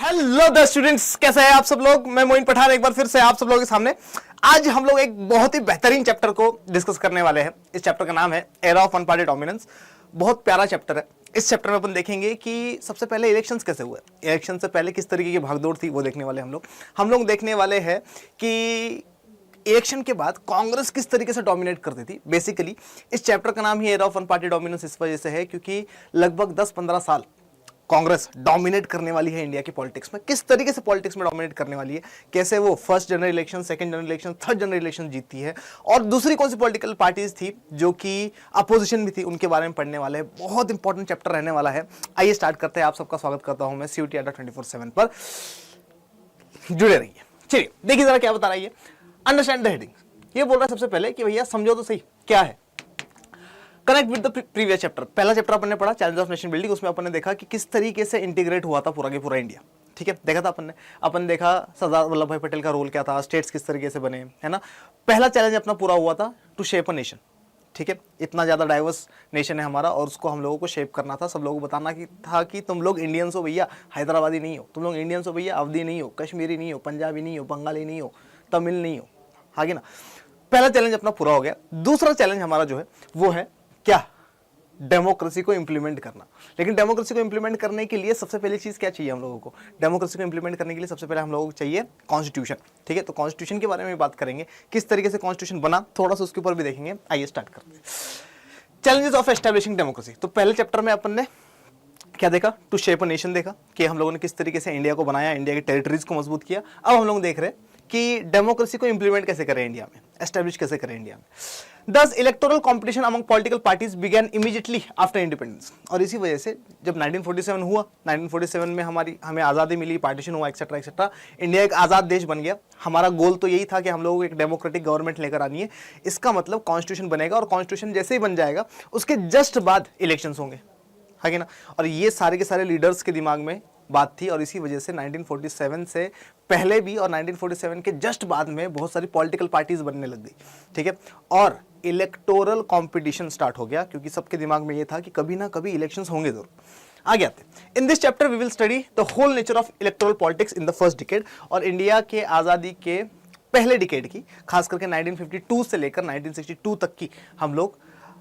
Hello the students, कैसे हैं आप सब लोग। मैं मोइन पठान एक बार फिर से आप सब लोगों के सामने। आज हम लोग एक बहुत ही बेहतरीन चैप्टर को डिस्कस करने वाले हैं। इस चैप्टर का नाम है era of one party dominance. बहुत प्यारा चैप्टर है। इस चैप्टर में अपन देखेंगे कि सबसे पहले इलेक्शंस कैसे हुए, इलेक्शन से पहले किस तरीके की भागदौड़ थी वो देखने वाले हम लोग देखने वाले हैं कि इलेक्शन के बाद कांग्रेस किस तरीके से डोमिनेट करती थी। बेसिकली इस चैप्टर का नाम ही era of one party dominance इस वजह से है क्योंकि लगभग 10-15 साल कांग्रेस डोमिनेट करने वाली है इंडिया की पॉलिटिक्स में। किस तरीके से पॉलिटिक्स में डोमिनेट करने वाली है, कैसे वो first general election, second general election, third general election जीतती है, और दूसरी कौन सी पॉलिटिकल पार्टीज थी जो कि अपोजिशन भी थी, उनके बारे में पढ़ने वाले हैं। बहुत इंपॉर्टेंट चैप्टर रहने वाला है। आइए स्टार्ट करते हैं। आप सबका स्वागत करता हूं मैं CUET अड्डा 24/7 पर। जुड़े रहिए। चलिए देखिए जरा क्या बता रही है। Understand the heading. ये बोल रहा है सबसे पहले कि भैया समझो तो सही क्या है। Connect with the previous chapter. पहला चैप्टर अपन ने पढ़ा चैलेंज ऑफ नेशन बिल्डिंग। उसमें अपन ने देखा कि किस तरीके से इंटीग्रेट हुआ था पूरा के पूरा इंडिया। ठीक है, देखा था अपन देखा सरदार वल्लभ भाई पटेल का रोल क्या था, स्टेट्स किस तरीके से बने, है ना। पहला चैलेंज अपना पूरा हुआ था टू शेप अ नेशन। ठीक है, इतना ज्यादा डाइवर्स नेशन है हमारा और उसको हम लोगों को शेप करना था। सब लोगों को बताना था कि तुम लोग इंडियंस हो भैया, हैदराबादी नहीं हो। तुम लोग इंडियंस हो भैया, अवधी नहीं हो, कश्मीरी नहीं हो, पंजाबी नहीं हो, बंगाली नहीं हो, तमिल नहीं हो। आगे ना, पहला चैलेंज अपना पूरा हो गया। दूसरा चैलेंज हमारा जो है वो है क्या, डेमोक्रेसी को इंप्लीमेंट करना। लेकिन डेमोक्रेसी को इंप्लीमेंट करने के लिए सबसे पहली चीज क्या चाहिए हम लोगों को। डेमोक्रेसी को इंप्लीमेंट करने के लिए सबसे पहले हम लोगों को चाहिए कॉन्स्टिट्यूशन। ठीक है, तो कॉन्स्टिट्यूशन के बारे में बात करेंगे, किस तरीके से कॉन्स्टिट्यूशन बना, थोड़ा सा उसके ऊपर भी देखेंगे। आइए स्टार्ट करते हैं। Challenges of establishing democracy. तो पहले चैप्टर में अपन ने क्या देखा, टू शेप अ नेशन देखा कि हम लोगों ने किस तरीके से इंडिया को बनाया, इंडिया की टेरिटरीज को मजबूत किया। अब हम लोग देख रहे हैं कि डेमोक्रेसी को इंप्लीमेंट कैसे करें इंडिया में, एस्टैब्लिश कैसे करें इंडिया में। Thus electoral competition among political parties began immediately after independence. और इसी वजह से जब 1947 हुआ, 1947 में हमें आज़ादी मिली, पार्टीशन हुआ, एक्सेट्रा एक्सेट्रा, इंडिया एक आज़ाद देश बन गया। हमारा गोल तो यही था कि हम लोगों को एक डेमोक्रेटिक गवर्नमेंट लेकर आनी है। इसका मतलब कॉन्स्टिट्यूशन बनेगा और कॉन्स्टिट्यूशन जैसे ही बन जाएगा उसके जस्ट बाद इलेक्शंस होंगे, है कि ना। और ये सारे के सारे लीडर्स के दिमाग में बात थी और इसी वजह से 1947 से पहले भी और 1947 के जस्ट बाद में बहुत सारी पॉलिटिकल पार्टीज बनने लग गई। ठीक है, और इलेक्टोरल कंपटीशन स्टार्ट हो गया क्योंकि सबके दिमाग में ये था कि कभी ना कभी इलेक्शंस होंगे जरूर। आगे आते हैं। In this chapter we will study the whole nature of electoral politics in the first decade. और इंडिया के आज़ादी के पहले डिकेड की, खास करके 1952 से लेकर 1962 तक की हम लोग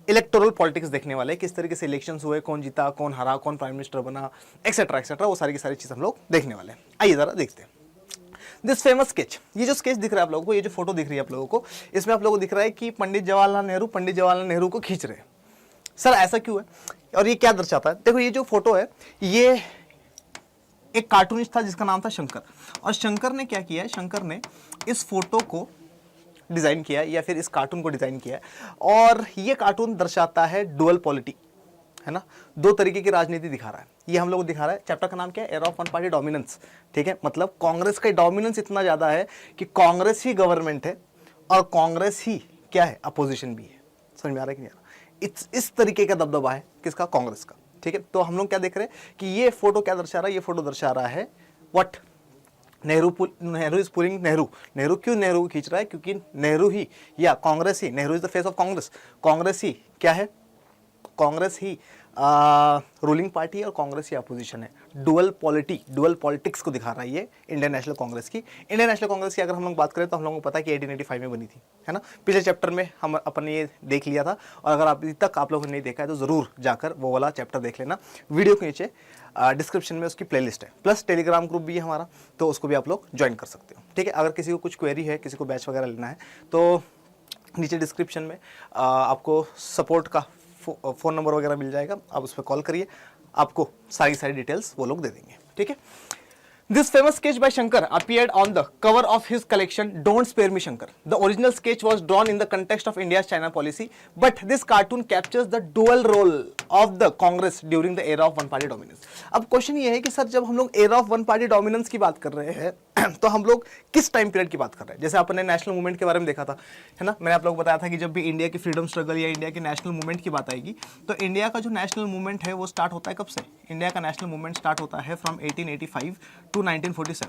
इलेक्टोरल पॉलिटिक्स देखने वाले, किस तरीके से इलेक्शंस हुए, कौन जीता, कौन हारा, कौन प्राइम मिनिस्टर बना, एक्सेट्रा एक्सेट्रा, वो सारी की सारी चीज हम लोग देखने वाले हैं। आइए जरा देखते हैं दिस फेमस स्केच। ये जो स्केच दिख रहा है आप लोगों को, ये जो फोटो दिख रही है आप लोगों को, इसमें आप लोगों को दिख रहा है कि पंडित जवाहरलाल नेहरू को खींच रहे हैं। सर ऐसा क्यों है और ये क्या दर्शाता है। देखो ये जो फोटो है ये एक कार्टूनिस्ट था जिसका नाम था शंकर। और शंकर ने क्या किया है, शंकर ने इस फोटो को डिजाइन किया या फिर इस कार्टून को डिजाइन किया है। और ये कार्टून दर्शाता है डुअल पॉलिटी, है ना, दो तरीके की राजनीति दिखा रहा है। ये हम लोग दिखा रहा है। चैप्टर का नाम क्या है, era of one party dominance. ठीक है, मतलब कांग्रेस का डोमिनेंस इतना ज्यादा है कि कांग्रेस ही गवर्नमेंट है और कांग्रेस ही क्या है, अपोजिशन भी है। समझ में आ रहा है कि नहीं आ रहा। इस तरीके का दबदबा है किसका, कांग्रेस का। ठीक है, तो हम लोग क्या देख रहे हैं कि ये फोटो क्या दर्शा रहा है, ये फोटो दर्शा रहा है what, Nehru is pulling Nehru. Nehru क्यों नेहरू को खींच रहा है, क्योंकि नेहरू ही या कांग्रेस ही, Nehru is the face of Congress, Congress ही क्या है, कांग्रेस ही रूलिंग पार्टी है और कांग्रेस ही अपोजिशन है। डुअल पॉलिटिक्स को दिखा रहा है ये इंडियन नेशनल कांग्रेस की। इंडियन नेशनल कांग्रेस की अगर हम लोग बात करें तो हम लोगों को पता है कि 1885 में बनी थी, है ना। पिछले चैप्टर में हम अपन ने ये देख लिया था और अगर अभी तक आप लोगों ने नहीं देखा है तो जरूर जाकर वो वाला चैप्टर देख लेना। वीडियो के नीचे डिस्क्रिप्शन में उसकी प्लेलिस्ट है, प्लस टेलीग्राम ग्रुप भी है हमारा, तो उसको भी आप लोग ज्वाइन कर सकते हो। ठीक है, अगर किसी को कुछ क्वेरी है, किसी को बैच वगैरह लेना है तो नीचे डिस्क्रिप्शन में आपको सपोर्ट का फोन नंबर वगैरह मिल जाएगा, आप उस पर कॉल करिए, आपको सारी डिटेल्स वो लोग दे देंगे। ठीक है, This famous sketch by Shankar appeared on the cover of his collection Don't Spare Me Shankar. The original sketch was drawn in the context of India's China policy, but this cartoon captures the dual role of the Congress during the era of one party dominance. अब question ये है कि sir जब हम लोग era of one party dominance की बात कर रहे हैं तो हम लोग किस टाइम पीरियड की बात कर रहे हैं। जैसे अपन ने नेशनल मूवमेंट के बारे में देखा था, है ना, मैंने आप लोग बताया था कि जब भी इंडिया की फ्रीडम स्ट्रगल या इंडिया की नेशनल मूवमेंट की बात आएगी तो इंडिया का जो नेशनल मूवमेंट है वो स्टार्ट होता है कब से, इंडिया का नेशनल मूवमेंट स्टार्ट होता है फ्रॉम 1885 टू 1947।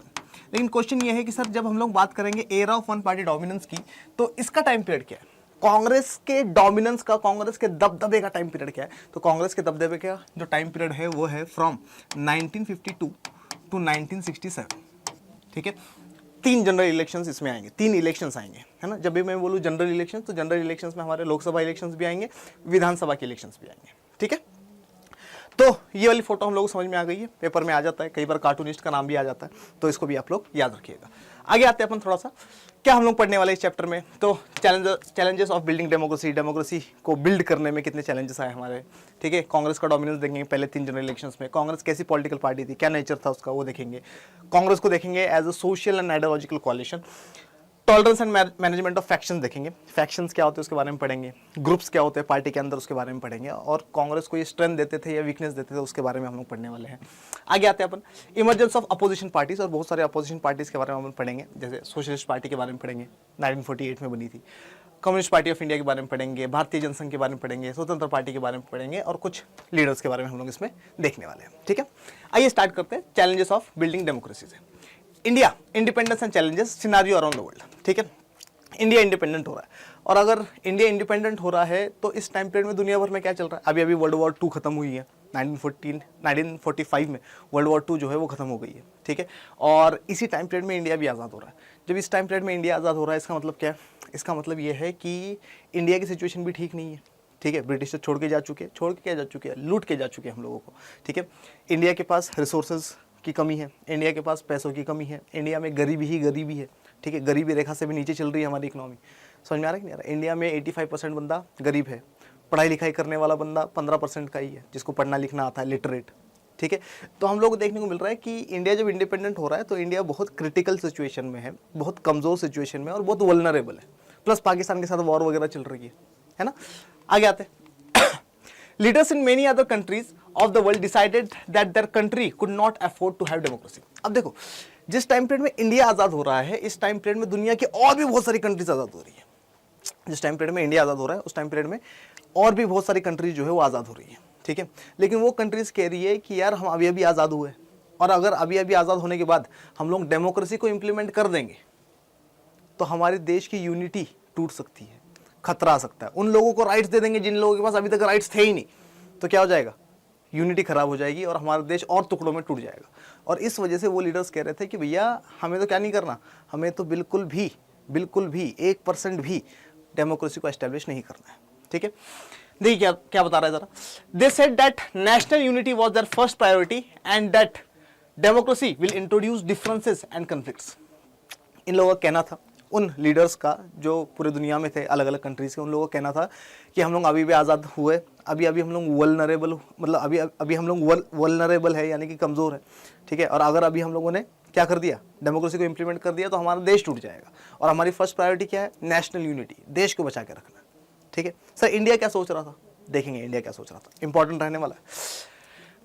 लेकिन क्वेश्चन ये है कि सर जब हम लोग बात करेंगे era of one party dominance की तो इसका टाइम पीरियड क्या है, कांग्रेस के डोमिनेंस का, कांग्रेस के दबदबे का टाइम पीरियड क्या है। तो कांग्रेस के दबदबे का जो टाइम पीरियड है वो है फ्रॉम 1952 टू 1967, ठीक है। 3 जनरल इलेक्शंस इसमें आएंगे, 3 इलेक्शंस आएंगे, है ना। जब भी मैं बोलूँ जनरल इलेक्शन, तो जनरल इलेक्शंस में हमारे लोकसभा इलेक्शंस भी आएंगे, विधानसभा के इलेक्शंस भी आएंगे, ठीक है। तो ये वाली फोटो हम लोग को समझ में आ गई है, पेपर में आ जाता है, कई बार कार्टूनिस्ट का नाम भी आ जाता है, तो इसको भी आप लोग याद रखिएगा। आगे आते हैं अपन थोड़ा सा, क्या हम लोग पढ़ने वाले इस चैप्टर में। तो challenges of building democracy, democracy को बिल्ड करने में कितने चैलेंजेस आए हमारे, ठीक है। कांग्रेस का डोमिनेंस देखेंगे पहले 3 जनरल इलेक्शंस में, कांग्रेस कैसी पॉलिटिकल पार्टी थी, क्या नेचर था उसका, वो देखेंगे। कांग्रेस को देखेंगे as a social and ideological coalition. Tolerance and management of factions देखेंगे, फैक्शंस क्या होते हैं उसके बारे में पढ़ेंगे, ग्रुप्स क्या होते हैं पार्टी के अंदर उसके बारे में पढ़ेंगे, और कांग्रेस को ये स्ट्रेंथ देते थे या वीकनेस देते थे उसके बारे में हम लोग पढ़ने वाले हैं। आगे आते हैं अपन इमर्जेंस ऑफ अपोजिशन पार्टीज, और बहुत सारे अपोजिशन पार्टीज के बारे में हम पढ़ेंगे, जैसे सोशलिस्ट पार्टी के बारे में पढ़ेंगे, 1948 में बनी थी। कम्युनिस्ट पार्टी ऑफ इंडिया के बारे में पढ़ेंगे, भारतीय जनसंघ के बारे में पढ़ेंगे, स्वतंत्र पार्टी के बारे में पढ़ेंगे, और कुछ लीडर्स के बारे में हम लोग इसमें देखने वाले हैं, ठीक है। आइए स्टार्ट करते हैं चैलेंजेस ऑफ बिल्डिंग डेमोक्रेसी से। India independence and challenges scenario around the world, ठीक है। इंडिया इंडिपेंडेंट हो रहा है, और अगर इंडिया इंडिपेंडेंट हो रहा है तो इस टाइम पीरियड में दुनिया भर में क्या चल रहा है। अभी वर्ल्ड वॉर 2 खत्म हुई है, 1945 में वर्ल्ड वॉर 2 जो है वो खत्म हो गई है, ठीक है। और इसी टाइम पीरियड में इंडिया भी आज़ाद हो रहा है। जब इस टाइम पीरियड में इंडिया आज़ाद हो रहा है, इसका मतलब क्या है, इसका मतलब ये है कि इंडिया की सिचुएशन भी ठीक नहीं है, ठीक है। ब्रिटिश छोड़ के जा चुके हैं, लूट के जा चुके हैं हम लोगों को, ठीक है। इंडिया के पास रिसोर्सेज की कमी है, इंडिया के पास पैसों की कमी है, इंडिया में गरीबी ही गरीबी है, ठीक है। गरीबी रेखा से भी नीचे चल रही है हमारी इकोनॉमी। समझ में आ रहा है कि नहीं आ रहा। इंडिया में 85% बंदा गरीब है, पढ़ाई लिखाई करने वाला बंदा 15% का ही है, जिसको पढ़ना लिखना आता है, लिटरेट, ठीक है। तो हम लोग को देखने को मिल रहा है कि इंडिया जब इंडिपेंडेंट हो रहा है तो इंडिया बहुत क्रिटिकल सिचुएशन में है, बहुत कमज़ोर सिचुएशन में, और बहुत वल्नरेबल है। प्लस पाकिस्तान के साथ वॉर वगैरह चल रही है ना। आगे आते हैं Leaders in many other countries of the world decided that their country could not afford to have democracy. अब देखो, जिस टाइम पीरियड में इंडिया आज़ाद हो रहा है, इस टाइम पीरियड में दुनिया की और भी बहुत सारी कंट्रीज आज़ाद हो रही है। जिस टाइम पीरियड में इंडिया आज़ाद हो रहा है, उस टाइम पीरियड में और भी बहुत सारी कंट्रीज जो है वो आज़ाद हो रही है, ठीक है। लेकिन वो कंट्रीज कह रही है कि यार हम अभी अभी आज़ाद हुए, और अगर अभी अभी आज़ाद होने के बाद हम लोग डेमोक्रेसी को इम्प्लीमेंट कर देंगे तो हमारे देश की यूनिटी टूट सकती है, खतरा आ सकता है। उन लोगों को राइट्स दे देंगे जिन लोगों के पास अभी तक राइट्स थे ही नहीं, तो क्या हो जाएगा, यूनिटी खराब हो जाएगी और हमारा देश और टुकड़ों में टूट जाएगा। और इस वजह से वो लीडर्स कह रहे थे कि भैया हमें तो क्या नहीं करना, हमें तो बिल्कुल भी 1% भी डेमोक्रेसी को एस्टेब्लिश नहीं करना है, ठीक है। देखिए क्या क्या बता रहा है जरा। They said that national unity was their first priority and that democracy will introduce differences and conflicts. इन लोगों का कहना था, उन लीडर्स का जो पूरे दुनिया में थे, अलग अलग कंट्रीज के, उन लोगों का कहना था कि हम लोग अभी भी आज़ाद हुए, अभी अभी हम लोग वल्नरेबल, मतलब अभी अभी हम लोग वल्नरेबल है, यानी कि कमज़ोर है, ठीक है। और अगर अभी हम लोगों ने क्या कर दिया, डेमोक्रेसी को इम्प्लीमेंट कर दिया, तो हमारा देश टूट जाएगा। और हमारी फर्स्ट प्रायोरिटी क्या है, नेशनल यूनिटी, देश को बचा के रखना, ठीक है। सर इंडिया क्या सोच रहा था, देखेंगे इंडिया क्या सोच रहा था, इंपॉर्टेंट रहने वाला है।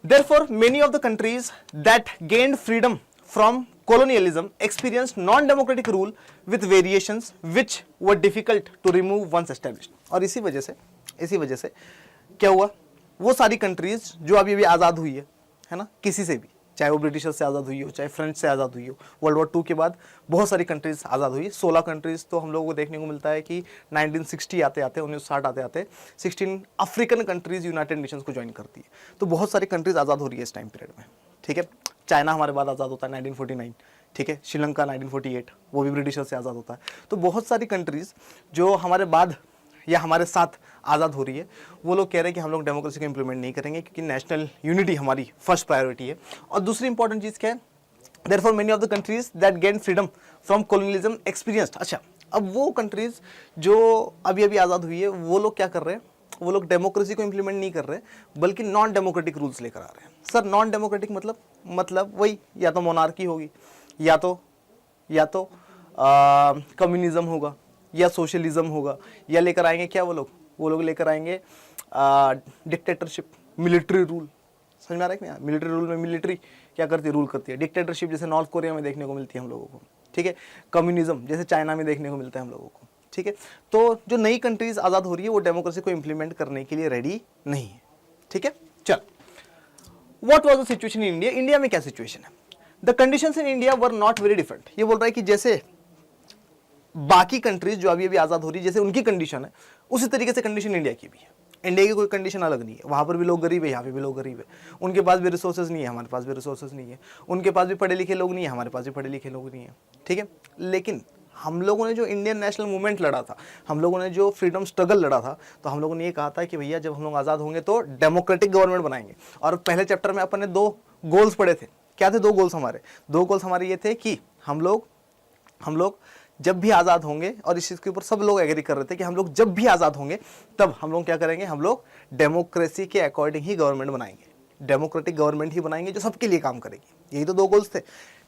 Therefore, many of the countries that gained freedom from colonialism experienced non-democratic rule with variations which were difficult to remove once established. और इसी वजह से क्या हुआ, वो सारी कंट्रीज जो अभी अभी आज़ाद हुई है ना, किसी से भी, चाहे वो ब्रिटिशर्स से आज़ाद हुई हो, चाहे फ्रेंच से आज़ाद हुई हो, वर्ल्ड वॉर 2 के बाद बहुत सारी कंट्रीज आज़ाद हुई। 16 कंट्रीज तो हम लोगों को देखने को मिलता है कि 1960 आते 1960 आते 16 अफ्रीकन कंट्रीज यूनाइटेड नेशंस को ज्वाइन करती है। तो बहुत सारी कंट्रीज आज़ाद हो रही है इस टाइम पीरियड में, ठीक है। चाइना हमारे बाद आज़ाद होता है 1949, ठीक है। श्रीलंका 1948, वो भी ब्रिटिशर से आज़ाद होता है। तो बहुत सारी कंट्रीज जो हमारे बाद या हमारे साथ आज़ाद हो रही है, वो लोग कह रहे हैं कि हम लोग डेमोक्रेसी को इम्प्लीमेंट नहीं करेंगे क्योंकि नेशनल यूनिटी हमारी फर्स्ट प्रायोरिटी है। और दूसरी इंपॉर्टेंट चीज़ क्या है, therefore many of the countries that gain freedom from colonialism experienced. अच्छा, अब वो कंट्रीज जो अभी अभी आज़ाद हुई है, वो लोग क्या कर रहे हैं, वो लोग डेमोक्रेसी को इम्प्लीमेंट नहीं कर रहे बल्कि नॉन डेमोक्रेटिक रूल्स लेकर आ रहे हैं। सर नॉन डेमोक्रेटिक मतलब वही, या तो मोनार्की होगी, या तो कम्युनिज्म होगा, या सोशलिज्म होगा, या लेकर आएंगे क्या वो लोग लेकर आएंगे डिक्टेटरशिप, मिलिट्री रूल। समझ में आ रहा है कि नहीं, मिलिट्री रूल में मिलिट्री क्या करती है, रूल करती है। डिक्टेटरशिप जैसे नॉर्थ कोरिया में देखने को मिलती है हम लोगों को, ठीक है। कम्युनिज्म जैसे चाइना में देखने को मिलता है हम लोगों को, ठीक है। तो जो नई कंट्रीज आज़ाद हो रही है वो डेमोक्रेसी को इम्प्लीमेंट करने के लिए रेडी नहीं है, ठीक है। चल, what was the situation in India, India में क्या सिचुएशन है। The conditions in India were not very different. ये बोल रहा है कि जैसे बाकी कंट्रीज जो अभी अभी आज़ाद हो रही है, जैसे उनकी कंडीशन है, उसी तरीके से कंडीशन इंडिया की भी है। इंडिया की कोई कंडीशन अलग नहीं है, वहाँ पर भी लोग गरीब है, यहाँ पे भी लोग गरीब है। उनके पास भी रिसोर्सेज नहीं है, हमारे पास भी रिसोर्सेज नहीं है। उनके पास भी पढ़े लिखे लोग नहीं है, हमारे पास भी पढ़े लिखे लोग नहीं है, ठीक है। लेकिन हम लोगों ने जो इंडियन नेशनल मूवमेंट लड़ा था, हम लोगों ने जो फ्रीडम स्ट्रगल लड़ा था, तो हम लोगों ने ये कहा था कि भैया जब हम लोग आज़ाद होंगे तो डेमोक्रेटिक गवर्नमेंट बनाएंगे। और पहले चैप्टर में अपन ने 2 गोल्स पढ़े थे। क्या थे 2 गोल्स हमारे? 2 गोल्स हमारे ये थे कि हम लोग जब भी आज़ाद होंगे, और इस चीज़ के ऊपर सब लोग एग्री कर रहे थे कि हम लोग जब भी आज़ाद होंगे तब हम लोग क्या करेंगे, हम लोग डेमोक्रेसी के अकॉर्डिंग ही गवर्नमेंट बनाएंगे, डेमोक्रेटिक गवर्नमेंट ही बनाएंगे जो सबके लिए काम करेगी। यही तो 2 गोल्स थे,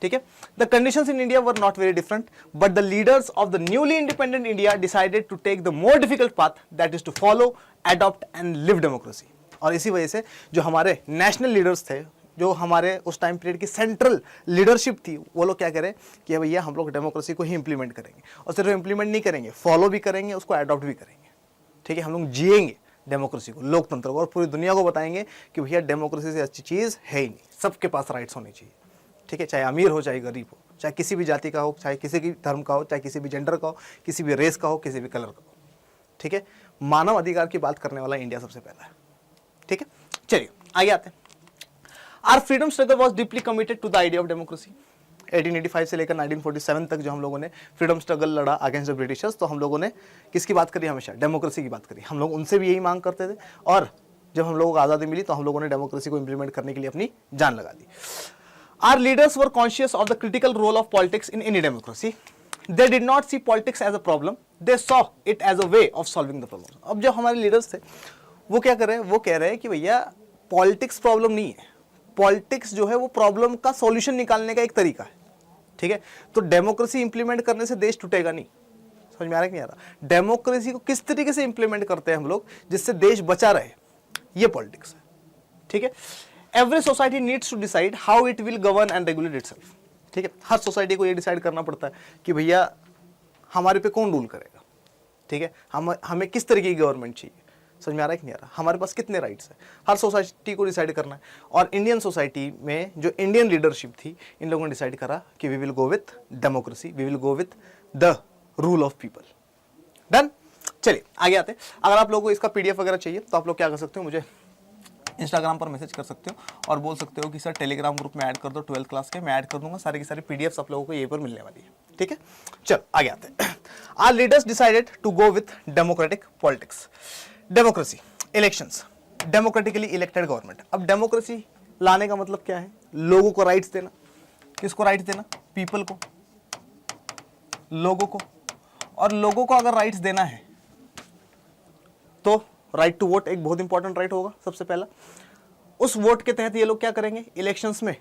ठीक है। The conditions in India were not very different, but the leaders of the newly independent India decided to take the more difficult path, that is to follow, adopt and live democracy. और इसी वजह से जो हमारे national leaders थे, जो हमारे उस टाइम पीरियड की सेंट्रल लीडरशिप थी, वो लोग क्या करें कि भैया हम लोग डेमोक्रेसी को ही इंप्लीमेंट करेंगे। और सिर्फ इंप्लीमेंट नहीं करेंगे, फॉलो भी करेंगे, उसको अडॉप्ट भी करेंगे, ठीक है। हम लोग जिएंगे डेमोक्रेसी को, लोकतंत्र को, और पूरी दुनिया को बताएंगे कि भैया डेमोक्रेसी से अच्छी चीज़ है ही नहीं, सबके पास राइट्स होने चाहिए, ठीक है। चाहे अमीर हो, चाहे गरीब हो, चाहे किसी भी जाति का हो, चाहे किसी भी धर्म का हो, चाहे किसी भी जेंडर का हो, किसी भी रेस का हो, किसी भी कलर का हो, ठीक है। मानव अधिकार की बात करने वाला इंडिया सबसे पहला है, ठीक है। चलिए आगे आते हैं। Our freedom struggle was deeply committed to the idea of democracy. 1885 से लेकर 1947 तक जो हम लोगों ने फ्रीडम स्ट्रगल लड़ा अगेंस्ट द ब्रिटिशर्स, तो हम लोगों ने किसकी बात करी? हमेशा डेमोक्रेसी की बात करी। हम लोग उनसे भी यही मांग करते थे, और जब हम लोगों को आज़ादी मिली तो हम लोगों ने डेमोक्रेसी को इंप्लीमेंट करने के लिए अपनी जान लगा दी। Our leaders were conscious of the critical role of politics in any democracy. They did not see politics as a problem. They saw it as a way of solving the problem. अब जो हमारे leaders थे वो क्या कर रहे हैं? वो कह रहे हैं कि भैया पॉलिटिक्स प्रॉब्लम नहीं है, पॉलिटिक्स जो है वो प्रॉब्लम का सॉल्यूशन निकालने का एक तरीका है, ठीक है। तो डेमोक्रेसी इंप्लीमेंट करने से देश टूटेगा नहीं। समझ में आ रहा है कि नहीं आ रहा? डेमोक्रेसी को किस तरीके से इंप्लीमेंट करते हैं हम लोग जिससे देश बचा रहे, ये पॉलिटिक्स है, ठीक है। Every society needs to decide how it will govern and regulate itself, ठीक है। हर सोसाइटी को ये डिसाइड करना पड़ता है कि भैया हमारे पे कौन रूल करेगा, ठीक है। हमें किस तरीके की गवर्नमेंट चाहिए। समझ में आ रहा है कि नहीं आ रहा? हमारे पास कितने राइट्स हैं, हर सोसाइटी को डिसाइड करना है। और इंडियन सोसाइटी में जो इंडियन लीडरशिप थी, इन लोगों ने डिसाइड करा कि we will go with democracy, we will go with the rule of people. Done. चलिए आगे आते हैं। अगर आप लोगों को इसका पीडीएफ वगैरह चाहिए तो आप लोग क्या कर सकते हो, मुझे इंस्टाग्राम पर मैसेज कर सकते हो और बोल सकते हो कि सर टेलीग्राम ग्रुप में ऐड कर दो 12th क्लास के, मैं ऐड कर दूंगा। सारी की सारी पीडीएफ आप लोगों को यहीं पर मिलने वाली है, ठीक है। चल आगे आते हैं। Our leaders decided to go with democratic politics. Democracy, elections, democratically elected government. अब डेमोक्रेसी लाने का मतलब क्या है? लोगों को राइट्स देना। किसको राइट्स देना? पीपल को, लोगों को। और लोगों को अगर राइट्स देना है तो राइट टू वोट एक बहुत इंपॉर्टेंट राइट होगा सबसे पहला। उस वोट के तहत ये लोग क्या करेंगे? इलेक्शंस में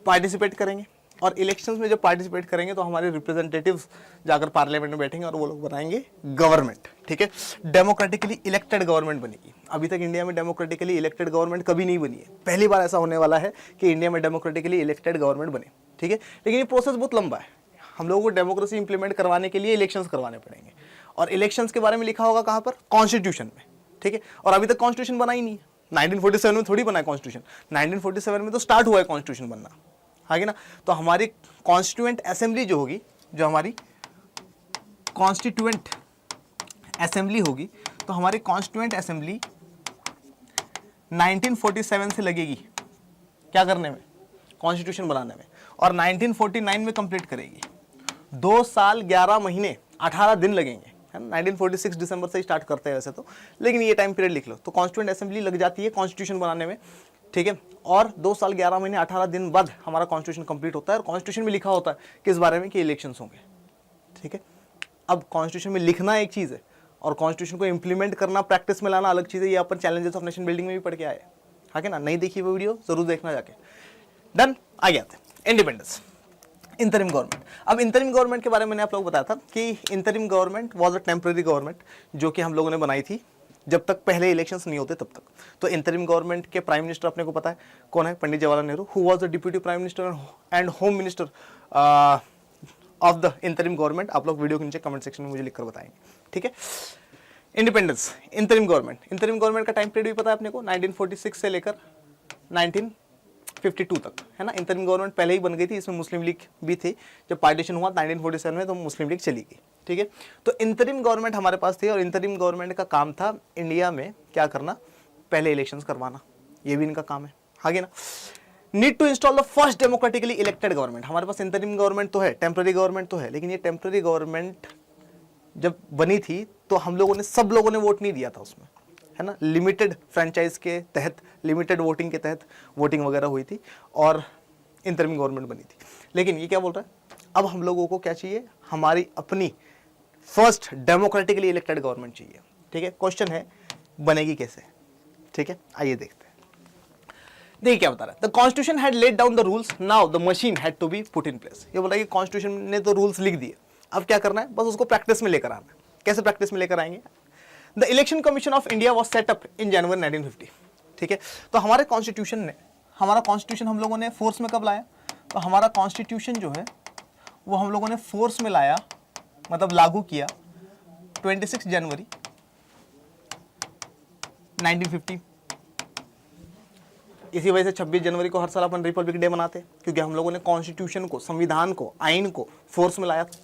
पार्टिसिपेट करेंगे, और इलेक्शंस में जब पार्टिसिपेट करेंगे तो हमारे रिप्रेजेंटेटिव्स जाकर पार्लियामेंट में बैठेंगे और वो लोग बनाएंगे गवर्नमेंट, ठीक है। डेमोक्रेटिकली इलेक्टेड गवर्नमेंट बनेगी। अभी तक इंडिया में डेमोक्रेटिकली इलेक्टेड गवर्नमेंट कभी नहीं बनी है, पहली बार ऐसा होने वाला है कि इंडिया में डेमोक्रेटिकली इलेक्टेड गवर्नमेंट बने, ठीक है। लेकिन ये प्रोसेस बहुत लंबा है। हम लोगों को डेमोक्रेसी इंप्लीमेंट करवाने के लिए इलेक्शंस करवाने पड़ेंगे, और इलेक्शंस के बारे में लिखा होगा कहाँ पर? कॉन्स्टिट्यूशन में, ठीक है। और अभी तक कॉन्स्टिट्यूशन बना ही नहीं है। 1947 में थोड़ी बना है कॉन्स्टिट्यूशन, 1947 में तो स्टार्ट हुआ है कॉन्स्टिट्यूशन बनना, आगे ना। तो हमारी कॉन्स्टिट्यूएंट असेंबली जो होगी, जो हमारी कॉन्स्टिट्यूएंट असेंबली होगी, तो हमारी कॉन्स्टिट्यूएंट असेंबली 1947 से लगेगी क्या करने में? कॉन्स्टिट्यूशन बनाने में, और 1949 में कंप्लीट करेगी। 2 साल 11 महीने 18 दिन लगेंगे, है ना। 1946 दिसंबर से स्टार्ट करते हैं वैसे तो, लेकिन ये टाइम पीरियड लिख लो। तो कॉन्स्टिट्यूएंट असेंबली लग जाती है कॉन्स्टिट्यूशन बनाने में, ठीक है। और 2 साल 11 महीने 18 दिन बाद हमारा कॉन्स्टिट्यूशन कंप्लीट होता है, और कॉन्स्टिट्यूशन में लिखा होता है किस बारे में? कि इलेक्शंस होंगे, ठीक है। अब कॉन्स्टिट्यूशन में लिखना एक चीज़ है, और कॉन्स्टिट्यूशन को इंप्लीमेंट करना, प्रैक्टिस में लाना अलग चीज़ है। ये अपन चैलेंजेस ऑफ नेशन बिल्डिंग में भी पढ़ के आए, है ना। नहीं देखी वो वीडियो जरूर देखना जाके। डन। आगे आते हैं। Independence, interim government. अब इंटरिम गवर्नमेंट के बारे में मैंने आप लोगों को बताया था कि interim government was a temporary government, जो कि हम लोगों ने बनाई थी जब तक पहले इलेक्शंस नहीं होते तब तक। तो इंटरिम गवर्नमेंट के प्राइम मिनिस्टर अपने को पता है कौन है? Pandit Jawaharlal Nehru, who was the deputy prime minister and home minister of the interim government. आप लोग वीडियो के नीचे कमेंट सेक्शन में मुझे लिखकर बताएंगे, ठीक है। Independence, interim government. Interim government का टाइम पीरियड भी पता है अपने को, 1946 से लेकर 52 तक, है ना। इंतरिम गवर्नमेंट पहले ही बन गई थी, इसमें मुस्लिम लीग भी थी। जब पार्टीशन हुआ 1947 में तो मुस्लिम लीग चली गई, ठीक है। तो इंतरिम गवर्नमेंट हमारे पास थी और इंतरिम गवर्नमेंट का काम था इंडिया में क्या करना, पहले इलेक्शंस करवाना, ये भी इनका काम है, आगे ना। Need to install the first democratically elected government. हमारे पास इंतरिम गवर्नमेंट तो है, टेम्पररी गवर्नमेंट तो है, लेकिन ये टेम्पररी गवर्नमेंट जब बनी थी तो हम लोगों ने, सब लोगों ने वोट नहीं दिया था उसमें, है ना। लिमिटेड फ्रेंचाइज के तहत, लिमिटेड वोटिंग के तहत वोटिंग वगैरह हुई थी और इंतरिम गवर्नमेंट बनी थी। लेकिन ये क्या बोल रहा है, अब हम लोगों को क्या चाहिए, हमारी अपनी फर्स्ट डेमोक्रेटिकली इलेक्टेड गवर्नमेंट चाहिए, ठीक है। क्वेश्चन है बनेगी कैसे, ठीक है, आइए देखते हैं। देखिए क्या बता रहा है, the constitution had laid down the rules, now the machine had to be put in place. ये बोला कि कॉन्स्टिट्यूशन ने तो रूल्स लिख दिए, अब क्या करना है, बस उसको प्रैक्टिस में लेकर आना है। कैसे प्रैक्टिस में लेकर आएंगे, the election commission of India was set up in January 1950, ठीक है। तो हमारे कॉन्स्टिट्यूशन ने, हमारा कॉन्स्टिट्यूशन हम लोगों ने फोर्स में कब लाया, तो हमारा कॉन्स्टिट्यूशन जो है वो हम लोगों ने फोर्स में लाया, मतलब लागू किया 26 जनवरी 1950। इसी वजह से 26 जनवरी को हर साल अपन रिपब्लिक डे मनाते हैं, क्योंकि हम लोगों ने कॉन्स्टिट्यूशन को, संविधान को, आइन को फोर्स में लाया था।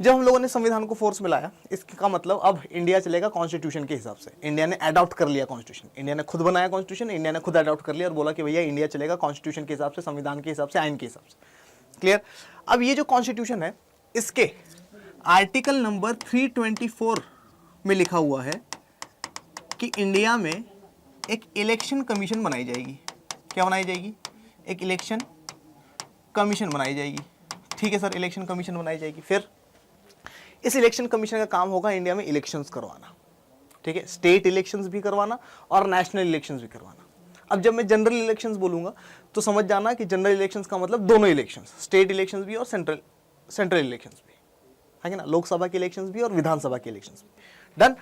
जब हम लोगों ने संविधान को फोर्स में लाया, इसका मतलब अब इंडिया चलेगा कॉन्स्टिट्यूशन के हिसाब से। इंडिया ने अडॉप्ट कर लिया कॉन्स्टिट्यूशन, इंडिया ने खुद बनाया कॉन्स्टिट्यूशन, इंडिया ने खुद अडॉप्ट कर लिया और बोला कि भैया इंडिया चलेगा कॉन्स्टिट्यूशन के हिसाब से, संविधान के हिसाब से, आइन के हिसाब से। क्लियर। अब ये जो कॉन्स्टिट्यूशन है, इसके आर्टिकल नंबर 324 में लिखा हुआ है कि इंडिया में एक इलेक्शन कमीशन बनाई जाएगी। क्या बनाई जाएगी, एक इलेक्शन कमीशन बनाई जाएगी, ठीक है सर, इलेक्शन कमीशन बनाई जाएगी। फिर इस इलेक्शन कमीशन का काम होगा इंडिया में इलेक्शंस करवाना, ठीक है, स्टेट इलेक्शंस भी करवाना और नेशनल इलेक्शंस भी करवाना। अब जब मैं जनरल इलेक्शंस बोलूंगा तो समझ जाना कि जनरल इलेक्शंस का मतलब दोनों इलेक्शंस, स्टेट इलेक्शंस भी और सेंट्रल इलेक्शंस भी, है ना, लोकसभा के इलेक्शंस भी और विधानसभा के इलेक्शंस भी। डन।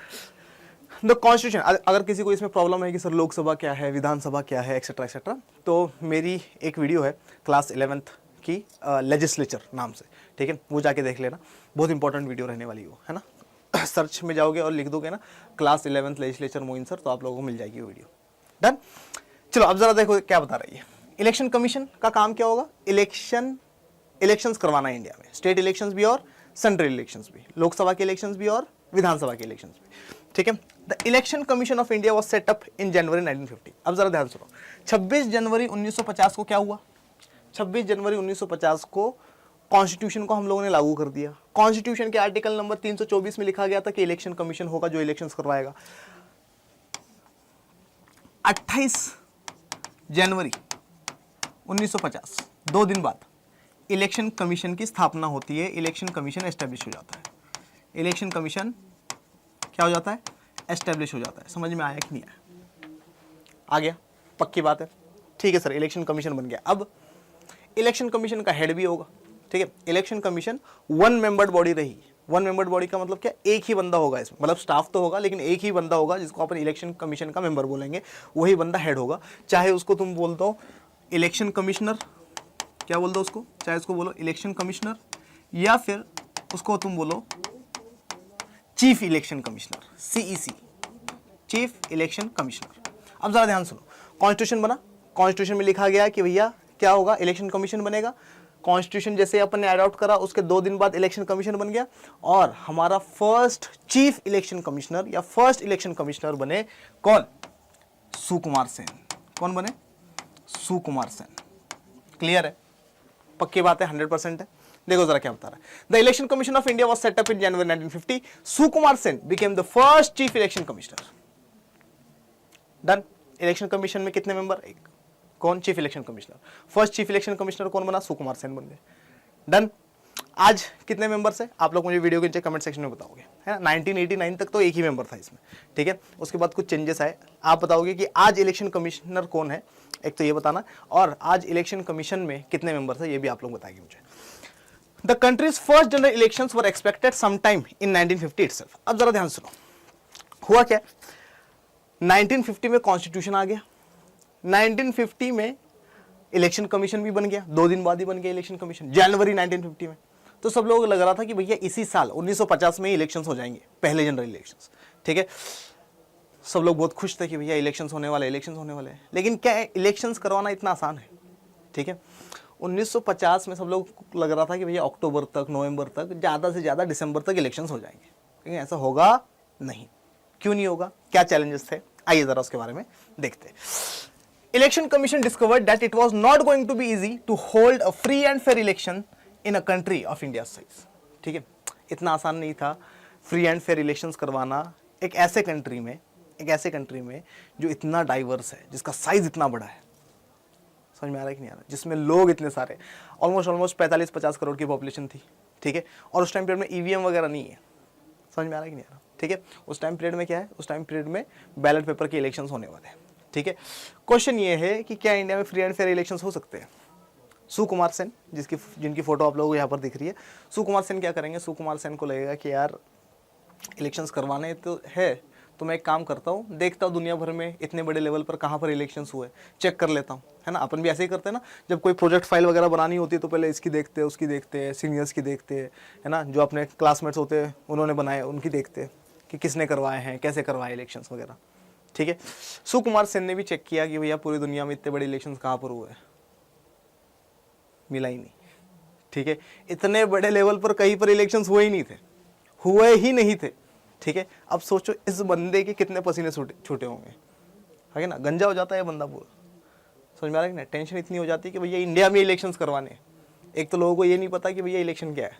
द कॉन्स्टिट्यूशन, अगर किसी को इसमें प्रॉब्लम है कि सर लोकसभा क्या है, विधानसभा क्या है, एक्सेट्रा एक्सेट्रा, तो मेरी एक वीडियो है क्लास 11th की लेजिस्लेचर नाम से, ठीक है, वो जाके देख लेना, बहुत इंपॉर्टेंट वीडियो रहने वाली वो, है ना। सर्च में जाओगे और लिख दोगे ना class 11th legislature Moin sir, तो आप लोगों को मिल जाएगी वो वीडियो। डन। चलो अब जरा देखो क्या बता रही है। इलेक्शन कमीशन का काम क्या होगा, इलेक्शंस करवाना है इंडिया में, स्टेट इलेक्शंस भी और सेंट्रल इलेक्शंस भी, लोकसभा के इलेक्शंस भी और विधानसभा के इलेक्शंस भी, ठीक है। The election commission of India was set up in January 1950। अब जरा ध्यान सुनो, 26 जनवरी 1950 को क्या हुआ, 26 जनवरी 1950 को कॉन्स्टिट्यूशन को हम लोगों ने लागू कर दिया। कॉन्स्टिट्यूशन के आर्टिकल नंबर 324 में लिखा गया था कि इलेक्शन कमीशन होगा जो इलेक्शंस करवाएगा। 28 जनवरी 1950, 2 दिन बाद इलेक्शन कमीशन की स्थापना होती है, इलेक्शन कमीशन एस्टेब्लिश हो जाता है। इलेक्शन कमीशन क्या हो जाता है, एस्टेब्लिश हो जाता है। समझ में आया कि नहीं आया, आ गया, पक्की बात है, ठीक है सर, इलेक्शन कमीशन बन गया। अब इलेक्शन कमीशन का हेड भी होगा, ठीक है। इलेक्शन कमीशन 1 मेंबर्ड बॉडी रहेगी। 1 मेंबर्ड बॉडी का मतलब क्या, एक ही बंदा होगा इसमें, मतलब स्टाफ तो होगा लेकिन एक ही बंदा होगा जिसको अपन इलेक्शन कमीशन का मेंबर बोलेंगे, वही बंदा हेड होगा। चाहे उसको तुम बोल दो इलेक्शन कमिश्नर, क्या बोल दो उसको, चाहे उसको बोलो इलेक्शन कमिश्नर या फिर उसको तुम बोलो chief election commissioner, CEC, chief election commissioner. अब जरा ध्यान सुनो, कॉन्स्टिट्यूशन बना, कॉन्स्टिट्यूशन में लिखा गया कि भैया क्या होगा, इलेक्शन कमीशन बनेगा। कॉन्स्टिट्यूशन जैसे अपन ने अडॉप्ट करा उसके 2 दिन बाद इलेक्शन कमीशन बन गया और हमारा फर्स्ट चीफ इलेक्शन कमिश्नर या फर्स्ट इलेक्शन कमिश्नर बने कौन, सुकुमार सेन। कौन बने, सुकुमार सेन। क्लियर है, पक्की बात है, 100% है। देखो जरा क्या बता रहा है, the election commission of India was set up in January 1950, Sukumar Sen became the first chief election commissioner. Done. Election commission में कितने मेंबर, एक, कौन, chief election commissioner. First chief election commissioner कौन बना, सुकुमार सेन बन गए। डन। आज कितने मेंबर्स है, आप लोग मुझे वीडियो के नीचे कमेंट सेक्शन में बताओगे, है ना। 1989 तक तो एक ही मेंबर था इसमें, ठीक है। उसके बाद कुछ चेंजेस आए, आप बताओगे कि आज इलेक्शन कमिश्नर कौन है, एक तो ये बताना, और आज इलेक्शन कमीशन में कितने मेंबर्स है ये भी आप लोग बताएंगे मुझे। The countries first general elections were expected sometime in 1950 itself. अब जरा ध्यान सुनो, हुआ क्या, 1950 में कॉन्स्टिट्यूशन आ गया, 1950 में इलेक्शन कमीशन भी बन गया, 2 दिन बाद ही बन गया इलेक्शन कमीशन, जनवरी 1950 में। तो सब लोग लग रहा था कि भैया इसी साल 1950 में ही इलेक्शंस हो जाएंगे, पहले जनरल इलेक्शंस, ठीक है। सब लोग बहुत खुश थे कि भैया इलेक्शंस होने वाले, इलेक्शंस होने वाले हैं। लेकिन क्या इलेक्शंस करवाना इतना आसान है, ठीक है। 1950 में सब लोग लग रहा था कि भैया अक्टूबर तक, नवंबर तक, ज़्यादा से ज़्यादा दिसंबर तक इलेक्शंस हो जाएंगे, लेकिन ऐसा होगा नहीं। क्यों नहीं होगा, क्या चैलेंजेस थे, आइए ज़रा उसके बारे में देखते हैं। Election commission discovered that it was not going to be easy to hold a free and fair election in a country of India size. ठीक है, इतना आसान नहीं था फ्री एंड फेयर इलेक्शंस करवाना एक ऐसे कंट्री में जो इतना डाइवर्स है, जिसका साइज इतना बड़ा है। समझ में आ रहा है कि नहीं आ रहा, जिसमें लोग इतने सारे, ऑलमोस्ट 45-50 करोड़ की पॉपुलेशन थी। ठीक है, और उस टाइम पीरियड में ईवीएम वगैरह नहीं है। समझ में आ रहा है कि नहीं आ रहा, ठीक है। उस टाइम पीरियड में क्या है, उस टाइम पीरियड में बैलेट पेपर के इलेक्शंस होने वाले हैं। ठीक है, क्वेश्चन ये है कि क्या इंडिया में फ्री एंड फेयर इलेक्शंस हो सकते हैं। सुकुमार सेन, जिनकी फोटो आप लोगों को यहाँ पर दिख रही है, सुकुमार सेन क्या करेंगे, सुकुमार सेन को लगेगा कि यार इलेक्शंस करवाने तो है, तो मैं एक काम करता हूँ, देखता हूँ दुनिया भर में इतने बड़े लेवल पर कहाँ पर इलेक्शंस हुए, चेक कर लेता हूँ, है ना। अपन भी ऐसे ही करते हैं ना, जब कोई प्रोजेक्ट फाइल वगैरह बनानी होती है तो पहले इसकी देखते हैं, उसकी देखते हैं, सीनियर्स की देखते हैं, है ना, जो अपने क्लासमेट्स होते हैं उन्होंने बनाए उनकी देखते हैं कि किसने करवाए हैं, कैसे करवाए इलेक्शंस वगैरह। ठीक है, सुकुमार सेन ने भी चेक किया कि भैया पूरी दुनिया में इतने बड़े इलेक्शंस कहाँ पर हुए, मिला ही नहीं। ठीक है, इतने बड़े लेवल पर कहीं पर इलेक्शंस हुए ही नहीं थे। ठीक है, अब सोचो इस बंदे के कितने पसीने छूटे होंगे, है ना, गंजा हो जाता है बंदा पूरा। समझ में आ रहा है कि नहीं, टेंशन इतनी हो जाती है कि भैया इंडिया में इलेक्शंस करवाने हैं। एक तो लोगों को ये नहीं पता कि भैया इलेक्शन क्या है।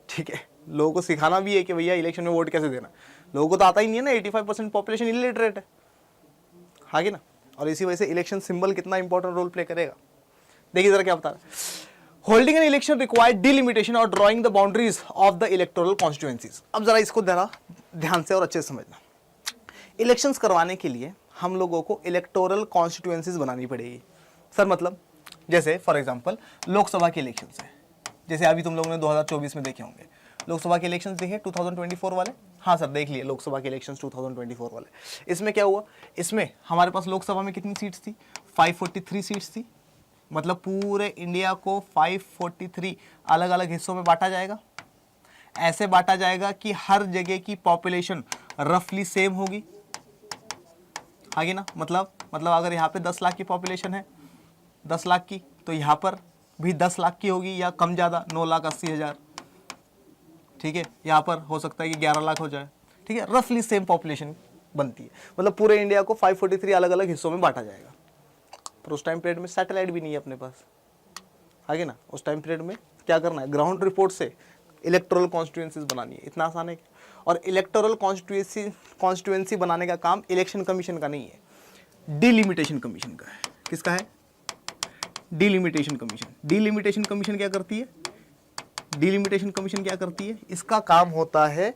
ठीक है, लोगों को सिखाना भी है कि भैया इलेक्शन में वोट कैसे देना, लोगों को तो आता ही नहीं है ना। 85% पॉपुलेशन इलिटरेट है, आगे ना, और इसी वजह से इलेक्शन सिंबल कितना इंपॉर्टेंट रोल प्ले करेगा। देखिए जरा क्या बता रहा है। Holding an election required delimitation और drawing the boundaries of the electoral constituencies. अब जरा इसको जरा ध्यान से और अच्छे से समझना। इलेक्शंस करवाने के लिए हम लोगों को इलेक्टोरल कॉन्स्टिट्यूएंसीज बनानी पड़ेगी। सर मतलब जैसे फॉर एग्जांपल लोकसभा के इलेक्शंस है, जैसे अभी तुम लोगों ने 2024 में देखे होंगे लोकसभा के इलेक्शंस देखे 2024 वाले। हाँ सर देख लिए लोकसभा के इलेक्शंस 2024 वाले। इसमें क्या हुआ, इसमें हमारे पास लोकसभा में कितनी सीट्स थी, 543 सीट्स थी। मतलब पूरे इंडिया को 543 अलग अलग हिस्सों में बांटा जाएगा। ऐसे बांटा जाएगा कि हर जगह की पॉपुलेशन रफली सेम होगी, आगे ना। मतलब अगर यहाँ पे 10 लाख की पॉपुलेशन है, 10 लाख की, तो यहाँ पर भी 10 लाख की होगी या कम ज़्यादा 9,80,000। ठीक है, यहाँ पर हो सकता है कि 11 लाख हो जाए। ठीक है, रफली सेम पॉपुलेशन बनती है। मतलब पूरे इंडिया को 543 अलग अलग हिस्सों में बांटा जाएगा। पर उस टाइम पीरियड में सैटेलाइट भी नहीं है अपने पास, आगे ना। उस टाइम पीरियड में क्या करना है, ग्राउंड रिपोर्ट से इलेक्टोरल कॉन्स्टिट्यूएंसीज बनानी है। इतना आसान है। और इलेक्टोरल कॉन्स्टिट्यूएंसी बनाने का काम इलेक्शन कमीशन का नहीं है, डिलिमिटेशन कमीशन का है। किसका है, डिलिमिटेशन कमीशन। डिलिमिटेशन कमीशन क्या करती है, डिलिमिटेशन कमीशन क्या करती है, इसका काम होता है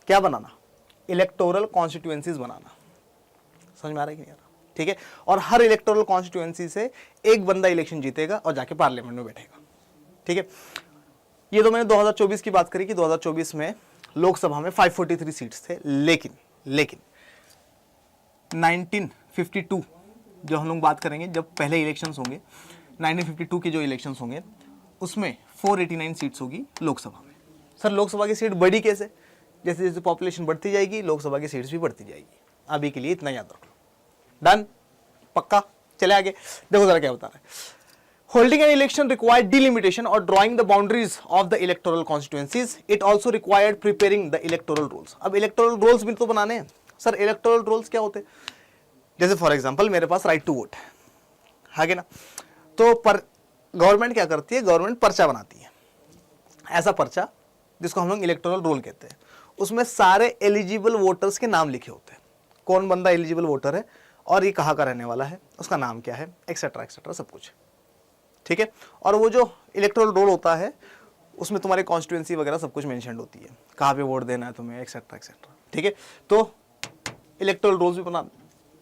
क्या बनाना, इलेक्टोरल कॉन्स्टिट्यूएंसीज बनाना। समझ में आ रहा है कि नहीं आ रहा, ठीक है। और हर इलेक्टोरल कॉन्स्टिट्यूएंसी से एक बंदा इलेक्शन जीतेगा और जाके पार्लियामेंट में बैठेगा। ठीक है, ये तो मैंने 2024 की बात करी कि 2024 में लोकसभा में 543 सीट्स थे। लेकिन 1952 जो हम लोग बात करेंगे, जब पहले इलेक्शंस होंगे 1952 के जो इलेक्शंस होंगे उसमें 489 सीट्स होगी लोकसभा में। सर लोकसभा की सीट बढ़ी कैसे, जैसे जैसे पॉपुलेशन बढ़ती जाएगी लोकसभा की सीट्स भी बढ़ती जाएगी। अभी के लिए इतना याद रखो, डन, पक्का। चले आगे, देखो जरा क्या बता रहा है। Holding an election required delimitation or drawing the boundaries of the electoral constituencies. It also required preparing the electoral rolls. अब electoral rolls भी तो बनाने हैं। सर electoral rolls क्या होते हैं, जैसे फॉर एग्जांपल मेरे पास राइट टू वोट है ना, तो पर गवर्नमेंट क्या करती है, गवर्नमेंट पर्चा बनाती है, ऐसा पर्चा जिसको हम लोग इलेक्टोरल रोल कहते हैं। उसमें सारे एलिजिबल वोटर्स के नाम लिखे होते हैं, कौन बंदा एलिजिबल वोटर है और ये कहाँ का रहने वाला है, उसका नाम क्या है, एक्सेट्रा एक्सेट्रा सब कुछ। ठीक है, और वो जो इलेक्टोरल रोल होता है उसमें तुम्हारी कॉन्स्टिट्यूएंसी वगैरह सब कुछ मेंशन होती है, कहाँ पे वोट देना है तुम्हें, एक्सेट्रा एक्सेट्रा। ठीक है, तो इलेक्टोरल रोल्स भी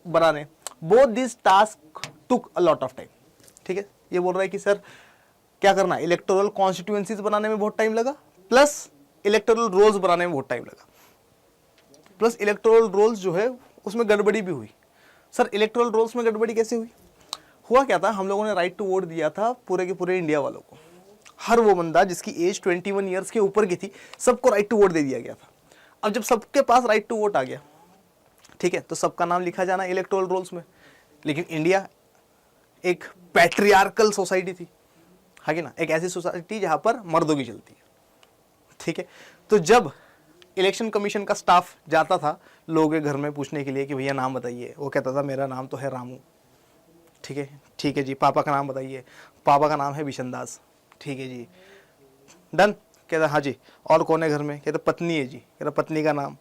बनाने, both this task took a lot of time. ठीक है, ये बोल रहा है कि सर क्या करना, इलेक्टोरल कॉन्स्टिट्यूएंसीज बनाने में बहुत टाइम लगा, प्लस इलेक्टोरल रोल्स बनाने में बहुत टाइम लगा, प्लस इलेक्टोरल रोल्स जो है उसमें गड़बड़ी भी हुई। सर इलेक्टोरल रोल्स में गड़बड़ी कैसे हुई, हुआ क्या था, हम लोगों ने राइट टू वोट दिया था पूरे के पूरे इंडिया वालों को। हर वो बंदा जिसकी एज 21 ईयर्स के ऊपर की थी सबको राइट टू वोट दे दिया गया था। अब जब सबके पास राइट टू वोट आ गया, ठीक है, तो सबका नाम लिखा जाना इलेक्टोरल रोल्स में। लेकिन इंडिया एक पैट्रियार्कल सोसाइटी थी, है कि ना, एक ऐसी सोसाइटी जहां पर मर्दों की चलती है, ठीक है। तो जब इलेक्शन कमीशन का स्टाफ जाता था लोगों के घर में पूछने के लिए कि भैया नाम बताइए, वो कहता था मेरा नाम तो है रामू, ठीक है जी, पापा का नाम बताइए, पापा का नाम है बिशन दास, ठीक है जी, डन। कहता हाँ जी, और कौन है घर में, कहता पत्नी है जी, कहता पत्नी का नाम,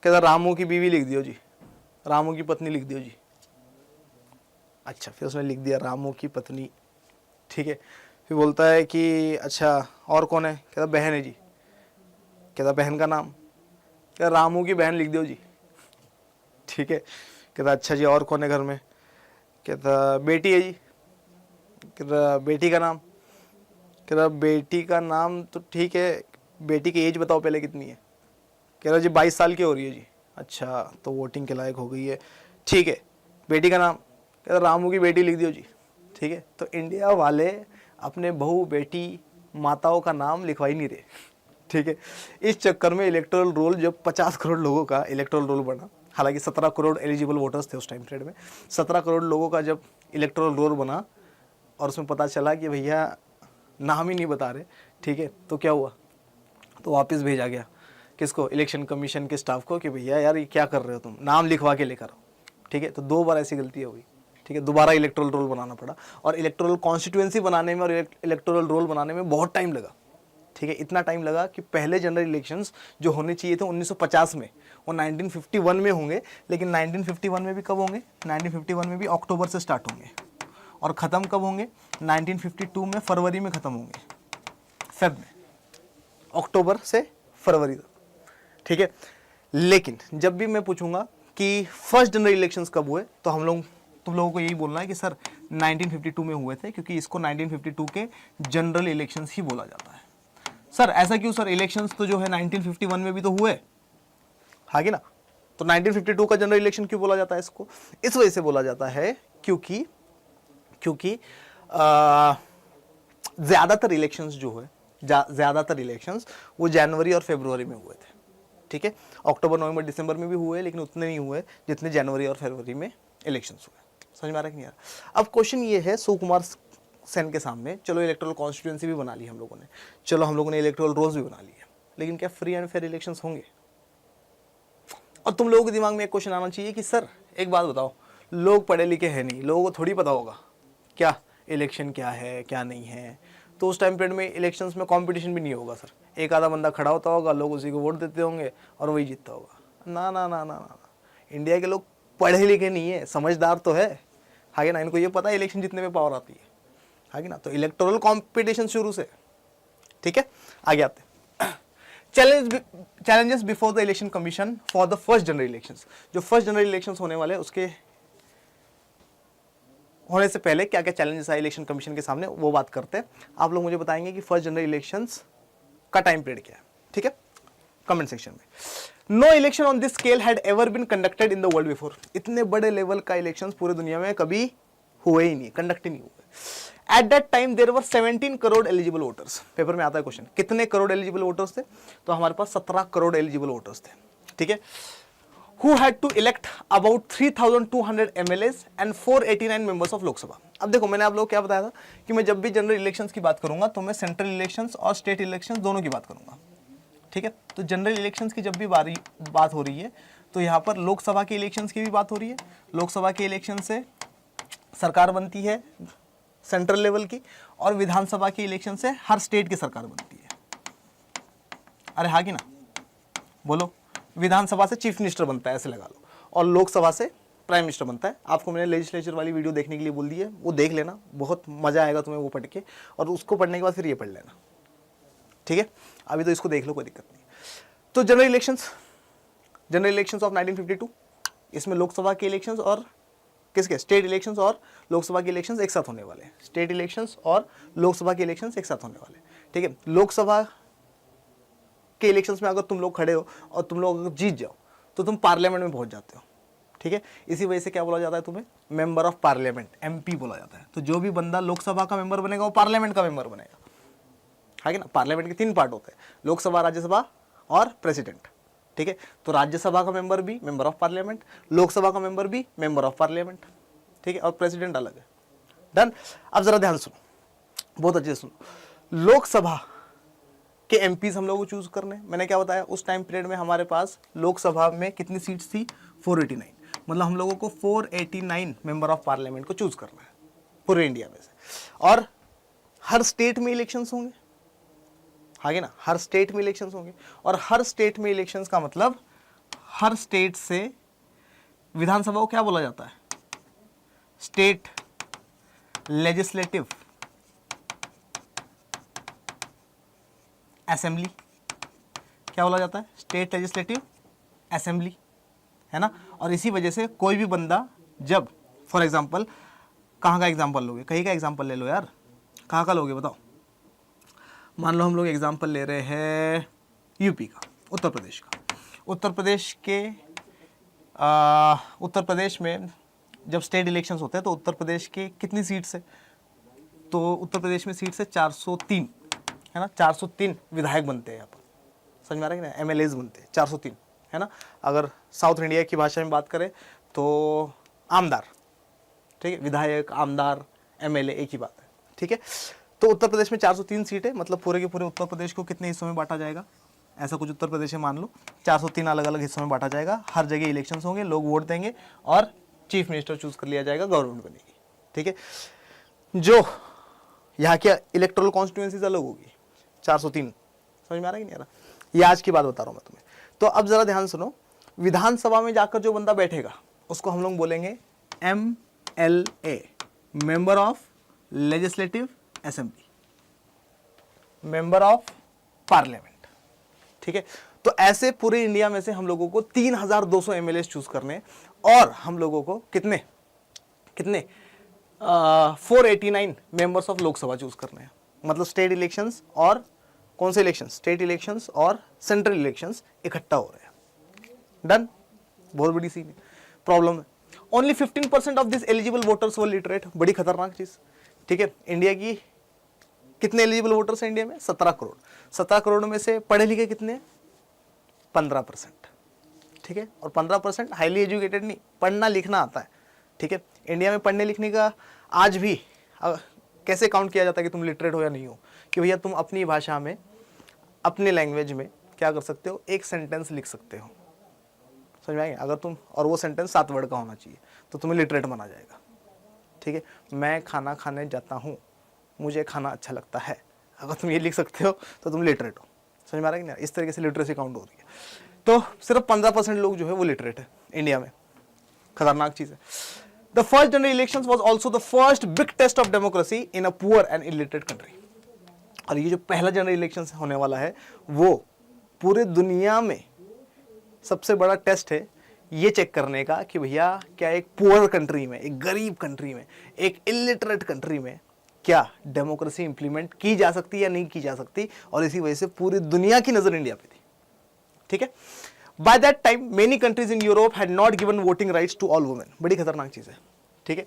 कहता रामू की बीवी लिख दियो जी, रामू की पत्नी लिख दियो जी। अच्छा, फिर उसने लिख दिया रामू की पत्नी, ठीक है। फिर बोलता है कि अच्छा और कौन है, कहता बहन है जी, कहता बहन का नाम, कहता रामू की बहन लिख दियो जी, ठीक है। कहता अच्छा जी और कौन है घर में, कहता बेटी है जी, कहता बेटी का नाम, कहता बेटी का नाम तो ठीक है, बेटी की एज बताओ पहले कितनी है, कह रहा जी 22 साल की हो रही है जी। अच्छा, तो वोटिंग के लायक हो गई है, ठीक है। बेटी का नाम, कहता रामू की बेटी लिख दियो जी, ठीक है। तो इंडिया वाले अपने बहू बेटी माताओं का नाम लिखवा ही नहीं रहे, ठीक है। इस चक्कर में इलेक्टोरल रोल जब 50 करोड़ लोगों का इलेक्टोरल रोल बना, हालांकि 17 करोड़ एलिजिबल वोटर्स थे उस टाइम पीरियड में, 17 करोड़ लोगों का जब इलेक्टोरल रोल बना और उसमें पता चला कि भैया नाम ही नहीं बता रहे, ठीक है, तो क्या हुआ, तो वापस भेजा गया किसको, इलेक्शन कमीशन के स्टाफ को, कि भैया यार ये क्या कर रहे हो तुम, नाम लिखवा के लेकर आओ, ठीक है। तो 2 बार ऐसी गलती हो गई, ठीक है, दोबारा इलेक्टोरल रोल बनाना पड़ा, और इलेक्टोरल कॉन्स्टिट्यूएंसी बनाने में और इलेक्टोरल रोल बनाने में बहुत टाइम लगा, ठीक है। इतना टाइम लगा कि पहले जनरल इलेक्शंस जो होने चाहिए थे 1950 में, वो 1951 में होंगे, लेकिन 1951 में भी कब होंगे, 1951 में भी अक्टूबर से स्टार्ट होंगे, और ख़त्म कब होंगे, 1952 में फरवरी में ख़त्म होंगे, फेब में, अक्टूबर से फरवरी तक, ठीक है। लेकिन जब भी मैं पूछूंगा कि फर्स्ट जनरल इलेक्शंस कब हुए, तो तुम लोगों को यही बोलना है कि सर 1952 में हुए थे, क्योंकि इसको 1952 के जनरल इलेक्शंस ही बोला जाता है। सर ऐसा क्यों सर, इलेक्शंस तो जो है 1951 में भी तो हुए, हागे ना, तो 1952 का जनरल इलेक्शन क्यों बोला जाता है इसको, इस वजह से बोला जाता है क्योंकि ज्यादातर इलेक्शंस जो है, ज्यादातर इलेक्शंस वो जनवरी और फरवरी में हुए थे, ठीक है। अक्टूबर नवंबर दिसंबर में भी हुए, लेकिन उतने नहीं हुए जितने जनवरी और फरवरी में इलेक्शंस हुए। समझ में आ रहा है कि नहीं आ रहा। अब क्वेश्चन ये है सुकुमार सेन के सामने, चलो इलेक्टोरल कॉन्स्टिट्यूएंसी भी बना ली हम लोगों ने, चलो हम लोगों ने इलेक्टोरल रोल्स भी बना लिए, लेकिन क्या फ्री एंड फेयर इलेक्शंस होंगे। और तुम लोगों के दिमाग में एक क्वेश्चन आना चाहिए कि सर एक बात बताओ, लोग पढ़े लिखे हैं नहीं, लोगों को थोड़ी पता होगा क्या इलेक्शन क्या है क्या नहीं है। तो उस टाइम पीरियड में इलेक्शंस में कंपटीशन भी नहीं होगा सर, एक आधा बंदा खड़ा होता होगा, लोग उसी को वोट देते होंगे और वही जीतता होगा। ना ना ना ना ना, इंडिया के लोग पढ़े लिखे नहीं है, समझदार तो है, हागे ना, इनको ये पता है इलेक्शन जीतने में पावर आती है, हागे ना। तो इलेक्टोरल कॉम्पिटिशन शुरू से, ठीक है। आगे आते challenges before the election commission for the first general elections. जो फर्स्ट जनरल इलेक्शंस होने वाले उसके होने से पहले क्या क्या चैलेंजेस आए इलेक्शन कमीशन के सामने, वो बात करते हैं। आप लोग मुझे बताएंगे कि फर्स्ट जनरल इलेक्शंस का टाइम पीरियड क्या है, ठीक है, कमेंट सेक्शन में। No election on this scale had ever been conducted in the world before. इतने बड़े लेवल का इलेक्शंस पूरे दुनिया में कभी हुए ही नहीं, कंडक्ट ही नहीं हुए। At that time there were 17 crore eligible voters. Paper में आता है क्वेश्चन, कितने करोड़ एलिजिबल वोटर्स थे, तो हमारे पास 17 करोड़ एलिजिबल वोटर्स थे, ठीक है। Who had to elect about 3,200 MLAs and 489 members of Lok Sabha. अब देखो मैंने आप लोगों को क्या बताया था कि मैं जब भी जनरल इलेक्शंस की बात करूंगा तो मैं सेंट्रल इलेक्शंस और स्टेट इलेक्शंस दोनों की बात करूंगा, ठीक है। तो जनरल इलेक्शंस की जब भी बात हो रही है तो यहाँ पर लोकसभा के इलेक्शंस की भी बात हो रही है। लोकसभा के इलेक्शन से सरकार बनती है सेंट्रल लेवल की, और विधानसभा के इलेक्शन से हर स्टेट की सरकार बनती है। अरे हाँ कि ना, बोलो। विधानसभा से चीफ मिनिस्टर बनता है, ऐसे लगा लो, और लोकसभा से प्राइम मिनिस्टर बनता है। आपको मैंने लेजिस्लेचर वाली वीडियो देखने के लिए बोल दी है, वो देख लेना, बहुत मजा आएगा तुम्हें वो पढ़ के, और उसको पढ़ने के बाद फिर ये पढ़ लेना, ठीक है। अभी तो इसको देख लो, कोई दिक्कत नहीं। तो जनरल इलेक्शंस ऑफ 1952, इसमें लोकसभा के इलेक्शंस और किसके, स्टेट इलेक्शंस और लोकसभा के इलेक्शंस एक साथ होने वाले हैं। स्टेट इलेक्शंस और लोकसभा के इलेक्शंस एक साथ होने वाले, ठीक है। लोकसभा के इलेक्शंस में अगर तुम लोग खड़े हो और तुम लोग अगर जीत जाओ तो तुम पार्लियामेंट में पहुंच जाते हो, ठीक है। इसी वजह से क्या बोला जाता है तुम्हें, मेंबर ऑफ पार्लियामेंट, एमपी बोला जाता है। तो जो भी बंदा लोकसभा का मेंबर बनेगा वो पार्लियामेंट का मेंबर बनेगा, है ना। पार्लियामेंट के 3 पार्ट होते हैं, लोकसभा, राज्यसभा और प्रेसिडेंट, ठीक है। तो राज्यसभा का मेंबर भी मेंबर ऑफ पार्लियामेंट, लोकसभा का मेंबर भी मेंबर ऑफ पार्लियामेंट, ठीक है, और प्रेसिडेंट अलग है, डन। अब जरा ध्यान सुनो, बहुत अच्छे से सुनो। लोकसभा के एमपीज हम लोगों को चूज करने, मैंने क्या बताया उस टाइम पीरियड में हमारे पास लोकसभा में कितनी सीट्स थी, 489, मतलब हम लोगों को 489 मेंबर ऑफ पार्लियामेंट को चूज करना है पूरे इंडिया में से। और हर स्टेट में इलेक्शंस होंगे, आगे ना, हर स्टेट में इलेक्शंस होंगे, और हर स्टेट में इलेक्शंस का मतलब हर स्टेट से विधानसभा को क्या बोला जाता है, स्टेट लेजिस्लेटिव असेंबली, क्या बोला जाता है, स्टेट लेजिस्लेटिव असेंबली, है ना। और इसी वजह से कोई भी बंदा जब, फॉर एग्जांपल, कहाँ का एग्जांपल लोगे, कहीं का एग्जांपल ले लो यार, कहाँ का लोगे बताओ। मान लो हम लोग एग्जांपल ले रहे हैं यूपी का, उत्तर प्रदेश का। उत्तर प्रदेश में जब स्टेट इलेक्शंस होते हैं तो उत्तर प्रदेश के कितनी सीट्स है, तो उत्तर प्रदेश में सीट्स है 403, है ना। 403 विधायक बनते हैं यहाँ पर, समझ में आ रहा है कि ना, एमएलएज बनते हैं 403, है ना। अगर साउथ इंडिया की भाषा में बात करें तो आमदार, ठीक है, विधायक, आमदार, एमएलए एक ही बात है, ठीक है। तो उत्तर प्रदेश में 403 सीट है, मतलब पूरे के पूरे उत्तर प्रदेश को कितने हिस्सों में बांटा जाएगा, ऐसा कुछ उत्तर प्रदेश है मान लो, 403 अलग अलग हिस्सों में बांटा जाएगा। हर जगह इलेक्शंस होंगे, लोग वोट देंगे और चीफ मिनिस्टर चूज कर लिया जाएगा, गवर्नमेंट बनेगी, ठीक है। जो यहाँ की इलेक्टोरल कॉन्स्टिट्यूएंसीज अलग होगी, 403, समझ में आ रहा है कि नहीं आ रहा, ये आज की बात बता रहा हूँ मैं तुम्हें। तो अब जरा ध्यान सुनो, विधानसभा में जाकर जो बंदा बैठेगा उसको हम लोग बोलेंगे MLA, member of legislative assembly, member of parliament, ठीक है। तो ऐसे पूरे इंडिया में से हम लोगों को 3200 एमएलए चूज करने, और हम लोगों को कितने 489 मेंबर्स ऑफ लोकसभा चूज करने हैं। मतलब स्टेट इलेक्शंस और कौन से इलेक्शंस, स्टेट इलेक्शंस और सेंट्रल इलेक्शंस इकट्ठा हो रहे हैं। डन, बहुत बड़ी सी प्रॉब्लम है। Only 15% of this eligible voters were literate, बड़ी खतरनाक चीज, ठीक है। इंडिया की कितने एलिजिबल वोटर्स हैं इंडिया में, 17 करोड़। 17 करोड़ में से पढ़े लिखे कितने, 15%, ठीक है। और 15% हाईली एजुकेटेड नहीं, पढ़ना लिखना आता है, ठीक है। इंडिया में पढ़ने लिखने का आज भी कैसे काउंट किया जाता है कि तुम लिटरेट हो या नहीं हो, कि भैया तुम अपनी भाषा में, अपने लैंग्वेज में क्या कर सकते हो, एक सेंटेंस लिख सकते हो, समझ में आएंगे अगर तुम, और वो सेंटेंस 7 वर्ड का होना चाहिए, तो तुम्हें लिटरेट माना जाएगा, ठीक है। मैं खाना खाने जाता हूँ, मुझे खाना अच्छा लगता है, अगर तुम ये लिख सकते हो तो तुम लिटरेट हो, समझ में आ रहा है कि नहीं। इस तरीके से लिटरेसी काउंट हो रही है। तो सिर्फ 15% लोग जो है वो लिटरेट है इंडिया में, खतरनाक चीज है। The first general elections was also the first big test of democracy in a poor and illiterate country. और ये जो पहला जनरल इलेक्शंस होने वाला है वो पूरे दुनिया में सबसे बड़ा टेस्ट है, ये चेक करने का कि भैया क्या एक पुअर कंट्री में, एक गरीब कंट्री में, एक इलिटरेट कंट्री में क्या डेमोक्रेसी इंप्लीमेंट की जा सकती है या नहीं की जा सकती। और इसी वजह से पूरी दुनिया की नजर इंडिया पे थी, ठीक है। By that time many countries in Europe had not given voting rights to all women, बड़ी खतरनाक चीज है, ठीक है।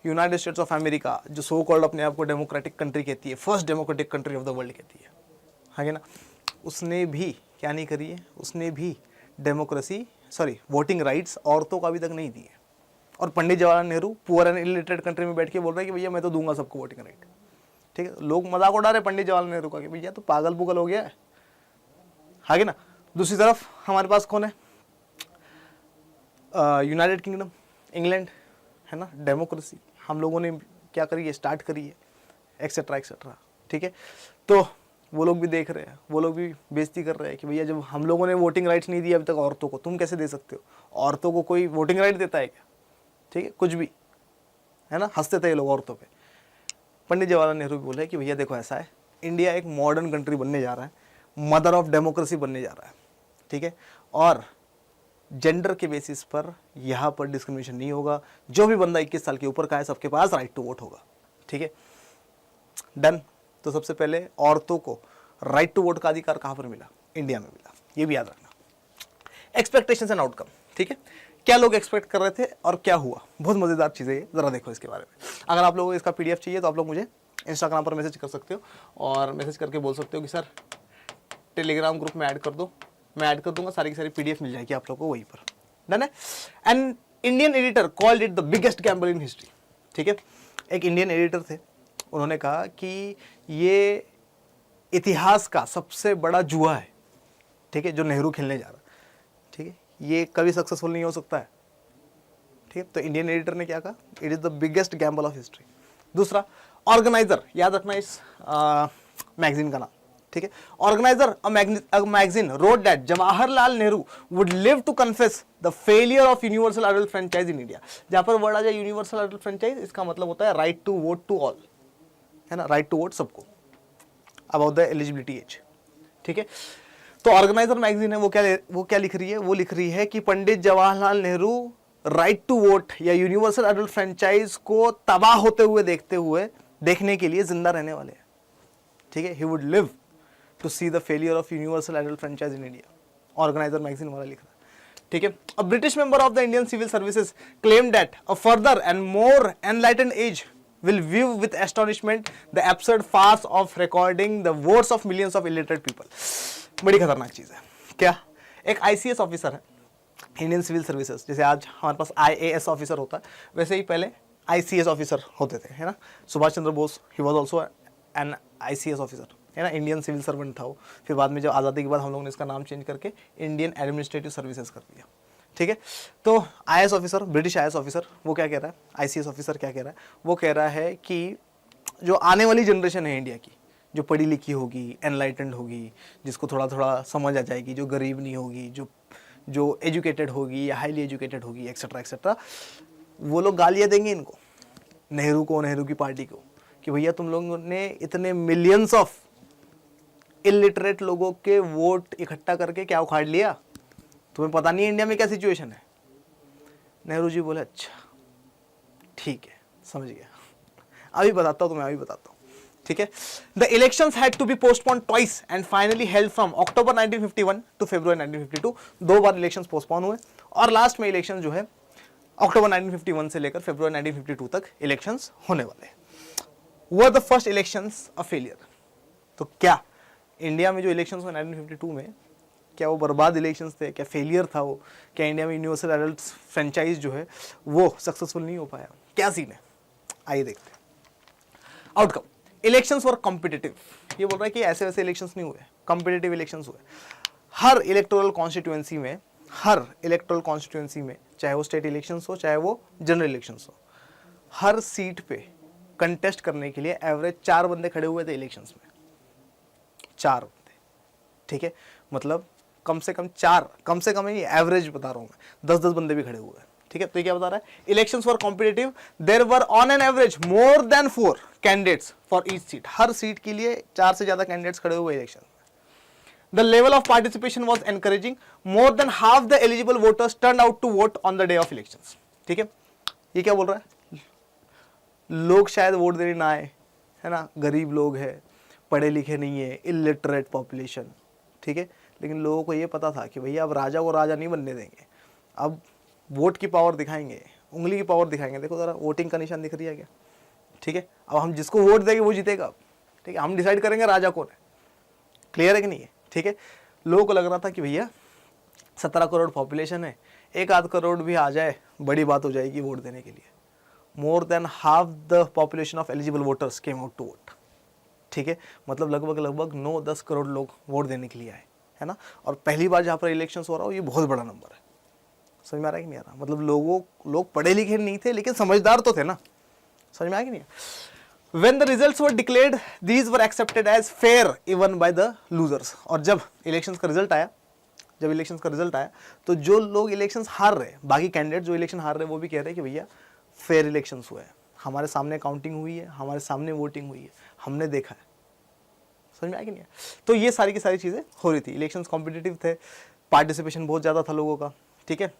यूनाइटेड स्टेट्स ऑफ अमेरिका जो सो कॉल्ड अपने आप को डेमोक्रेटिक कंट्री कहती है, first democratic country of the world कहती है ना, उसने भी क्या नहीं करी है, उसने भी वोटिंग राइट्स औरतों का अभी तक नहीं दी है। और Pandit Jawaharlal Nehru poor and illiterate country में बैठ के बोल रहे हैं कि भैया मैं तो दूंगा सबको वोटिंग राइट, ठीक है। लोग मजाक उड़ा रहे पंडित जवाहरलाल नेहरू का कि भैया तो पागल पुगल हो गया है, आगे ना। दूसरी तरफ हमारे पास कौन है, यूनाइटेड किंगडम, इंग्लैंड, है ना, डेमोक्रेसी हम लोगों ने क्या करी है, स्टार्ट करी है, एक्सेट्रा एक्सेट्रा, ठीक है। तो वो लोग भी देख रहे हैं, वो लोग भी बेइज्जती कर रहे हैं कि भैया जब हम लोगों ने वोटिंग राइट्स नहीं दिया अभी तक औरतों को, तुम कैसे दे सकते हो, औरतों को कोई वोटिंग राइट देता है क्या, ठीक है, कुछ भी, है ना, हंसते थे ये लोग औरतों पे। पंडित जवाहरलाल नेहरू भी बोले कि भैया देखो ऐसा है, इंडिया एक मॉडर्न कंट्री बनने जा रहा है, मदर ऑफ डेमोक्रेसी बनने जा रहा है, ठीक है। और जेंडर के बेसिस पर यहाँ पर डिस्क्रिमिनेशन नहीं होगा, जो भी बंदा 21 साल के ऊपर का है सबके पास राइट टू वोट होगा, ठीक है, डन। तो सबसे पहले औरतों को राइट टू वोट का अधिकार कहाँ पर मिला, इंडिया में मिला, ये भी याद रखना। एक्सपेक्टेशंस एंड आउटकम, ठीक है, क्या लोग एक्सपेक्ट कर रहे थे और क्या हुआ, बहुत मजेदार चीज़ है ये, जरा देखो इसके बारे में। अगर आप लोगों को इसका PDF चाहिए तो आप लोग मुझे इंस्टाग्राम पर मैसेज कर सकते हो, और मैसेज करके बोल सकते हो कि सर टेलीग्राम ग्रुप में ऐड कर दो, मैं ऐड कर दूंगा, सारी की सारी PDF मिल जाएगी आप लोगों को वहीं पर, डन है। And Indian editor called it the biggest Gamble in history, ठीक है। एक इंडियन एडिटर थे, उन्होंने कहा कि ये इतिहास का सबसे बड़ा जुआ है, ठीक है, जो नेहरू खेलने जा रहा है, ठीक है, ये कभी सक्सेसफुल नहीं हो सकता है, ठीक है। तो इंडियन एडिटर ने क्या कहा, it is the biggest gamble of history. दूसरा, ऑर्गेनाइजर, याद रखना इस मैगजीन का नाम, ठीक है। Organiser a magazine wrote that Jawaharlal Nehru would live to confess the failure of universal adult franchise in India. जहां पर वर्ड आ जाए यूनिवर्सल अडल्ट फ्रेंचाइज, इसका मतलब होता है right to vote to all, है ना, राइट टू वोट सबको अबाउट द एलिजिबिलिटी एज, ठीक है। तो ऑर्गेनाइजर मैगजीन है, वो क्या लिख रही है, वो लिख रही है कि Pandit Jawaharlal Nehru right to vote या यूनिवर्सल एडल्ट फ्रेंचाइज को तबाह होते हुए देखने के लिए जिंदा रहने वाले हैं, ठीक है। He would live to see the failure of universal adult franchise in India, Organiser magazine वाला लिख रहा है, ठीक है। A British member of the Indian civil services claim that a further and more enlightened age will view with astonishment the absurd farce of recording the votes of millions of illiterate people। बड़ी खतरनाक चीज है क्या, एक ICS officer है Indian civil services, जैसे आज हमारे पास आईएएस ऑफिसर होता है, वैसे ही पहले आईसीएस ऑफिसर होते थे, है ना। Subhash Chandra Bose, he was also an ICS officer, है ना, इंडियन सिविल सर्वेंट था वो। फिर बाद में जब आज़ादी के बाद हम लोगों ने इसका नाम चेंज करके इंडियन एडमिनिस्ट्रेटिव सर्विसेज कर दिया, ठीक है। तो IAS officer, British IAS officer, वो क्या कह रहा है, आईसीएस ऑफिसर क्या कह रहा है, वो कह रहा है कि जो आने वाली जनरेशन है इंडिया की, जो पढ़ी लिखी होगी, एनलाइटेंड होगी, जिसको थोड़ा थोड़ा समझ आ जाएगी, जो गरीब नहीं होगी, जो एजुकेटेड होगी या हाईली एजुकेटेड होगी, एक्सेट्रा एक्सेट्रा, वो लोग गालियाँ देंगे इनको, नेहरू को, नेहरू की पार्टी को, कि भैया तुम लोगों ने इतने मिलियंस ऑफ इलिटरेट लोगों के वोट इकट्ठा करके क्या उखाड़ लिया, तुम्हें पता नहीं इंडिया में क्या सिचुएशन है। नेहरू जी बोले अच्छा ठीक है, समझ गया, अभी बताता हूँ तुम्हें, अभी बताता हूँ, ठीक है। The elections had to be postpone twice and finally held from October 1951 to February 1952। 2 बार इलेक्शंस पोस्टपोन हुए और लास्ट में इलेक्शन जो है अक्टूबर 1951 से लेकर फरवरी 1952 तक इलेक्शंस होने वाले हैं। Were the first elections a failure. तो क्या इंडिया में जो इलेक्शंस हुए 1952 में, क्या वो बर्बाद इलेक्शंस थे, क्या फेलियर था वो, क्या इंडिया में यूनिवर्सल एडल्ट फ्रेंचाइज जो है वो सक्सेसफुल नहीं हो पाया, क्या सीन है, आइए देखते हैं। Outcome, elections were competitive. ये बोल रहा है कि ऐसे वैसे इलेक्शंस नहीं हुए, कॉम्पिटिटिव इलेक्शंस हुए। हर इलेक्टोरल कॉन्स्टिट्यूएंसी में, चाहे वो स्टेट इलेक्शंस हो चाहे वो जनरल इलेक्शंस हो, हर सीट पे कंटेस्ट करने के लिए एवरेज 4 बंदे खड़े हुए थे इलेक्शंस में, 4 बंदे, ठीक है। मतलब कम से कम 4, कम से कम ही एवरेज बता रहा हूं मैं, 10-10 बंदे भी खड़े हुए हैं, ठीक है। तो ये क्या बता रहा है, elections were competitive, there were on an average more than 4 candidates for each seat. हर सीट के लिए 4 से ज्यादा कैंडिडेट्स खड़े हुए इलेक्शन में। The level of participation was encouraging, more than half the eligible voters turn out to vote on the day of elections, ठीक है। ये क्या बोल रहा है, लोग शायद वोट देने ना आए, है ना, गरीब लोग हैं, पढ़े लिखे नहीं है, इलिटरेट पॉपुलेशन, ठीक है। लेकिन लोगों को ये पता था कि भैया अब राजा को राजा नहीं बनने देंगे, अब वोट की पावर दिखाएंगे, उंगली की पावर दिखाएंगे। देखो जरा वोटिंग का निशान दिख रही है क्या, ठीक है। अब हम जिसको वोट देंगे वो जीतेगा, ठीक है, हम डिसाइड करेंगे राजा कौन है, क्लियर है कि नहीं है, ठीक है। लोगों को लग रहा था कि भैया 17 करोड़ पॉपुलेशन है, 1-8 करोड़ भी आ जाए बड़ी बात हो जाएगी वोट देने के लिए। More than half the population of eligible voters came out to vote, ठीक है। मतलब लगभग 9-10 करोड़ लोग वोट देने के लिए आए, है ना। और पहली बार जहाँ पर इलेक्शंस हो रहा हो, ये बहुत बड़ा नंबर है। समझ में आ रहा है कि नहीं आ रहा, मतलब लोग पढ़े लिखे नहीं थे लेकिन समझदार तो थे ना, समझ में आ कि नहीं। When the results were declared, these were accepted as fair even by the losers। और जब इलेक्शंस का रिजल्ट आया, तो जो लोग इलेक्शंस हार रहे, बाकी कैंडिडेट जो इलेक्शन हार रहे, वो भी कह रहे हैं कि भैया फेयर इलेक्शंस हुए हैं, हमारे सामने काउंटिंग हुई है, हमारे सामने वोटिंग हुई है, हमने देखा है। समझ में आ कि नहीं। तो ये सारी की सारी चीज़ें हो रही थी, इलेक्शंस कॉम्पिटिटिव थे, पार्टिसिपेशन बहुत ज़्यादा था लोगों का, ठीक है।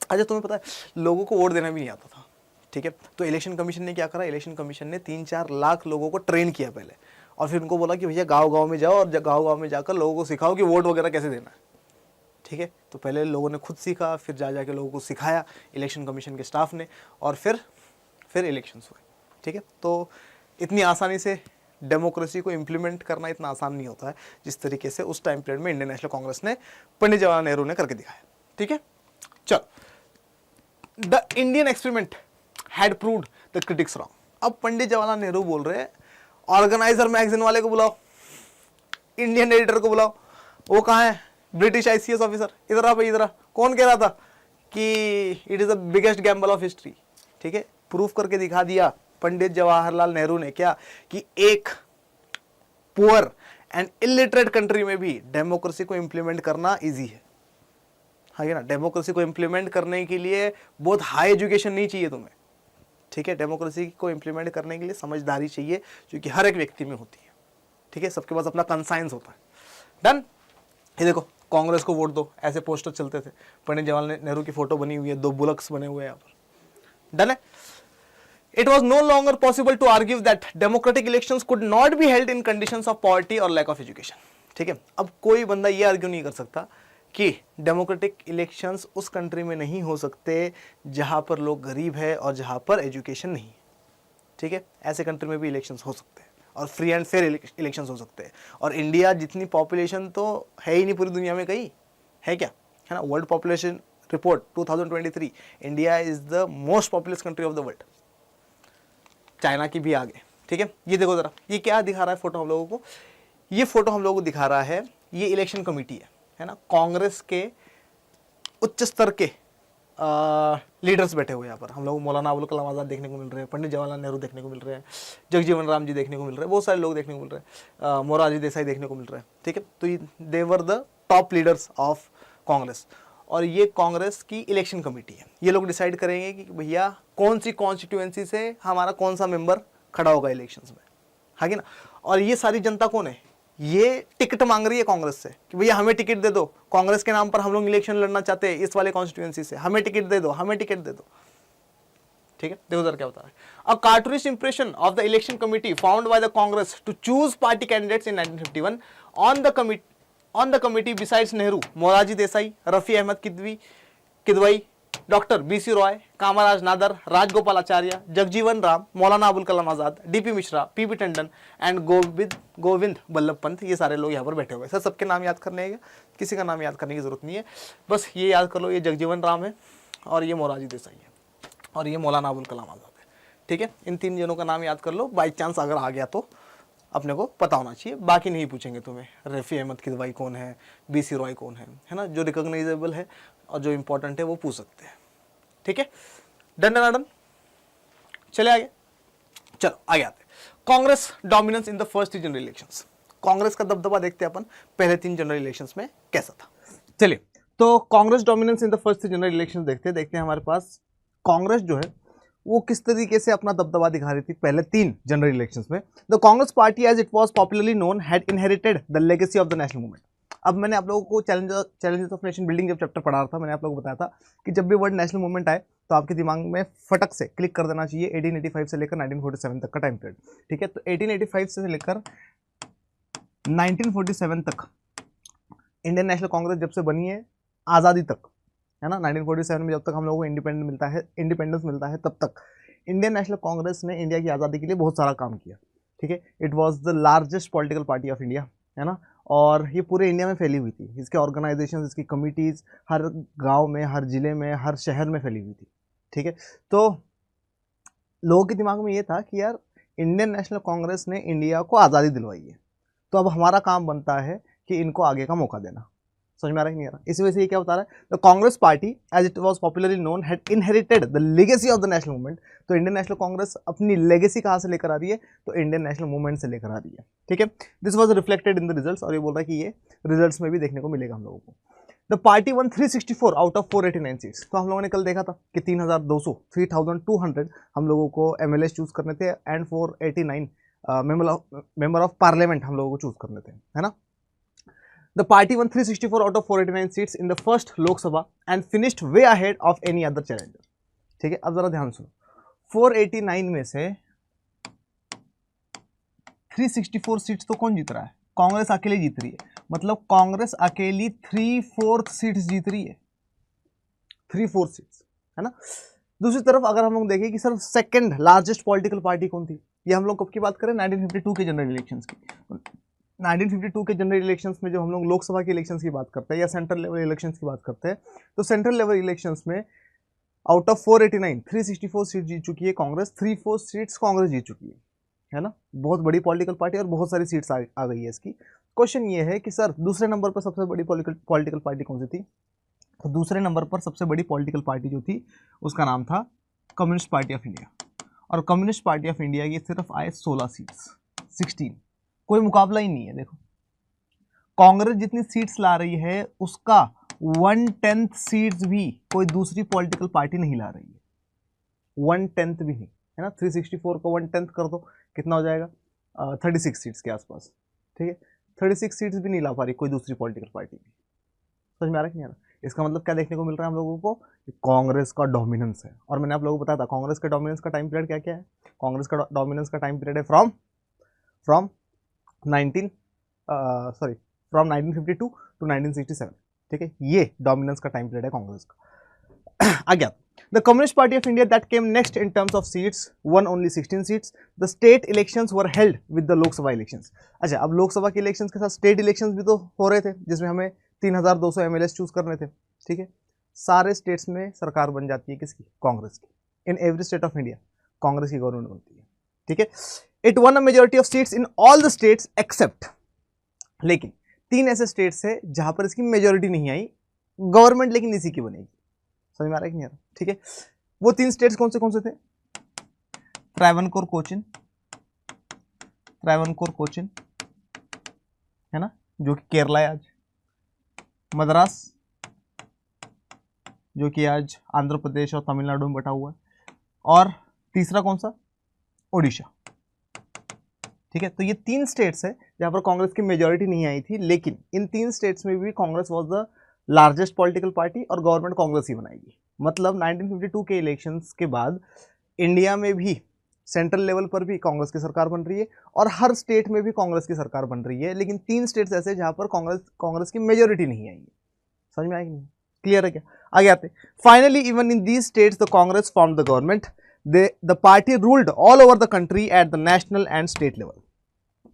अच्छा तुम्हें पता है लोगों को वोट देना भी नहीं आता था, ठीक है। तो इलेक्शन कमीशन ने क्या करा, इलेक्शन कमीशन ने 3-4 लाख लोगों को ट्रेन किया पहले, और फिर उनको बोला कि भैया गांव-गांव में जाओ और गांव-गांव में जाकर लोगों को सिखाओ कि वोट वगैरह कैसे देना है, ठीक है। तो पहले लोगों ने खुद सीखा, फिर जा के लोगों को सिखाया इलेक्शन कमीशन के स्टाफ ने, और फिर इलेक्शंस हुए, ठीक है। तो इतनी आसानी से डेमोक्रेसी को इम्प्लीमेंट करना इतना आसान नहीं होता है जिस तरीके से उस टाइम पीरियड में इंडियन नेशनल कांग्रेस ने, पंडित जवाहरलाल नेहरू ने करके दिखाया, ठीक है। चलो, the Indian experiment had proved the critics wrong. अब पंडित जवाहरलाल नेहरू बोल रहे हैं ऑर्गेनाइजर मैगजीन वाले को बुलाओ, इंडियन एडिटर को बुलाओ, वो कहाँ है, ब्रिटिश आईसीएस ऑफिसर, इधर आ भाई इधर आ। कौन कह रहा था कि it is the biggest gamble of history, ठीक है, प्रूफ करके दिखा दिया पंडित जवाहरलाल नेहरू ने क्या कि एक पुअर एंड इलिटरेट कंट्री में भी डेमोक्रेसी को इंप्लीमेंट करना इजी है ना। डेमोक्रेसी को इंप्लीमेंट करने के लिए बहुत हाई एजुकेशन नहीं चाहिए तुम्हें, ठीक है, डेमोक्रेसी को इंप्लीमेंट करने के लिए समझदारी चाहिए जो कि हर एक व्यक्ति में होती है, ठीक है, सबके पास अपना कंसाइंस होता है। डन। ये देखो कांग्रेस को वोट दो, ऐसे पोस्टर चलते थे, पंडित जवाहरलाल नेहरू की फोटो बनी हुई है, 2 बुलक्स बने हुए हैं यहाँ पर। डन है। It was no longer possible to argue that democratic elections could not be held in conditions of poverty or lack of education, ठीक है। अब कोई बंदा ये आर्ग्यू नहीं कर सकता कि डेमोक्रेटिक इलेक्शंस उस कंट्री में नहीं हो सकते जहां पर लोग गरीब है और जहां पर एजुकेशन नहीं है, ठीक है। ऐसे कंट्री में भी इलेक्शंस हो सकते हैं और फ्री एंड फेयर इलेक्शंस हो सकते हैं। और इंडिया जितनी पॉपुलेशन तो है ही नहीं पूरी दुनिया में, कहीं है क्या, है ना। World population report 2023, India is the most populous country of the world, China की भी आगे, ठीक है। ये देखो जरा, ये क्या दिखा रहा है फोटो हम लोगों को, ये फोटो हम लोगों को दिखा रहा है, ये इलेक्शन कमेटी है ना। कांग्रेस के उच्च स्तर के लीडर्स बैठे हुए यहाँ पर हम लोग, मौलाना अबुल कलाम आज़ाद देखने को मिल रहे हैं, पंडित जवाहरलाल नेहरू देखने को मिल रहे हैं, जगजीवन राम जी देखने को मिल रहे हैं, बहुत सारे लोग देखने को मिल रहे हैं, मोरारजी देसाई देखने को मिल रहे हैं, ठीक है। तो ये they were the top leaders of Congress. और ये कांग्रेस की इलेक्शन कमेटी है, ये लोग डिसाइड करेंगे कि भैया कौन सी कॉन्स्टिट्यूएंसी से हमारा कौन सा मेंबर खड़ा होगा इलेक्शंस में, है ना। और ये सारी जनता कौन है, ये टिकट मांग रही है कांग्रेस से कि भैया हमें टिकट दे दो, कांग्रेस के नाम पर हम लोग इलेक्शन लड़ना चाहते हैं इस वाले कॉन्स्टिट्यूएंसी से, हमें टिकट दे दो, हमें टिकट दे दो, ठीक है। देखो जरा क्या बता रहा है। A cartoonish impression of the election committee found by the Congress to choose party candidates in 1951 on the committee besides Nehru, Morarji Desai, Rafi Ahmed Kidwai, doctor B C Roy, Kamaraj Nadar, Rajagopalachari, Jagjivan Ram, Maulana Abul Kalam Azad, D P Mishra, P P Tandon and Govind Ballabh Pant, ये सारे लोग यहाँ पर बैठे हुए हैं। सर सबके नाम याद करने हैं, किसी का नाम याद करने की जरूरत नहीं है, बस ये याद कर लो, ये जगजीवन राम है और ये मोरारजी देसाई है और ये मौलाना अबुल कलाम आजाद है, ठीक है। इन 3 जनों का नाम याद कर लो, बाई चांस अगर आ गया तो अपने को पता होना चाहिए, बाकी नहीं पूछेंगे तुम्हें रफ़ी अहमद किदवाई कौन है, बीसी रॉय कौन है ना। जो रिकॉग्नाइजेबल है और जो इंपॉर्टेंट है वो पूछ सकते हैं, ठीक है। डन। चले आगे, चलो आगे आते हैं। Congress dominance in the first 3 general elections, Congress का दबदबा देखते हैं अपन पहले 3 जनरल इलेक्शंस में कैसा था। चलिए, तो Congress dominance in the first 3 general elections देखते हैं हमारे पास कांग्रेस जो है वो किस तरीके से अपना दबदबा दिखा रही थी पहले 3 जनरल इलेक्शंस में। The Congress party as it was popularly known had inherited the legacy of the national movement. अब मैंने आप लोगों को चैलेंजेस ऑफ नेशन बिल्डिंग जब चैप्टर पढ़ा रहा था, मैंने आप लोगों को बताया था कि जब भी वर्ड नेशनल मूवमेंट आए तो आपके दिमाग में फटक से क्लिक कर देना चाहिए 1885 से लेकर 1947 तक का टाइम पीरियड, ठीक है। तो 1885 से लेकर 1947 तक इंडियन नेशनल कांग्रेस जब से बनी है आज़ादी तक, है ना, 1947 में जब तक हम लोगों को इंडिपेंडेंस मिलता है तब तक इंडियन नेशनल कांग्रेस ने इंडिया की आज़ादी के लिए बहुत सारा काम किया, ठीक है। It was the largest political party of India, है ना, और ये पूरे इंडिया में फैली हुई थी। इसके ऑर्गेनाइजेशन, इसकी कमिटीज़ हर गांव में, हर जिले में, हर शहर में फैली हुई थी, ठीक है। तो लोगों के दिमाग में ये था कि यार इंडियन नेशनल कांग्रेस ने इंडिया को आज़ादी दिलवाई है, तो अब हमारा काम बनता है कि इनको आगे का मौका देना। समझ में आ रहा है नहीं आ रहा? इसी वजह से ये क्या बता रहा है, the Congress party as it was popularly known had inherited the legacy of the national movement. तो इंडियन नेशनल कांग्रेस अपनी लेगेसी कहाँ से लेकर आ रही है, तो इंडियन नेशनल मूवमेंट से लेकर आ रही है, ठीक है। This was reflected in the results, और ये बोल रहा है कि ये रिजल्ट्स में भी देखने को मिलेगा हम लोगों को। The party one 364 out of 489 seats. तो हम लोगों ने कल देखा था कि 3200 हम लोगों को एमएलए चूज करने थे एंड 489 मेंबर ऑफ पार्लियामेंट हम लोगों को चूज करने थे, है ना। The party won 364 out of 489 seats in the first Lok Sabha and finished way ahead of any other challenger. ठीक है, अब जरा ध्यान सुनो, 489 में से 364 सीट्स तो कौन जीत रहा है, कांग्रेस अकेले जीत रही है। मतलब कांग्रेस अकेली 3/4 सीट्स जीत रही है, 3/4 सीट्स, है ना। दूसरी तरफ अगर हम लोग देखें कि sir second largest political party कौन थी, ये हम लोग कब की बात करें, 1952 के जनरल इलेक्शंस की। 1952 के जनरल इलेक्शंस में जब हम लोग लोकसभा के इलेक्शंस की बात करते हैं या सेंट्रल लेवल इलेक्शंस की बात करते हैं, तो सेंट्रल लेवल इलेक्शंस में आउट ऑफ 489 364 सीट जीत चुकी है कांग्रेस, 3-4 सीट्स कांग्रेस जीत चुकी है ना। बहुत बड़ी पॉलिटिकल पार्टी और बहुत सारी सीट्स आ गई है इसकी। क्वेश्चन ये है कि सर दूसरे नंबर पर सबसे बड़ी पॉलिटिकल पार्टी कौन सी थी? तो दूसरे नंबर पर सबसे बड़ी पॉलिटिकल पार्टी जो थी उसका नाम था कम्युनिस्ट पार्टी ऑफ इंडिया। और कम्युनिस्ट पार्टी ऑफ इंडिया की सिर्फ आए 16 सीट्स, 16, कोई मुकाबला ही नहीं है। देखो कांग्रेस जितनी सीट्स ला रही है उसका 1/10 सीट्स भी कोई दूसरी पॉलिटिकल पार्टी नहीं ला रही है, 1/10 भी नहीं, है ना। 364 को 1/10 कर दो, कितना हो जाएगा? 36 सीट्स के आसपास, ठीक है। 36 सीट्स भी नहीं ला पा रही कोई दूसरी पॉलिटिकल पार्टी भी। समझ में आ रहा है कि नहीं आ रहा? इसका मतलब क्या देखने को मिल रहा है हम लोगों को? कांग्रेस का डोमिनेंस है। और मैंने आप लोगों को बताया था कांग्रेस के डोमिनेंस का टाइम पीरियड क्या क्या है। कांग्रेस का डोमिनेंस का टाइम पीरियड है फ्रॉम 1952 टू 1967, ठीक है। ये डोमिनेंस का टाइम पीरियड है कांग्रेस का। आगे The Communist Party of India that came next in terms of seats won only 16 seats. The state elections were held with the Lok Sabha elections. अच्छा, अब लोकसभा के इलेक्शंस के साथ स्टेट इलेक्शंस भी तो हो रहे थे जिसमें हमें 3200 एमएलए चूज करने थे, ठीक है। सारे स्टेट्स में सरकार बन जाती है किसकी? कांग्रेस की। In every state of India Congress की गवर्नमेंट बनती है, ठीक है। It one a majority of seats in all the states except, लेकिन 3 ऐसे स्टेट्स है जहां पर इसकी मेजोरिटी नहीं आई, गवर्नमेंट लेकिन इसी की बनेगी। समझ में आ रहा है कि नहीं आ रहा? ठीक है। वो 3 स्टेट्स कौन से थे? ट्रैवनकोर कोचिन, है ना, जो कि केरला है आज, मद्रास जो कि आज आंध्र प्रदेश और तमिलनाडु में बटा हुआ है, और तीसरा कौन सा? ओडिशा, ठीक है। तो ये 3 स्टेट्स है जहां पर कांग्रेस की मेजोरिटी नहीं आई थी, लेकिन इन 3 स्टेट्स में भी Congress was the largest political party और गवर्नमेंट कांग्रेस ही बनाएगी। मतलब 1952 के इलेक्शंस के बाद इंडिया में भी सेंट्रल लेवल पर भी कांग्रेस की सरकार बन रही है और हर स्टेट में भी कांग्रेस की सरकार बन रही है, लेकिन 3 स्टेट्स ऐसे जहां पर कांग्रेस की मेजोरिटी नहीं आई है। समझ में आएगी नहीं? क्लियर है क्या? आगे आते। Finally even in these states the Congress form the government, the party ruled all over the country at the national and state level.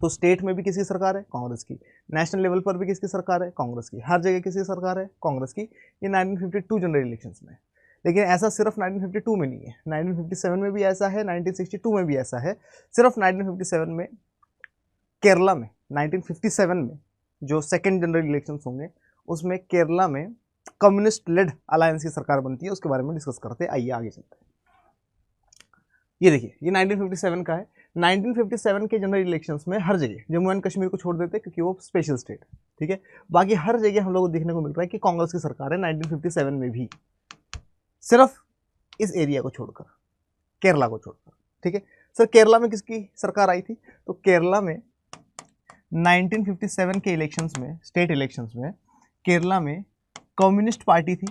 तो स्टेट में भी किसकी सरकार है? कांग्रेस की। नेशनल लेवल पर भी किसकी सरकार है? कांग्रेस की। हर जगह किसकी सरकार है? कांग्रेस की। ये 1952 जनरल इलेक्शंस में। लेकिन ऐसा सिर्फ 1952 में नहीं है, 1957 में भी ऐसा है, 1962 में भी ऐसा है। सिर्फ 1957 में केरला में, 1957 में जो सेकेंड जनरल इलेक्शंस होंगे उसमें केरला में कम्युनिस्ट लेड अलायंस की सरकार बनती है। उसके बारे में डिस्कस करते हैं, आइए आगे चलते हैं। ये देखिए, ये 1957 का है। 1957 के जनरल इलेक्शंस में हर जगह, जम्मू एंड कश्मीर को छोड़ देते क्योंकि वो स्पेशल स्टेट है, ठीक है। बाकी हर जगह हम लोग को देखने को मिल रहा है कि कांग्रेस की सरकार है 1957 में भी, सिर्फ इस एरिया को छोड़कर, केरला को छोड़कर, ठीक है। सर केरला में किसकी सरकार आई थी? तो केरला में 1957 के इलेक्शंस में, स्टेट इलेक्शंस में केरला में कम्युनिस्ट पार्टी थी,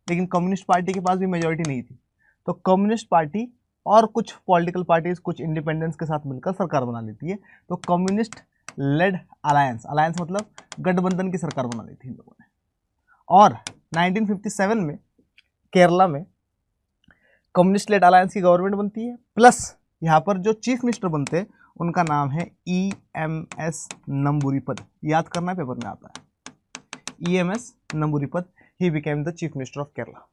लेकिन कम्युनिस्ट पार्टी के पास भी मेजोरिटी नहीं थी। तो कम्युनिस्ट पार्टी और कुछ पॉलिटिकल पार्टीज, कुछ इंडिपेंडेंस के साथ मिलकर सरकार बना लेती है। तो कम्युनिस्ट लेड अलायंस, अलायंस मतलब गठबंधन की सरकार बना लेती है इन लोगों ने। और 1957 में केरला में कम्युनिस्ट लेड अलायंस की गवर्नमेंट बनती है, प्लस यहाँ पर जो चीफ मिनिस्टर बनते हैं उनका नाम है EMS नंबूरीपद। याद करना है, पेपर में आता है EMS Namboodiripad. He became the chief minister of Kerala.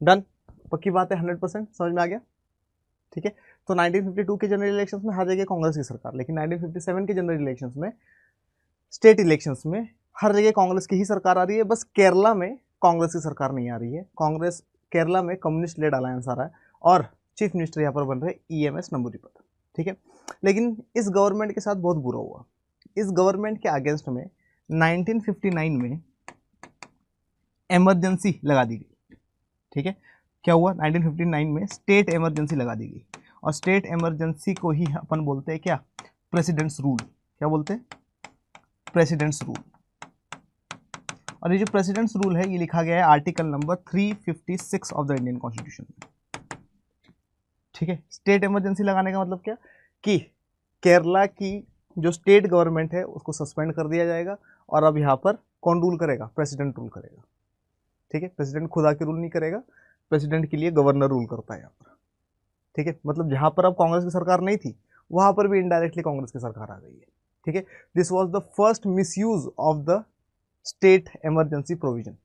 Done, पक्की बात है, 100% समझ में आ गया, ठीक है। तो 1952 के जनरल इलेक्शंस में हर जगह कांग्रेस की सरकार, लेकिन 1957 के जनरल इलेक्शंस में, स्टेट इलेक्शंस में हर जगह कांग्रेस की ही सरकार आ रही है। बस केरला में कांग्रेस की सरकार नहीं आ रही है। कांग्रेस केरला में कम्युनिस्ट लेड अलायंस आ रहा है और चीफ मिनिस्टर यहाँ पर बन रहे EMS नंबूरीपद, ठीक है। लेकिन इस गवर्नमेंट के साथ बहुत बुरा हुआ। इस गवर्नमेंट के अगेंस्ट में 1959 में इमरजेंसी लगा दी गई, ठीक है। क्या हुआ? 1959 में स्टेट इमरजेंसी लगा दी गई, और स्टेट इमरजेंसी को ही अपन बोलते हैं क्या? Presidents rule. क्या बोलते हैं? Presidents rule. और ये जो प्रेसिडेंट्स रूल है ये लिखा गया है article number 356 of the Indian constitution में, ठीक है। स्टेट इमरजेंसी लगाने का मतलब क्या? कि केरला की जो स्टेट गवर्नमेंट है उसको सस्पेंड कर दिया जाएगा, और अब यहाँ पर कौन रूल करेगा? प्रेसिडेंट रूल करेगा, ठीक है। प्रेसिडेंट खुद आके रूल नहीं करेगा, प्रेसिडेंट के लिए गवर्नर रूल करता है यहाँ पर, ठीक है। मतलब जहां पर अब कांग्रेस की सरकार नहीं थी वहां पर भी इनडायरेक्टली कांग्रेस की सरकार आ गई है, ठीक है। This was the first misuse of the state emergency provision,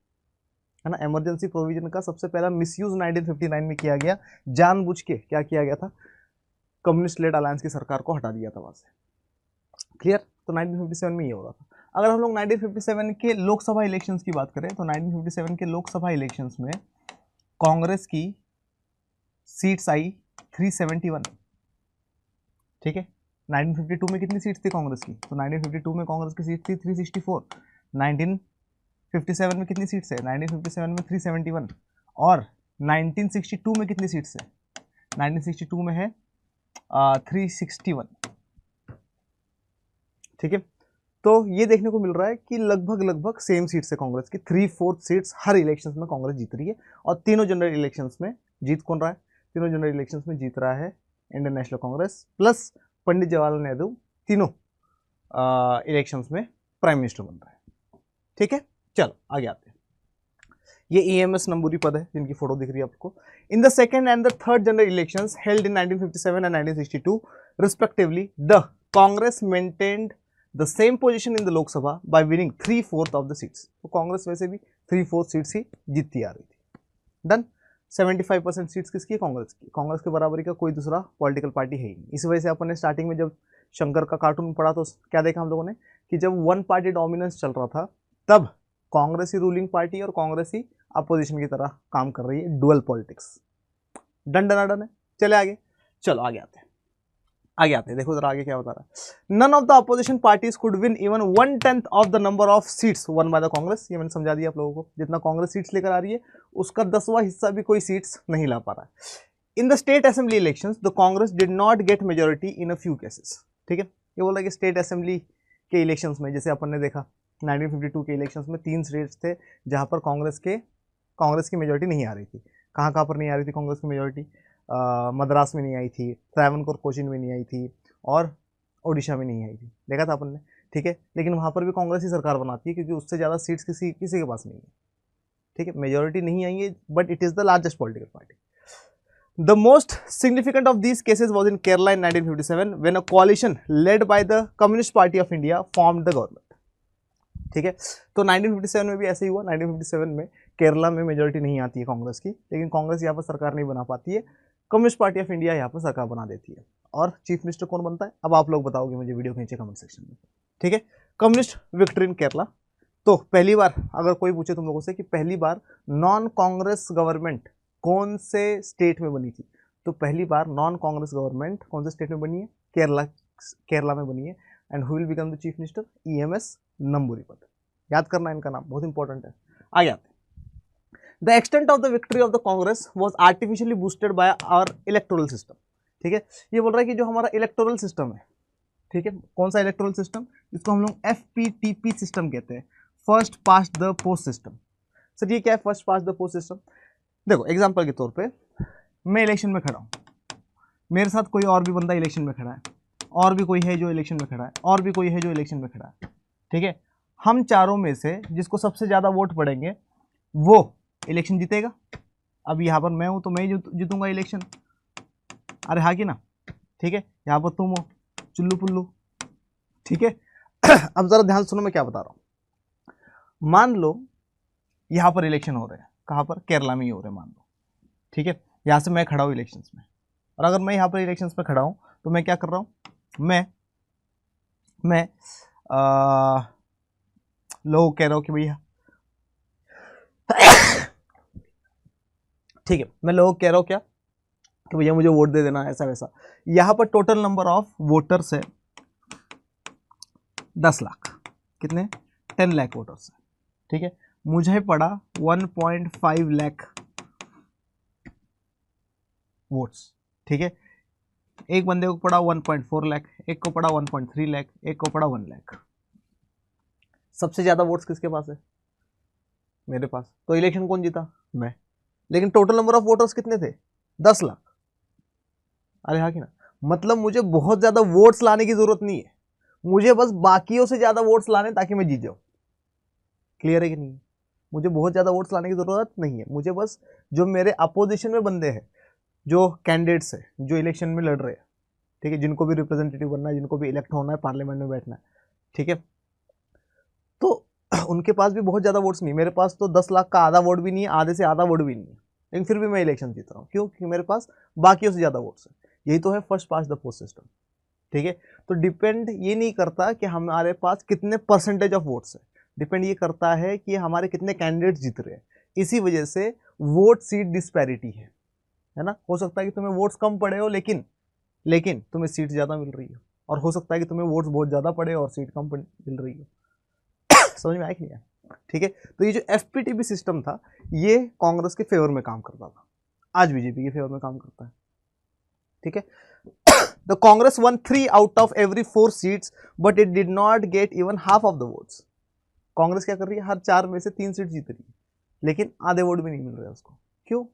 है ना। इमरजेंसी प्रोविजन का सबसे पहला मिसयूज 1959 में किया गया, जानबूझ के क्या किया गया था, कम्युनिस्ट लेड अलायंस की सरकार को हटा दिया था वहां से। क्लियर। तो 1957 में ये हो रहा था। अगर हम लोग 1957 के लोकसभा इलेक्शंस की बात करें तो 1957 के लोकसभा इलेक्शंस में कांग्रेस की सीट्स आई 371। ठीक है। 1952 में कितनी सीट्स थी कांग्रेस की? तो 1952 में कांग्रेस की सीट थी 364। 1957 में कितनी सीट्स है? 1957 में 371। और 1962 में कितनी सीट्स है? 1962 में है 361। ठीक है। तो ये देखने को मिल रहा है कि लगभग सेम सीट्स है कांग्रेस की, 3/4 सीट्स हर इलेक्शंस में कांग्रेस जीत रही है। और तीनों जनरल इलेक्शंस में जीत कौन रहा है? तीनों जनरल इलेक्शंस में जीत रहा है इंडियन नेशनल कांग्रेस प्लस पंडित जवाहरलाल नेहरू, तीनों इलेक्शंस में प्राइम मिनिस्टर बन रहा है। ठीक है, चलो आगे आते हैं। ये ईएमएस नंबूरी पद है जिनकी फोटो दिख रही है आपको। In the second and the third general elections held in 1957 and 1962 respectively, the Congress maintained the same position in the Lok Sabha by winning 3/4 of the seats। तो कांग्रेस वैसे भी 3/4 सीट्स ही जीतती आ रही थी। डन। 75% सीट्स किसकी? कांग्रेस की। कांग्रेस के बराबरी का कोई दूसरा पॉलिटिकल पार्टी है ही नहीं। इस वजह से अपन ने स्टार्टिंग में जब शंकर का कार्टून पढ़ा तो क्या देखा हम लोगों ने कि जब वन पार्टी डोमिनेंस चल रहा था तब कांग्रेस ही रूलिंग पार्टी और कांग्रेस ही अपोजिशन की तरह काम कर रही है, dual politics. Done done done है। चले आगे, चलो आगे आते हैं। देखो जरा आगे क्या बता रहा है। None of the opposition parties could win even 1/10 of the number of seats won by the Congress. ये मैंने समझा दिया आप लोगों को, जितना कांग्रेस सीट्स लेकर आ रही है उसका 10वां हिस्सा भी कोई सीट्स नहीं ला पा रहा है। In the state assembly elections the Congress did not gate majority in a few cases. ठीक है, ये बोल रहा है कि स्टेट असेंबली के इलेक्शंस में जैसे अपन ने देखा 1952 के इलेक्शंस में 3 स्टेट्स थे जहां पर कांग्रेस की मेजोरिटी नहीं आ रही थी। कहाँ पर नहीं आ रही थी कांग्रेस की मेजोरिटी? मद्रास में नहीं आई थी, त्रावणकोर कोचीन में नहीं आई थी और ओडिशा में नहीं आई थी। देखा था अपन ने। ठीक है, लेकिन वहाँ पर भी कांग्रेस ही सरकार बनाती है क्योंकि उससे ज़्यादा सीट्स किसी के पास नहीं है। ठीक है, मेजोरिटी नहीं आई है but it is the largest political party. The most significant of these cases was in Kerala in 1957 when a coalition led by the Communist Party of India formed the government। ठीक है, तो 1957 में भी ऐसे ही हुआ। 1957 में केरला में मेजोरिटी नहीं आती है कांग्रेस की, लेकिन कांग्रेस यहाँ पर सरकार नहीं बना पाती है, कम्युनिस्ट पार्टी ऑफ इंडिया यहाँ पर सरकार बना देती है। और चीफ मिनिस्टर कौन बनता है? अब आप लोग बताओगे मुझे वीडियो के नीचे कमेंट सेक्शन में। ठीक है, कम्युनिस्ट विक्ट्री इन केरला। तो पहली बार अगर कोई पूछे तुम लोगों से कि पहली बार नॉन कांग्रेस गवर्नमेंट कौन से स्टेट में बनी थी, तो पहली बार नॉन कांग्रेस गवर्नमेंट कौन से स्टेट में बनी है? केरला में बनी है। And who will become the chief minister? EMS Namboori पद। याद करना इनका नाम, बहुत इंपॉर्टेंट है। आगे आते हैं। The extent of the victory of the Congress was artificially boosted by our electoral system. ठीक है, ये बोल रहा है कि जो हमारा इलेक्टोरल सिस्टम है, ठीक है, कौन सा इलेक्टोरल सिस्टम? इसको हम लोग FPTP सिस्टम कहते हैं, first past the post system. Sir ये क्या है first past the post system? देखो एग्जांपल के तौर पे मैं इलेक्शन में खड़ा हूँ, मेरे साथ कोई और भी बंदा इलेक्शन में खड़ा है, और भी कोई है जो इलेक्शन में खड़ा है, और भी कोई है जो इलेक्शन में खड़ा है। ठीक है, हम चारों में से जिसको सबसे ज़्यादा वोट पड़ेंगे वो इलेक्शन जीतेगा। अब यहाँ पर मैं हूँ तो मैं ही जीतूंगा इलेक्शन। अरे हाँ कि ना? ठीक है, यहाँ पर तुम हो चुल्लू पुल्लू। ठीक है अब ज़रा ध्यान सुनो मैं क्या बता रहा हूँ। मान लो यहाँ पर इलेक्शन हो रहे हैं, कहाँ पर? केरला में ही हो रहे हैं मान लो। ठीक है, यहाँ से मैं खड़ा हूँ इलेक्शंस में, और अगर मैं यहाँ पर इलेक्शंस में खड़ा हूँ तो मैं क्या कर रहा हूँ? मैं लोग कह रहा हूँ कि भैया ठीक है, मैं लोग कह रहा हूँ क्या कि भैया मुझे वोट दे देना ऐसा वैसा। यहाँ पर टोटल नंबर ऑफ वोटर्स है 10 लाख। कितने? 10 लाख वोटर्स है। ठीक है, मुझे पड़ा 1.5 लाख वोट्स। ठीक है, एक बंदे को पड़ा 1.4 लाख, एक को पड़ा 1.3 लाख, एक को पड़ा 1 लाख। सबसे ज्यादा वोट्स किसके पास है? मेरे पास। तो इलेक्शन कौन जीता? मैं। लेकिन टोटल नंबर ऑफ वोटर्स कितने थे? 10 लाख। अरे हाँ कि ना? मतलब मुझे बहुत ज्यादा वोट्स लाने की जरूरत नहीं है, मुझे बस बाकियों से ज्यादा वोट्स लाने ताकि मैं जीत जाऊं। क्लियर है कि नहीं? मुझे बहुत ज्यादा वोट्स लाने की जरूरत नहीं है, मुझे बस जो मेरे अपोजिशन में बंदे हैं, जो कैंडिडेट्स है, जो इलेक्शन में लड़ रहे हैं, ठीक है, जिनको भी रिप्रेजेंटेटिव बनना है, जिनको भी इलेक्ट होना है, पार्लियामेंट में बैठना है, ठीक है, तो उनके पास भी बहुत ज़्यादा वोट्स नहीं, मेरे पास तो 10 लाख का आधा वोट भी नहीं है, आधे से आधा वोट भी नहीं है, लेकिन फिर भी मैं इलेक्शन जीत रहा हूँ। क्यों? क्योंकि मेरे पास बाकियों से ज़्यादा वोट्स है। यही तो है first past the post system. ठीक है, तो डिपेंड ये नहीं करता कि हमारे पास कितने परसेंटेज ऑफ वोट्स है, डिपेंड ये करता है कि हमारे कितने कैंडिडेट जीत रहे हैं। इसी वजह से वोट सीट डिस्पैरिटी है ना। हो सकता है कि तुम्हें वोट्स कम पड़े हो लेकिन तुम्हें सीट ज़्यादा मिल रही हो, और हो सकता है कि तुम्हें वोट्स बहुत ज़्यादा पड़े और सीट कम मिल रही हो। समझ में आया कि नहीं आया? ठीक है, तो ये जो एफपीटीपी सिस्टम था ये कांग्रेस के फेवर में काम करता था, आज बीजेपी के फेवर में काम करता है। ठीक है, the Congress one 3 out of every 4 seats but it did not get even half of the votes. Congress क्या कर रही है, हर 4 में से 3 सीट जीत रही है, लेकिन आधे वोट भी नहीं मिल रहे उसको। क्यों?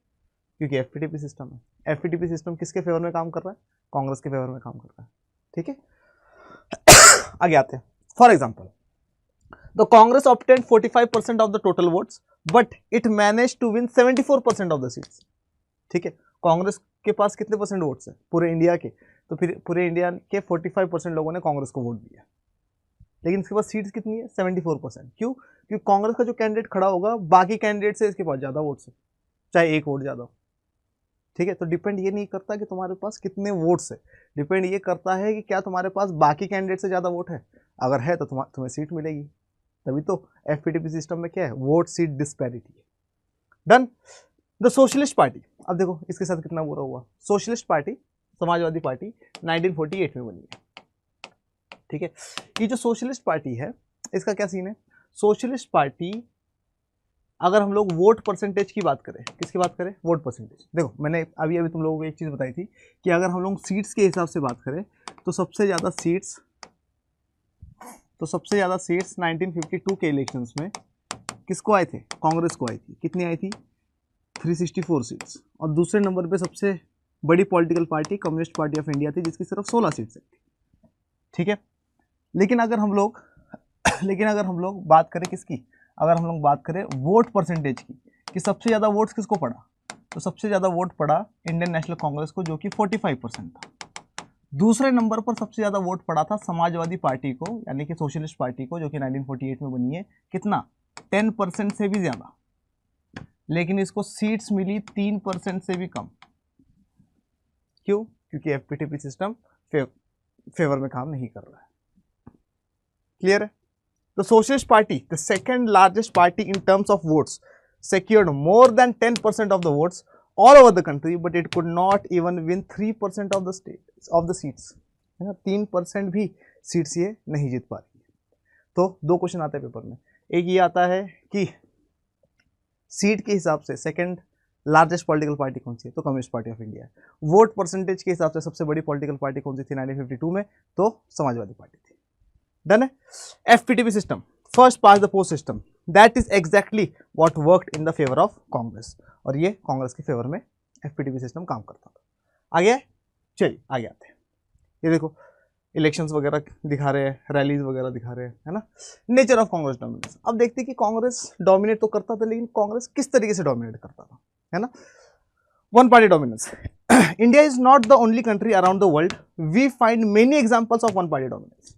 क्योंकि एफपीटीपी सिस्टम है। एफपीटीपी सिस्टम किसके फेवर में काम कर रहा है? कांग्रेस के फेवर में काम कर रहा है। ठीक है, आगे आते हैं। For example, the Congress obtained 45% of the total votes but it manage to win 74% of the seats. ठीक है, कांग्रेस के पास कितने परसेंट वोट्स है पूरे इंडिया के? तो फिर पूरे इंडिया के 45% लोगों ने कांग्रेस को वोट दिया, लेकिन इसके पास सीट्स कितनी है? 74%। क्यों? क्योंकि कांग्रेस का जो कैंडिडेट खड़ा होगा बाकी कैंडिडेट से इसके पास ज़्यादा वोट्स है, चाहे एक वोट ज़्यादा हो। ठीक है, तो डिपेंड ये नहीं करता कि तुम्हारे पास कितने वोट्स है, डिपेंड ये करता है कि क्या तुम्हारे पास बाकी कैंडिडेट से ज़्यादा वोट है। अगर है तो तुम्हें सीट मिलेगी। तभी तो एफपीटीपी सिस्टम में क्या है, वोट सीट डिस्पैरिटी है। डन। द सोशलिस्ट पार्टी, अब देखो इसके साथ कितना बुरा हुआ। सोशलिस्ट पार्टी, समाजवादी पार्टी 1948 में बनी है। ठीक है, ये जो सोशलिस्ट पार्टी है इसका क्या सीन है? सोशलिस्ट पार्टी, अगर हम लोग वोट परसेंटेज की बात करें, किसकी बात करें? Vote percentage. देखो मैंने अभी तुम लोगों को एक चीज़ बताई थी कि अगर हम लोग सीट्स के हिसाब से बात करें तो सबसे ज़्यादा सीट्स 1952 के इलेक्शंस में किसको आए थे? कांग्रेस को आई थी। कितनी आई थी? 364 सीट्स। और दूसरे नंबर पे सबसे बड़ी political party communist party of India थी, जिसकी सिर्फ 16 सीट्स आई थी। ठीक है, लेकिन अगर हम लोग बात करें किसकी, अगर हम लोग बात करें वोट परसेंटेज की, कि सबसे ज़्यादा वोट्स किसको पड़ा, तो सबसे ज़्यादा वोट पड़ा इंडियन नेशनल कांग्रेस को, जो कि 45% था। दूसरे नंबर पर सबसे ज़्यादा वोट पड़ा था समाजवादी पार्टी को, यानी कि सोशलिस्ट पार्टी को, जो कि 1948 में बनी है। कितना? 10% से भी ज़्यादा, लेकिन इसको सीट्स मिली 3% से भी कम। क्यों? क्योंकि एफपीटीपी सिस्टम फेवर में काम नहीं कर रहा है। क्लियर है? The Socialist Party, the second largest party in terms of votes, secured more than 10% of the votes all over the country, but it could not even win 3% of the seats. है ना, 3% भी seats ये नहीं जीत पा रही है। तो 2 question आते हैं पेपर में। एक ये आता है कि सीट के हिसाब से सेकंड लार्जेस्ट पॉलिटिकल पार्टी कौन सी है? तो कम्युनिस्ट पार्टी ऑफ इंडिया है। वोट परसेंटेज के हिसाब से सबसे बड़ी पॉलिटिकल पार्टी कौन सी थी 1952 में? तो समाजवादी पार्टी थी। डन है। FPTP system, first past the post system, that is exactly what worked in the favour of Congress, और ये कांग्रेस के फेवर में एफपीटीपी सिस्टम काम करता था। आगे चलिए आगे आते हैं। ये देखो इलेक्शंस वगैरह दिखा रहे हैं, रैलीज वगैरह दिखा रहे हैं, है ना। नेचर ऑफ कांग्रेस डोमिनेंस, अब देखते हैं कि कांग्रेस डोमिनेट तो करता था, लेकिन कांग्रेस किस तरीके से डोमिनेट करता था, है ना। One party dominance, India is not the only country around the world we find many examples of one party dominance.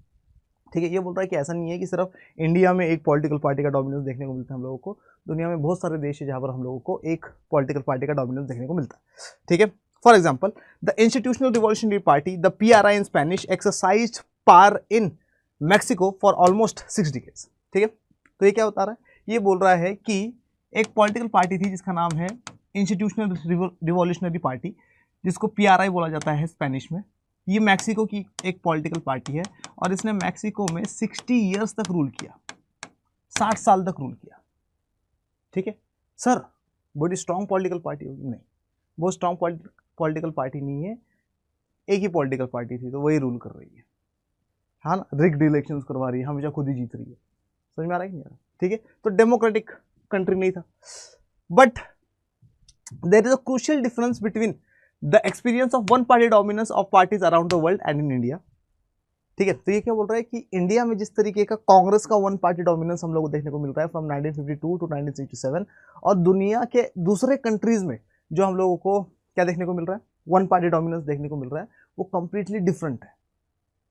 ठीक है, ये बोल रहा है कि ऐसा नहीं है कि सिर्फ इंडिया में एक पॉलिटिकल पार्टी का डोमिनेंस देखने को मिलता है हम लोगों को, दुनिया में बहुत सारे देश है जहाँ पर हम लोगों को एक पॉलिटिकल पार्टी का डोमिनेंस देखने को मिलता है। ठीक है, for example the institutional revolutionary party, the PRI in Spanish, exercised power in Mexico for almost 6 decades. ठीक है, तो ये क्या बता रहा है? ये बोल रहा है कि एक पॉलिटिकल पार्टी थी जिसका नाम है इंस्टीट्यूशनल रिवॉल्यूशनरी पार्टी, जिसको पीआरआई बोला जाता है स्पेनिश में। ये मैक्सिको की एक पॉलिटिकल पार्टी है और इसने मैक्सिको में 60 ईयर्स तक रूल किया, 60 साल तक रूल किया। ठीक है सर, बड़ी स्ट्रॉन्ग पॉलिटिकल पार्टी होगी? नहीं, वो स्ट्रॉन्ग पॉलिटिकल पार्टी नहीं है, एक ही पॉलिटिकल पार्टी थी तो वही रूल कर रही है, हाँ ना। रिग्ड इलेक्शंस करवा रही है, हमेशा खुद ही जीत रही है। समझ में आ रहा है कि नहीं आ रहा? ठीक है, तो डेमोक्रेटिक कंट्री नहीं था। But there is a crucial difference between the experience of one party dominance of parties around the world and in India. ठीक है, तो ये क्या बोल रहा है कि इंडिया में जिस तरीके का कांग्रेस का वन पार्टी डोमिनेंस हम लोग को देखने को मिल रहा है फ्रॉम 1952 टू 1967, और दुनिया के दूसरे कंट्रीज में जो हम लोगों को क्या देखने को मिल रहा है, वन पार्टी डोमिनेंस देखने को मिल रहा है, वो कंप्लीटली डिफरेंट है।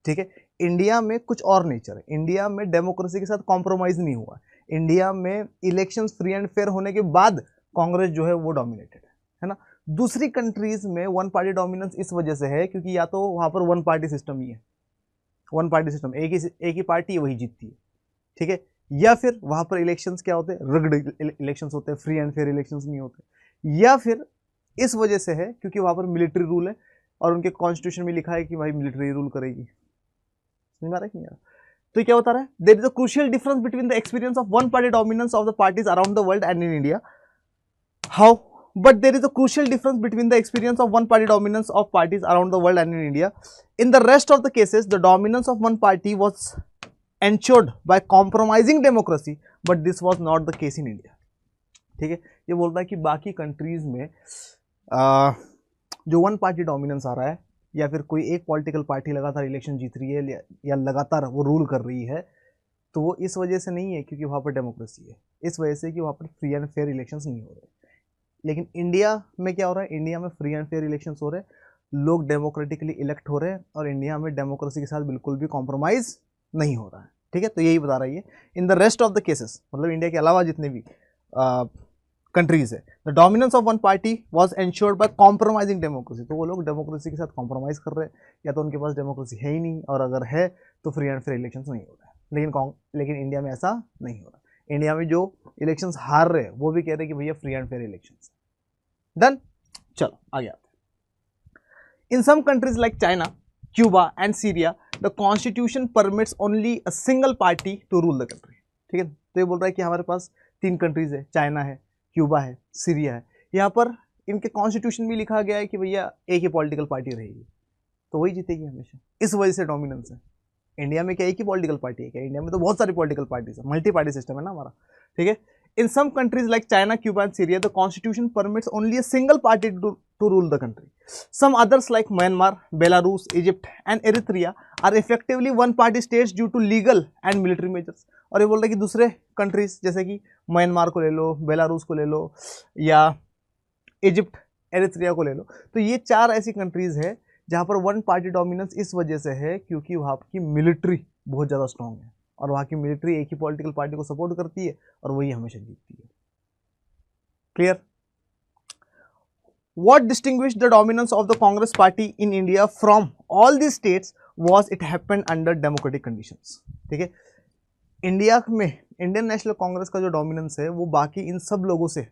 ठीक है। इंडिया में कुछ और नेचर है, इंडिया में डेमोक्रेसी के साथ कॉम्प्रोमाइज नहीं हुआ, इंडिया में इलेक्शंस फ्री एंड फेयर होने के बाद कांग्रेस जो है वो डोमिनेटेड है ना। दूसरी कंट्रीज में वन पार्टी डोमिनेंस इस वजह से है क्योंकि या तो वहां पर वन पार्टी सिस्टम ही है, वन पार्टी सिस्टम, एक ही पार्टी वही जीतती है, ठीक है, या फिर वहां पर इलेक्शंस क्या होते हैं, रिग्ड इलेक्शंस होते हैं, फ्री एंड फेयर इलेक्शंस नहीं होते, या फिर इस वजह से है क्योंकि वहां पर मिलिट्री रूल है और उनके कॉन्स्टिट्यूशन में लिखा है कि भाई मिलिट्री रूल करेगी। समझ में आ रहा है कि नहीं आ रहा? तो क्या बता रहा है, there is a crucial difference between the experience of one party dominance of the parties around the world and in India. How? But there is a crucial difference between the experience of one party dominance of parties around the world and in India. In the rest of the cases, the dominance of one party was ensured by compromising democracy, but this was not the case in India. ठीक है, ये बोल रहा है कि बाकी countries में जो वन पार्टी डोमिनेंस आ रहा है या फिर कोई एक पॉलिटिकल पार्टी लगातार इलेक्शन जीत रही है या लगातार वो रूल कर रही है, तो वो इस वजह से नहीं है क्योंकि वहाँ पर डेमोक्रेसी है, इस वजह से कि वहाँ पर फ्री एंड फेयर इलेक्शंस नहीं हो रहे। लेकिन इंडिया में क्या हो रहा है, इंडिया में फ्री एंड फेयर इलेक्शंस हो रहे हैं, लोग डेमोक्रेटिकली इलेक्ट हो रहे हैं और इंडिया में डेमोक्रेसी के साथ बिल्कुल भी कॉम्प्रोमाइज नहीं हो रहा है। ठीक है, तो यही बता रही है। In the rest of the cases, मतलब इंडिया के अलावा जितने भी कंट्रीज है, the dominance of one party was ensured by compromising democracy. तो वो लोग डेमोक्रेसी के साथ कॉम्प्रोमाइज कर रहे हैं या तो उनके पास डेमोक्रेसी है ही नहीं, और अगर है तो फ्री एंड फेयर इलेक्शंस नहीं हो रहे हैं। लेकिन इंडिया में ऐसा नहीं हो रहा। इंडिया में जो इलेक्शंस हार रहे हैं वो भी कह रहे हैं कि भैया free and fair elections. Done, चलो आगे आते हैं। In some countries like China, Cuba and Syria, the constitution permits only a single party to rule the country. ठीक है, तो ये बोल रहा है कि हमारे पास 3 कंट्रीज है, चाइना है, क्यूबा है, सीरिया है। यहाँ पर इनके कॉन्स्टिट्यूशन में लिखा गया है कि भैया एक ही पॉलिटिकल पार्टी रहेगी, तो वही जीतेगी हमेशा। इस वजह से डोमिनेंस है। इंडिया में क्या एक ही पॉलिटिकल पार्टी है क्या? इंडिया में तो बहुत सारी पॉलिटिकल पार्टीज है, मल्टी पार्टी सिस्टम है ना हमारा। ठीक है, in some countries like China, Cuba and Syria, the constitution permits only a single party to rule the country. Some others like Myanmar, Belarus, Egypt and Eritrea are effectively one party states due to legal and military measures. और ये बोल रहे हैं कि दूसरे countries जैसे कि Myanmar को ले लो, बेलारूस को ले लो, या इजिप्ट, एरिथ्रिया को ले लो, तो ये 4 ऐसी कंट्रीज है जहाँ पर वन पार्टी डोमिनेंस इस वजह से है क्योंकि वहाँ की मिलिट्री बहुत ज़्यादा स्ट्रांग है और वहाँ की मिलिट्री एक ही पॉलिटिकल पार्टी को सपोर्ट करती है और वही हमेशा जीतती है। Clear? What distinguished the dominance of the Congress party in India from all these states was it happened under democratic conditions. ठीक है, इंडिया में इंडियन नेशनल कांग्रेस का जो डोमिनेंस है वो बाकी इन सब लोगों से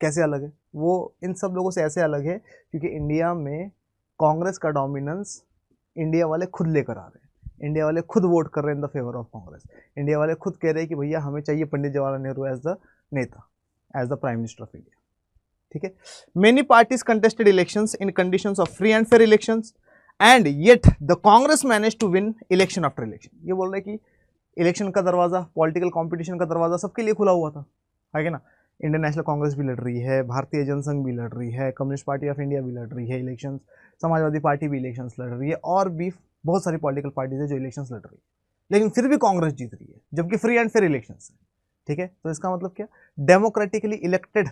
कैसे अलग है? वो इन सब लोगों से ऐसे अलग है क्योंकि इंडिया में कांग्रेस का डोमिनेंस इंडिया वाले खुद लेकर आ रहे हैं, इंडिया वाले खुद वोट कर रहे हैं in the favour of Congress. India वाले खुद कह रहे हैं कि भैया हमें चाहिए Pandit Jawaharlal Nehru as the neta, as the prime minister of India. ठीक है, many parties contested elections in conditions of free and fair elections and yet the Congress manage to win election after election. ये बोल रहे हैं कि इलेक्शन का दरवाजा, पॉलिटिकल कंपटीशन का दरवाजा सबके लिए खुला हुआ था, है ना। इंडियन नेशनल कांग्रेस भी लड़ रही है, भारतीय जनसंघ भी लड़ रही है, कम्युनिस्ट पार्टी ऑफ इंडिया भी लड़ रही है इलेक्शंस, समाजवादी पार्टी भी इलेक्शंस लड़ रही है, और भी बहुत सारी पॉलिटिकल पार्टीज है जो इलेक्शंस लड़ रही है, लेकिन फिर भी कांग्रेस जीत रही है जबकि फ्री एंड फेयर इलेक्शंस है। ठीक है, तो इसका मतलब क्या, डेमोक्रेटिकली इलेक्टेड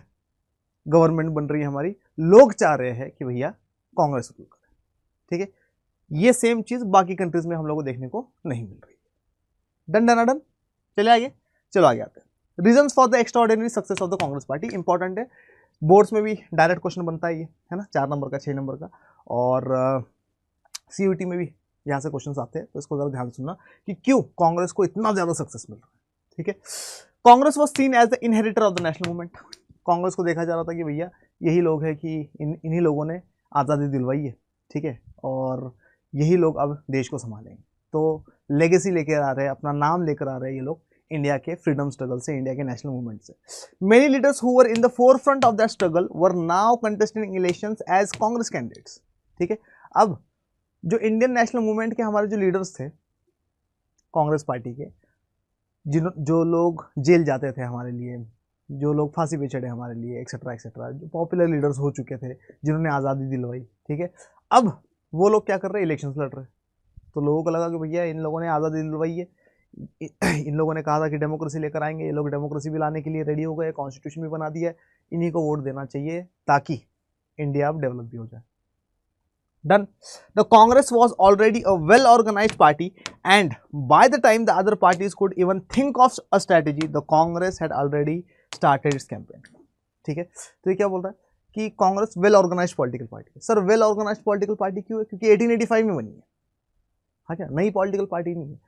गवर्नमेंट बन रही है हमारी, लोग चाह रहे हैं कि भैया कांग्रेस रूल करे। ठीक है, ये सेम चीज बाकी कंट्रीज में हम लोग को देखने को नहीं मिल रही है। डन डन डन, चले आगे, चलो आगे आते हैं। Reasons for the extraordinary success of the Congress party, important है, बोर्ड्स में भी डायरेक्ट क्वेश्चन बनता है ये, है ना, 4 नंबर का, 6 नंबर का, और सीयूटी में भी यहाँ से क्वेश्चन आते हैं, तो इसको जरा ध्यान सुनना कि क्यों कांग्रेस को इतना ज्यादा सक्सेस मिल रहा है। ठीक है, Congress was seen as the inheritor of the national movement. Congress को देखा जा रहा था कि भैया यही लोग हैं कि इन्हीं लोगों ने आज़ादी दिलवाई है, ठीक है, और यही लोग अब देश को संभालेंगे। तो लेगेसी लेकर आ रहे हैं, अपना नाम लेकर आ रहे हैं ये लोग इंडिया के फ्रीडम स्ट्रगल से, इंडिया के नेशनल मूवमेंट से। Many leaders who were in the forefront of that struggle were now contesting elections as Congress candidates. ठीक है, अब जो इंडियन नेशनल मूवमेंट के हमारे जो लीडर्स थे कांग्रेस पार्टी के, जो लोग जेल जाते थे हमारे लिए, जो लोग फांसी पे चढ़े हमारे लिए, एक्सेट्रा एक्सेट्रा, जो पॉपुलर लीडर्स हो चुके थे, जिन्होंने आज़ादी दिलवाई, ठीक है, अब वो लोग क्या कर रहे हैं, इलेक्शंस लड़ रहे हैं। तो लोगों को लगा कि भैया इन लोगों ने आज़ादी दिलवाई है, इन लोगों ने कहा था कि डेमोक्रेसी लेकर आएंगे, ये लोग डेमोक्रेसी भी लाने के लिए रेडी हो गए, कॉन्स्टिट्यूशन भी बना दिया है, इन्हीं को वोट देना चाहिए ताकि इंडिया अब डेवलप भी हो जाए। Done. The Congress was already a well-organized party, and by the time the other parties could even think of a strategy, the Congress had already started its campaign. ठीक है, तो ये क्या बोल रहा है कि Congress well organised political party है। Sir well organised political party क्यों है? क्योंकि 1885 में बनी है। हाँ क्या, नई पॉलिटिकल पार्टी नहीं है,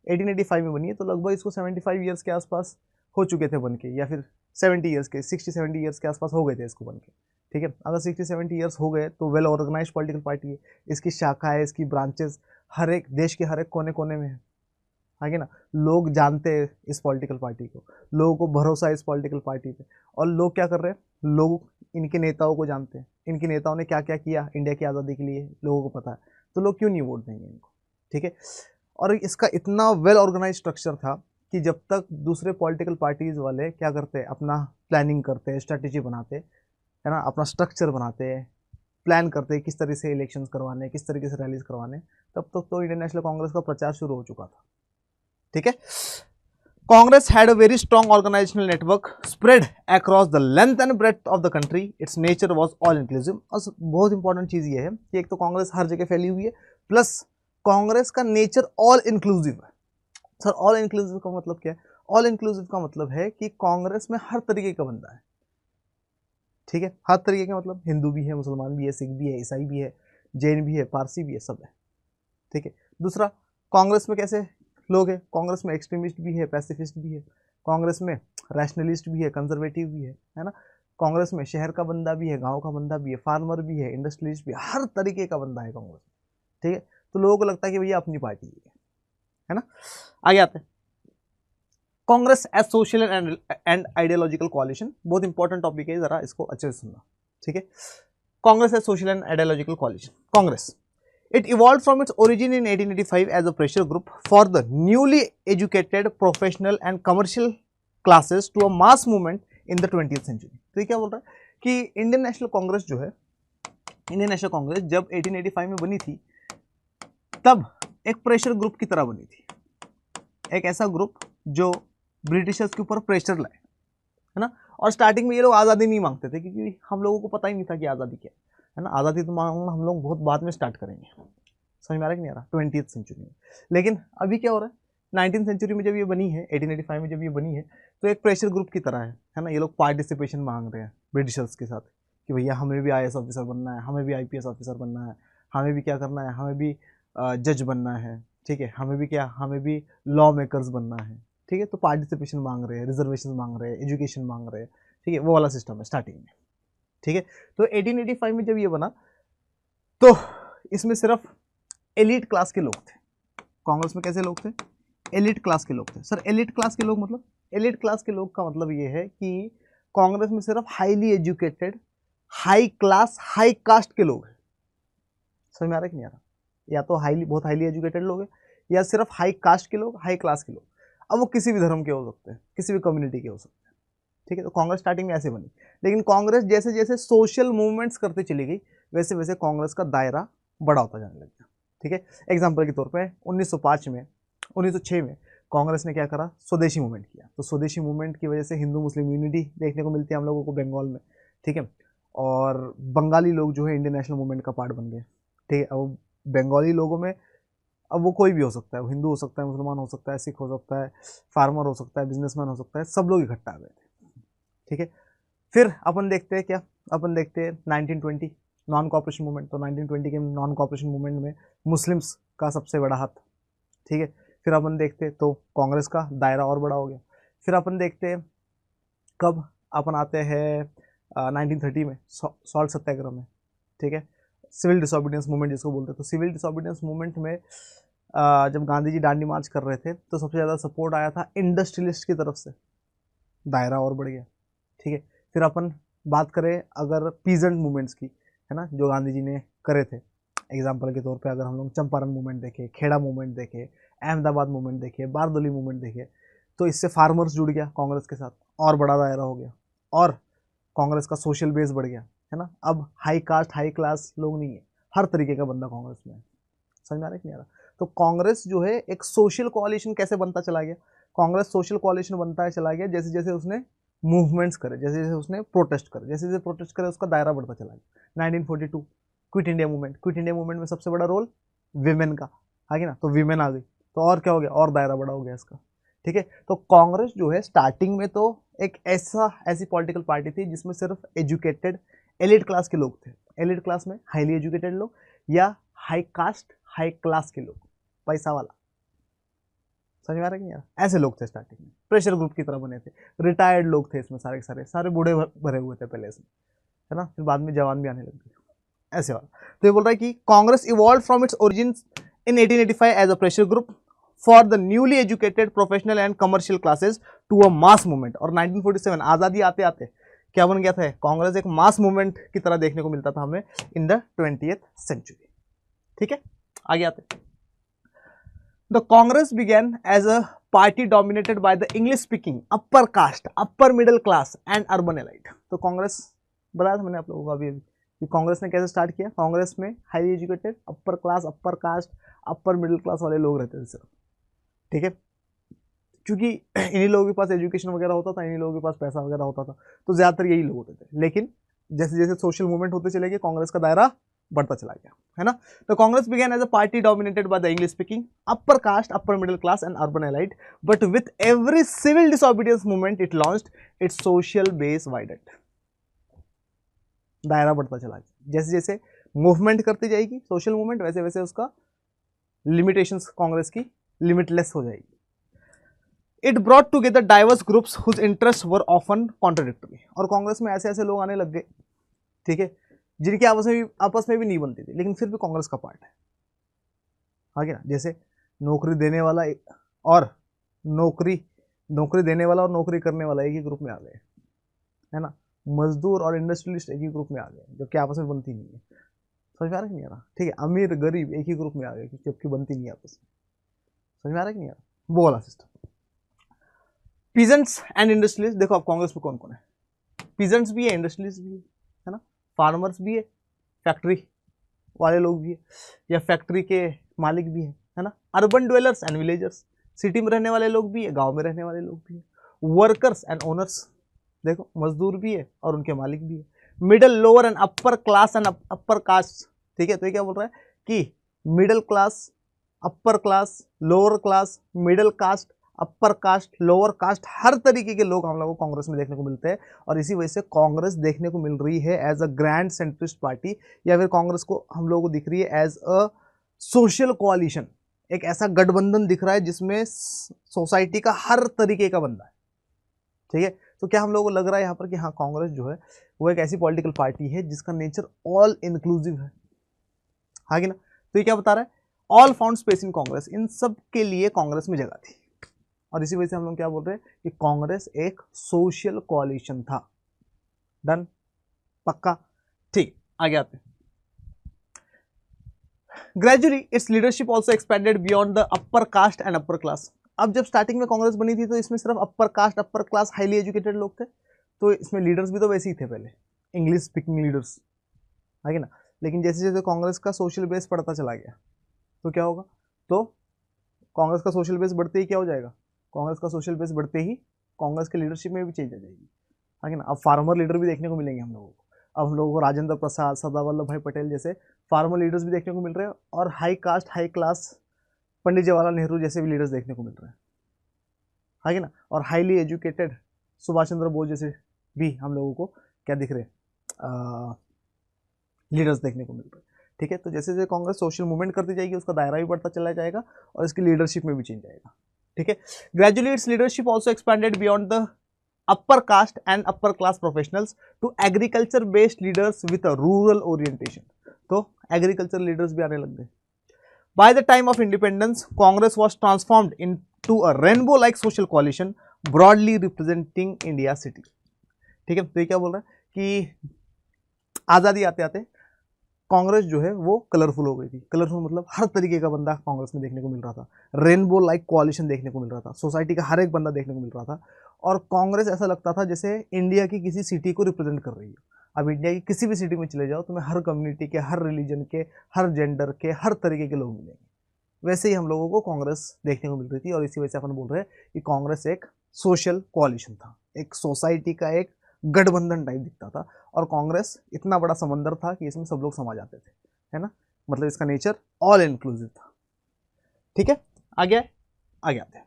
1885 में बनी है, तो लगभग इसको 75 ईयर्स के आसपास हो चुके थे बन के, या फिर 70 ईयर्स के, 60-70 ईयर्स के आसपास हो गए थे इसको बन के। ठीक है, अगर 60-70 ईयर्स हो गए तो वेल ऑर्गेनाइज पॉलिटिकल पार्टी है। इसकी शाखाएं, इसकी ब्रांचेस हर एक देश के हर एक कोने कोने में है। आगे ना, लोग जानते हैं इस पॉलिटिकल पार्टी को, लोगों को भरोसा है इस पॉलिटिकल पार्टी पे, और लोग क्या कर रहे हैं, लोग इनके नेताओं को जानते हैं, इनके नेताओं ने क्या क्या किया इंडिया की आज़ादी के लिए लोगों को पता है, तो लोग क्यों नहीं वोट देंगे इनको। ठीक है, और इसका इतना वेल ऑर्गेनाइज स्ट्रक्चर था कि जब तक दूसरे पॉलिटिकल पार्टीज वाले क्या करते हैं, अपना प्लानिंग करते हैं, स्ट्रेटेजी बनाते है ना, अपना स्ट्रक्चर बनाते हैं, प्लान करते हैं किस तरह से इलेक्शंस करवाने, किस तरीके से रैलीज करवाने, तब तक तो इंडियन नेशनल कांग्रेस का प्रचार शुरू हो चुका था। ठीक है, Congress had a very strong organisational network spread across the length and breadth of the country. Its nature was all inclusive. और बहुत इंपॉर्टेंट चीज़ ये है कि एक तो कांग्रेस हर जगह फैली हुई है, प्लस कांग्रेस का नेचर ऑल इंक्लूसिव है। सर ऑल इंक्लूसिव का मतलब क्या है? ऑल इंक्लूसिव का मतलब है कि कांग्रेस में हर तरीके का बंदा है। ठीक है, हर तरीके का मतलब हिंदू भी है, मुसलमान भी है, सिख भी है, ईसाई भी है, जैन भी है, पारसी भी है, सब है। ठीक है, दूसरा, कांग्रेस में कैसे लोग हैं? कांग्रेस में एक्सट्रीमिस्ट भी है, पैसिफिस्ट भी है, कांग्रेस में रैशनलिस्ट भी है, कंजर्वेटिव भी है ना, कांग्रेस में शहर का बंदा भी है, गांव का बंदा भी है, फार्मर भी है, इंडस्ट्रियलिस्ट भी है, हर तरीके का बंदा है कांग्रेस। ठीक है, तो लोगों को लगता है कि भैया अपनी पार्टी है ना। आगे आते हैं, Congress as social and ideological coalition. बहुत इंपॉर्टेंट टॉपिक है, जरा इसको अच्छे से सुनना। ठीक है, Congress as social and ideological coalition. Congress, it evolved from its origin in 1885 as a pressure group for the newly educated professional and commercial classes to a mass movement in the 20th century। तो ये क्या बोल रहा है कि Indian National Congress जो है, Indian National Congress जब 1885 में बनी थी, तब एक प्रेशर ग्रुप की तरह बनी थी, एक ऐसा ग्रुप जो ब्रिटिशर्स के ऊपर प्रेशर लाए, है ना। और स्टार्टिंग में ये लोग आज़ादी नहीं मांगते थे, क्योंकि हम लोगों को पता ही नहीं था कि आज़ादी क्या है ना। आज़ादी तो मांगना हम लोग बहुत बाद में स्टार्ट करेंगे, समझ में आ रहा है कि नहीं आ रहा, 20th सेंचुरी में। लेकिन अभी क्या हो रहा है, 19th सेंचुरी में जब ये बनी है, 1885 में जब ये बनी है, तो एक प्रेशर ग्रुप की तरह है ना। ये लोग पार्टिसिपेशन मांग रहे हैं ब्रिटिशर्स के साथ कि भैया हमें भी IAS ऑफिसर बनना है, हमें भी IPS ऑफिसर बनना है, हमें भी क्या करना है, हमें भी जज बनना है। ठीक है, हमें भी क्या, हमें भी लॉ मेकर्स बनना है। ठीक है, तो पार्टिसिपेशन मांग रहे हैं, रिजर्वेशन मांग रहे हैं, एजुकेशन मांग रहे हैं। ठीक है, वो वाला सिस्टम है स्टार्टिंग में। ठीक है, तो 1885 में जब ये बना, तो इसमें सिर्फ एलिट क्लास के लोग थे। कांग्रेस में कैसे लोग थे? एलिट क्लास के लोग थे। सर एलिट क्लास के लोग मतलब, एलिट क्लास के लोग का मतलब ये है कि कांग्रेस में सिर्फ highly educated, high class, high cast के लोग हैं। समझ में आ रहा है कि नहीं आ रहा? या तो हाईली, बहुत हाईली एजुकेटेड लोग हैं, या सिर्फ हाई कास्ट के लोग, हाई क्लास के लोग। अब वो किसी भी धर्म के हो सकते हैं, किसी भी कम्युनिटी के हो सकते हैं। ठीक है, तो कांग्रेस स्टार्टिंग में ऐसे बनी, लेकिन कांग्रेस जैसे जैसे सोशल मूवमेंट्स करते चली गई, वैसे वैसे कांग्रेस का दायरा बड़ा होता जाने लग गया। ठीक है, एग्जाम्पल के तौर पे 1905 में, 1906 में कांग्रेस ने क्या करा, स्वदेशी मूवमेंट किया। तो स्वदेशी मूवमेंट की वजह से हिंदू मुस्लिम यूनिटी देखने को मिलती है हम लोगों को बंगाल में। ठीक है, और बंगाली लोग जो है इंडियन नेशनल मूवमेंट का पार्ट बन गए। ठीक है, अब बंगाली लोगों में, अब वो कोई भी हो सकता है, वो हिंदू हो सकता है, मुसलमान हो सकता है, सिख हो सकता है, फार्मर हो सकता है, बिजनेसमैन हो सकता है, सब लोग इकट्ठा आ गए थे। ठीक है, फिर अपन देखते हैं क्या, अपन देखते हैं 1920 नॉन कॉपरेशन मूवमेंट। तो 1920 के नॉन कॉपरेशन मूवमेंट में मुस्लिम्स का सबसे बड़ा हाथ। ठीक है, फिर अपन देखते हैं तो कांग्रेस का दायरा और बड़ा हो गया। फिर अपन देखते हैं कब अपन आते हैं 1930 में सॉल्ट सत्याग्रह में। ठीक है, सिविल डिसोबीडियंस मूवमेंट जिसको बोलते हैं। तो सिविल डिसोबीडियंस मूवमेंट में जब गांधी जी दांडी मार्च कर रहे थे, तो सबसे ज़्यादा सपोर्ट आया था इंडस्ट्रियलिस्ट की तरफ से, दायरा और बढ़ गया। ठीक है, फिर अपन बात करें अगर पीजेंट मूवमेंट्स की, है ना, जो गांधी जी ने करे थे, एग्जाम्पल के तौर पे अगर हम लोग चंपारण मूवमेंट देखें, खेड़ा मूवमेंट देखें, अहमदाबाद मूवमेंट देखें, बारदोली मूवमेंट देखें, तो इससे फार्मर्स जुड़ गया कांग्रेस के साथ, और बड़ा दायरा हो गया, और कांग्रेस का सोशल बेस बढ़ गया, है ना। अब हाई कास्ट, हाई क्लास लोग नहीं है, हर तरीके का बंदा कांग्रेस में है। समझ में आ रहा है कि नहीं आ रहा? तो कांग्रेस जो है एक सोशल कोalition कैसे बनता चला गया, कांग्रेस सोशल कोalition बनता है चला गया जैसे जैसे उसने मूवमेंट्स करे, जैसे जैसे उसने प्रोटेस्ट करे, जैसे जैसे प्रोटेस्ट करे उसका दायरा बढ़ता चला गया। 1942 quit India movement, quit India movement में सबसे बड़ा रोल विमेन का, है ना, तो विमेन आ गई, तो और क्या हो गया, और दायरा बड़ा हो गया इसका, ठीक है। तो कांग्रेस जो है स्टार्टिंग में तो एक ऐसी पॉलिटिकल पार्टी थी जिसमें सिर्फ एजुकेटेड एलिट क्लास के लोग थे, एलिट क्लास में हाईली एजुकेटेड लोग या हाई कास्ट हाई क्लास के लोग, पैसा वाला, समझ में आ रहा है कि यार, ऐसे लोग थे स्टार्टिंग में, प्रेशर ग्रुप की तरह बने थे, रिटायर्ड लोग थे इसमें, सारे के सारे बूढ़े भरे हुए थे पहले इसमें, है ना, फिर बाद में जवान भी आने लग गए, ऐसे वाला। तो ये बोल रहा है कि Congress evolve from its origins in 1885 as a pressure group for the newly educated professional and commercial classes to a mass movement। और 1947 आज़ादी आते आते क्या बन गया था, कांग्रेस एक मास मूवमेंट की तरह देखने को मिलता था हमें इन द 20th सेंचुरी, ठीक है। आगे आते, the Congress began as a party dominated by the English speaking upper caste upper middle class and urban elite. तो कांग्रेस बताया था मैंने आप लोगों को अभी कि कांग्रेस ने कैसे स्टार्ट किया, कांग्रेस में highly educated upper class upper caste upper middle class वाले लोग रहते थे सिर्फ, ठीक है, क्योंकि इन्हीं लोगों के पास एजुकेशन वगैरह होता था, इन्हीं लोगों के पास पैसा वगैरह होता था, तो ज़्यादातर यही लोग होते थे। लेकिन जैसे जैसे सोशल मूवमेंट होते चले गए, कांग्रेस का दायरा बढ़ता चला गया, है ना। तो Congress began as a party dominated by the English speaking upper caste upper middle class and urban elite, but with every civil disobedience movement it launched its social base वाइडेड। दायरा बढ़ता चला गया, जैसे जैसे मूवमेंट करती जाएगी सोशल मूवमेंट, वैसे वैसे उसका लिमिटेशंस कांग्रेस की लिमिटलेस हो जाएगी। It brought together diverse groups whose interest were often contradictory. और कांग्रेस में ऐसे ऐसे लोग आने लग गए, ठीक है, जिनकी आपस में भी नहीं बनती थी, लेकिन फिर भी कांग्रेस का पार्ट है, आगे ना, जैसे नौकरी देने वाला और नौकरी देने वाला और नौकरी करने वाला एक ही ग्रुप में आ गए, है ना, मजदूर और इंडस्ट्रियलिस्ट एक ही ग्रुप में आ गए, जबकि आपस में बनती नहीं है, समझ में आ रहा है नहीं आ रहा, ठीक है, अमीर गरीब एक ही ग्रुप में आ गए जबकि बनती नहीं है आपस में, समझ में आ रहा है नहीं आ रहा, वो वाला सिस्टम। पीजेंट्स एंड इंडस्ट्रियलिस्ट, देखो आप कांग्रेस में कौन कौन है, पीजेंट्स भी है, इंडस्ट्रियलिस्ट भी है ना, फार्मर्स भी है, फैक्ट्री वाले लोग भी है या फैक्ट्री के मालिक भी है ना, urban dwellers and villagers, city में रहने वाले लोग भी है, गांव में रहने वाले लोग भी है, वर्कर्स एंड ओनर्स, देखो मजदूर भी है और उनके मालिक भी है, middle lower and upper class and upper caste, ठीक है। तो ये क्या बोल रहा है कि middle class upper class lower class middle caste upper caste lower caste, हर तरीके के लोग हम लोगों को कांग्रेस में देखने को मिलते हैं। और इसी वजह से कांग्रेस देखने को मिल रही है as a grand centrist party, या फिर कांग्रेस को हम लोगों को दिख रही है एज अ सोशल कोalition, एक ऐसा गठबंधन दिख रहा है जिसमें सोसाइटी का हर तरीके का बंदा है, ठीक है। तो क्या हम लोगों को लग रहा है यहाँ पर कि हाँ कांग्रेस जो है वो एक ऐसी पॉलिटिकल पार्टी है जिसका नेचर ऑल इंक्लूसिव है, आगे ना। तो ये क्या बता रहा है, all found space in Congress, इन सब के लिए कांग्रेस में जगह थी। और इसी वजह से हम लोग क्या बोल रहे हैं कि कांग्रेस एक सोशल कोalition था। डन, पक्का, ठीक, आगे आते हैं। Gradually its leadership also expanded beyond the upper caste and upper class. अब जब स्टार्टिंग में कांग्रेस बनी थी तो इसमें सिर्फ अपर caste upper class highly educated लोग थे, तो इसमें लीडर्स भी तो वैसे ही थे पहले, इंग्लिश स्पीकिंग लीडर्स, है ना। लेकिन जैसे जैसे कांग्रेस का सोशल बेस बढ़ता चला गया तो क्या होगा, तो कांग्रेस का सोशल बेस बढ़ते ही क्या हो जाएगा, कांग्रेस का सोशल बेस बढ़ते ही कांग्रेस के लीडरशिप में भी चेंज आ जाएगी, है ना। अब फार्मर लीडर भी देखने को मिलेंगे हम लोगों को, अब हम लोगों को राजेंद्र प्रसाद सरदार वल्लभ भाई पटेल जैसे फार्मर लीडर्स भी देखने को मिल रहे हैं, और हाई कास्ट हाई क्लास पंडित जवाहरलाल नेहरू जैसे भी लीडर्स देखने को मिल रहे हैं, है ना। और हाईली एजुकेटेड सुभाष चंद्र बोस जैसे भी हम लोगों को क्या दिख रहे हैं, लीडर्स देखने को मिल रहे हैं, ठीक है। तो जैसे जैसे कांग्रेस सोशल मूवमेंट करती जाएगी उसका दायरा भी बढ़ता चला जाएगा और इसकी लीडरशिप में भी चेंज आएगा, ठीक है। Gradually its leadership also expanded beyond the upper caste and upper class professionals to agriculture based leaders with a rural orientation. तो एग्रीकल्चर लीडर्स भी आने लग गए। By the time of independence, Congress was transformed into a rainbow-like social coalition broadly representing India city। ठीक है, तो ये क्या बोल रहा है कि आज़ादी आते आते कांग्रेस जो है वो कलरफुल हो गई थी। कलरफुल मतलब हर तरीके का बंदा कांग्रेस में देखने को मिल रहा था, रेनबो लाइक कोalition देखने को मिल रहा था, सोसाइटी का हर एक बंदा देखने को मिल रहा था, और कांग्रेस ऐसा लगता था जैसे इंडिया की किसी सिटी को रिप्रेजेंट कर रही है। अब इंडिया की किसी भी सिटी में चले जाओ तुम्हें हर कम्युनिटी के, हर रिलीजन के, हर जेंडर के, हर तरीके के लोग मिलेंगे। वैसे ही हम लोगों को कांग्रेस देखने को मिल रही थी, और इसी वजह से अपन बोल रहे हैं कि कांग्रेस एक सोशल कोalition था, एक सोसाइटी का एक गठबंधन टाइप दिखता था, और कांग्रेस इतना बड़ा समंदर था कि इसमें सब लोग समा जाते थे। है ना, मतलब इसका नेचर ऑल इंक्लूसिव था। ठीक है, आगे आते हैं।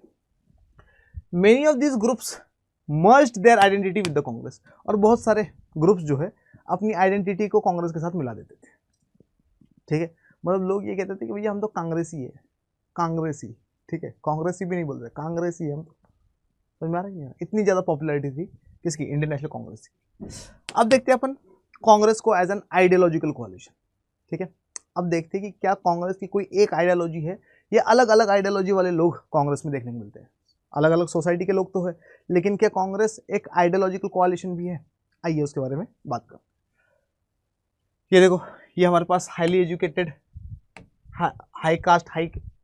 Many of this groups merged their identity with the Congress, और बहुत सारे ग्रुप्स जो है अपनी आइडेंटिटी को कांग्रेस के साथ मिला देते थे। ठीक है, मतलब लोग ये कहते थे कि भैया हम तो कांग्रेसी है, कांग्रेसी। ठीक है, कांग्रेसी भी नहीं बोल रहे, कांग्रेसी हम। समझ में आ रहा है? इतनी ज्यादा पॉपुलैरिटी थी किसकी? इंडियन नेशनल कांग्रेस की। अब देखते हैं अपन कांग्रेस को एज एन आइडियोलॉजिकल कोalition। ठीक है, अब देखते हैं कि क्या कांग्रेस की कोई एक आइडियोलॉजी है या अलग अलग आइडियोलॉजी वाले लोग कांग्रेस में देखने को मिलते हैं। अलग अलग सोसाइटी के लोग तो है, लेकिन क्या कांग्रेस एक आइडियोलॉजिकल कोalition भी है? आइए उसके बारे में बात करें। ये देखो, ये हमारे पास highly educated, high caste,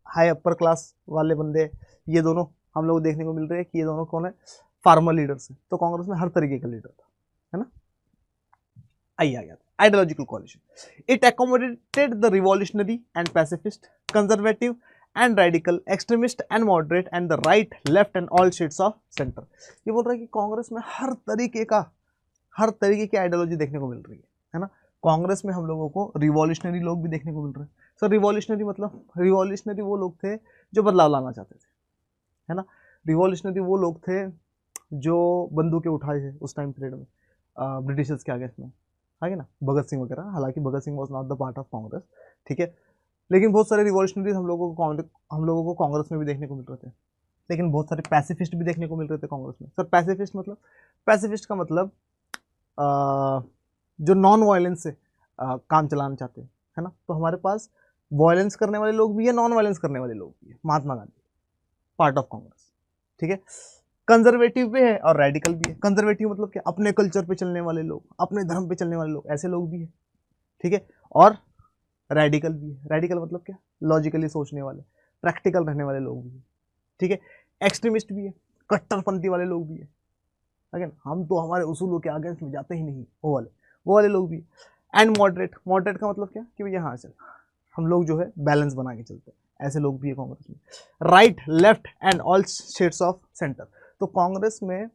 high upper class वाले बंदे, ये दोनों हम लोग देखने को मिल रहे हैं कि ये दोनों कौन है? फार्मर लीडर्स है। तो कांग्रेस में हर तरीके का लीडर था, है ना। आइए आगे ideological कोalition। It accommodated the revolutionary and pacifist, conservative and radical, extremist and moderate, and the right, left and all shades of center। ये बोल रहा है कि कांग्रेस में हर तरीके की आइडियोलॉजी देखने को मिल रही है ना। कांग्रेस में हम लोगों को रिवॉल्यूशनरी लोग भी देखने को मिल रहे हैं। सर रिवॉल्यूशनरी मतलब, रिवॉल्यूशनरी वो लोग थे जो बदलाव लाना चाहते थे, है ना। रिवॉल्यूशनरी वो लोग थे जो बंदूकें उठाए थे उस टाइम पीरियड में ब्रिटिशर्स के अगेंस्ट में, है ना, भगत सिंह वगैरह। हालांकि Bhagat Singh was not the part of Congress, ठीक है, लेकिन बहुत सारे रिवॉल्यूशनरीज हम लोगों को कांग्रेस में भी देखने को मिल रहे थे। लेकिन बहुत सारे पैसिफिस्ट भी देखने को मिल रहे थे कांग्रेस में। सर पैसिफिस्ट मतलब, पैसिफिस्ट का मतलब जो नॉन वायलेंस से काम चलाना चाहते हैं, है ना। तो हमारे पास वायलेंस करने वाले लोग भी है, नॉन वायलेंस करने वाले लोग भी है। महात्मा गांधी पार्ट ऑफ कांग्रेस, ठीक है। कंजर्वेटिव भी है और रेडिकल भी है। कंजर्वेटिव मतलब क्या? अपने कल्चर पे चलने वाले लोग, अपने धर्म पे चलने वाले लोग, ऐसे लोग भी है, ठीक है। और रेडिकल भी है। रेडिकल मतलब क्या? लॉजिकली सोचने वाले, प्रैक्टिकल रहने वाले लोग भी है, ठीक है। एक्सट्रीमिस्ट भी है, कट्टरपंथी वाले लोग भी है। अगेन हम तो हमारे उसूलों के अगेंस्ट में जाते ही नहीं, वो वाले लोग भी। एंड मॉडरेट, मॉडरेट का मतलब क्या? कि भैया हाँ चल हम लोग जो है बैलेंस बना के चलते हैं, ऐसे लोग भी है कांग्रेस में। Right, left and all shades of centre. तो कांग्रेस में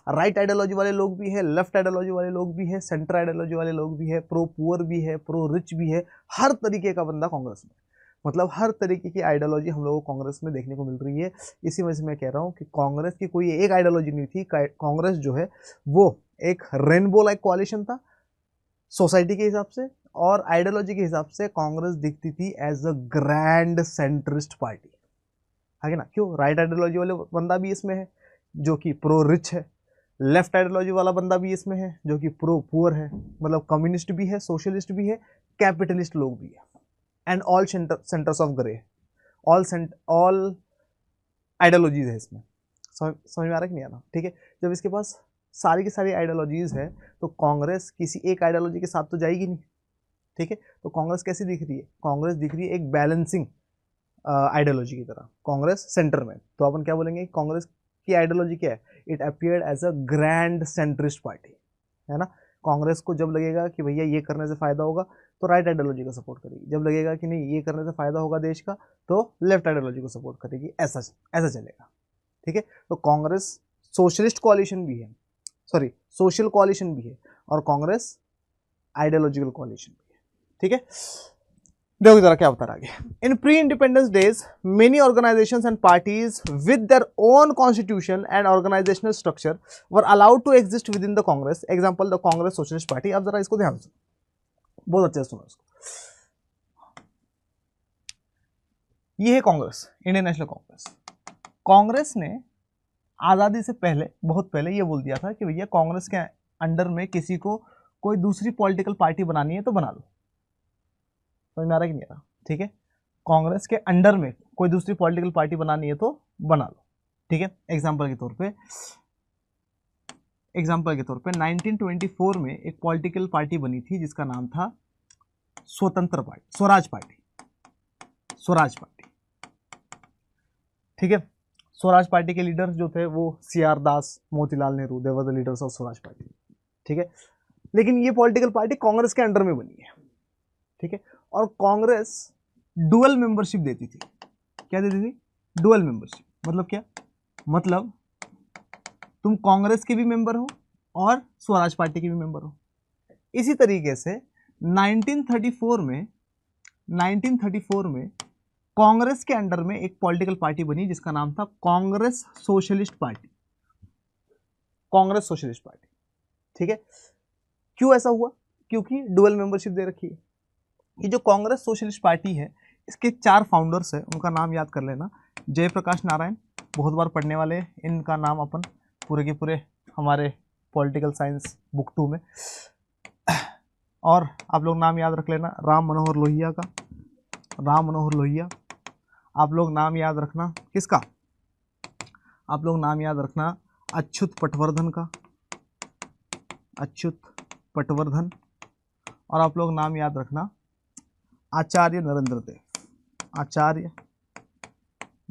राइट आइडियोलॉजी वाले लोग भी है, लेफ्ट आइडियोलॉजी वाले लोग भी है, सेंटर आइडियोलॉजी वाले लोग भी है, प्रो पुअर भी है, प्रो रिच भी है। हर तरीके का बंदा कांग्रेस में, मतलब हर तरीके की आइडियोलॉजी हम लोगों को कांग्रेस में देखने को मिल रही है। इसी वजह से मैं कह रहा हूँ कि कांग्रेस की कोई एक आइडियोलॉजी नहीं थी। कांग्रेस जो है वो एक रेनबो लाइक कोalition था सोसाइटी के हिसाब से, और आइडियोलॉजी के हिसाब से कांग्रेस दिखती थी as a grand centrist party, है ना। क्यों? राइट आइडियोलॉजी वाले बंदा भी इसमें है जो कि प्रो रिच है, लेफ्ट आइडियोलॉजी वाला बंदा भी इसमें है जो कि प्रो पुअर है, मतलब कम्युनिस्ट भी है, सोशलिस्ट भी है, कैपिटलिस्ट लोग भी है, and all centres of grey, all ideologies है इसमें। समझ में आ रहा है कि नहीं आ रहा? ठीक है, जब इसके पास सारी की सारी आइडियोलॉजीज है तो कांग्रेस किसी एक आइडियोलॉजी के साथ तो जाएगी नहीं, ठीक है। तो कांग्रेस कैसी दिख रही है? कांग्रेस दिख रही है एक बैलेंसिंग आइडियोलॉजी की तरह, कांग्रेस सेंटर में। तो अपन क्या बोलेंगे? कांग्रेस की आइडियोलॉजी क्या है? It appeared as a grand centrist party, है ना। कांग्रेस को जब लगेगा कि भैया ये करने से फायदा होगा तो राइट आइडियोलॉजी को सपोर्ट करेगी, जब लगेगा कि नहीं ये करने से फायदा होगा देश का तो लेफ्ट आइडियोलॉजी को सपोर्ट करेगी। ऐसा चलेगा, ठीक है। तो कांग्रेस सोशलिस्ट कोalition भी है, सॉरी सोशल कोalition भी है, और कांग्रेस आइडियोलॉजिकल कोalition भी है, ठीक है। देखो जरा क्या बता रहा है। In pre independence days many organisations and parties with their own constitution and organisational structure were allowed to exist with in the Congress. Example the Congress socialist party. अब जरा इसको ध्यान से, बहुत अच्छे से सुनो इसको। ये है कांग्रेस, इंडियन नेशनल कांग्रेस। कांग्रेस ने आजादी से पहले, बहुत पहले ये बोल दिया था कि भैया कांग्रेस के अंडर में किसी को कोई दूसरी पॉलिटिकल पार्टी बनानी है तो बना लो। समझ में आ रहा है कि नहीं आ रहा? ठीक है, कांग्रेस के अंडर में कोई दूसरी पॉलिटिकल पार्टी बनानी है तो बना लो, ठीक है। एग्जांपल के तौर पे 1924 में एक पॉलिटिकल पार्टी बनी थी जिसका नाम था स्वतंत्र पार्टी, स्वराज पार्टी, ठीक है। स्वराज पार्टी के लीडर्स जो थे वो CR Das, Motilal Nehru, they were the leaders of Swaraj party, ठीक है। लेकिन ये पॉलिटिकल पार्टी कांग्रेस के अंडर में बनी है, ठीक है। और कांग्रेस डुअल मेंबरशिप देती थी। क्या देती थी? Dual membership. मतलब क्या? मतलब तुम कांग्रेस के भी मेंबर हो और स्वराज पार्टी के भी मेंबर हो। इसी तरीके से 1934 में 1934 में कांग्रेस के अंडर में एक पॉलिटिकल पार्टी बनी जिसका नाम था Congress socialist party. Congress socialist party, ठीक है। क्यों ऐसा हुआ? क्योंकि डुअल मेंबरशिप दे रखी है। ये जो कांग्रेस सोशलिस्ट पार्टी है, इसके 4 फाउंडर्स हैं, उनका नाम याद कर लेना। जयप्रकाश नारायण, बहुत बार पढ़ने वाले हैं, इनका नाम अपन पूरे के पूरे हमारे पॉलिटिकल साइंस बुक 2 में। और आप लोग नाम याद रख लेना राम मनोहर लोहिया का, राम मनोहर लोहिया। आप लोग नाम याद रखना किसका? आप लोग नाम याद रखना अच्युत पटवर्धन का, अच्युत पटवर्धन। और आप लोग नाम याद रखना आचार्य नरेंद्र देव, आचार्य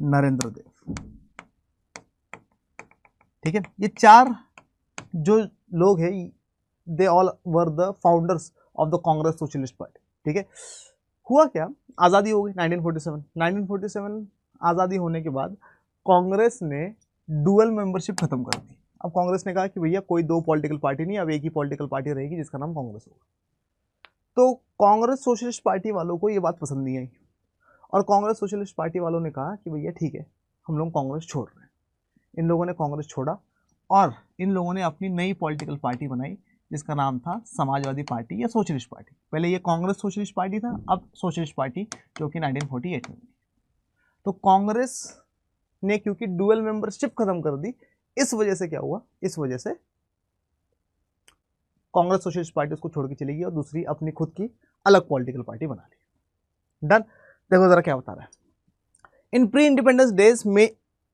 नरेंद्र देव, ठीक है। ये 4 जो लोग हैं, they all were the founders of the Congress socialist party, ठीक है। हुआ क्या, आज़ादी हो गई 1947 आज़ादी होने के बाद कांग्रेस ने डुअल मेंबरशिप खत्म कर दी। अब कांग्रेस ने कहा कि भैया कोई 2 पॉलिटिकल पार्टी नहीं, अब एक ही पॉलिटिकल पार्टी रहेगी जिसका नाम कांग्रेस होगा। तो कांग्रेस सोशलिस्ट पार्टी वालों को ये बात पसंद नहीं आई और कांग्रेस सोशलिस्ट पार्टी वालों ने कहा कि भैया ठीक है, हम लोग कांग्रेस छोड़ रहे हैं। इन लोगों ने कांग्रेस छोड़ा और इन लोगों ने अपनी नई पॉलिटिकल पार्टी बनाई जिसका नाम था समाजवादी पार्टी या सोशलिस्ट पार्टी। पहले ये कांग्रेस सोशलिस्ट पार्टी था, अब सोशलिस्ट पार्टी, जो कि 1948 में बनी। तो कांग्रेस ने क्योंकि डुअल मेंबरशिप खत्म कर दी, इस वजह से क्या हुआ, इस वजह से कांग्रेस सोशलिस्ट पार्टी उसको छोड़ के चली गई और दूसरी अपनी खुद की अलग पॉलिटिकल पार्टी बना ली। डन। देखो जरा क्या बता रहा है। इन प्री इंडिपेंडेंस डेज में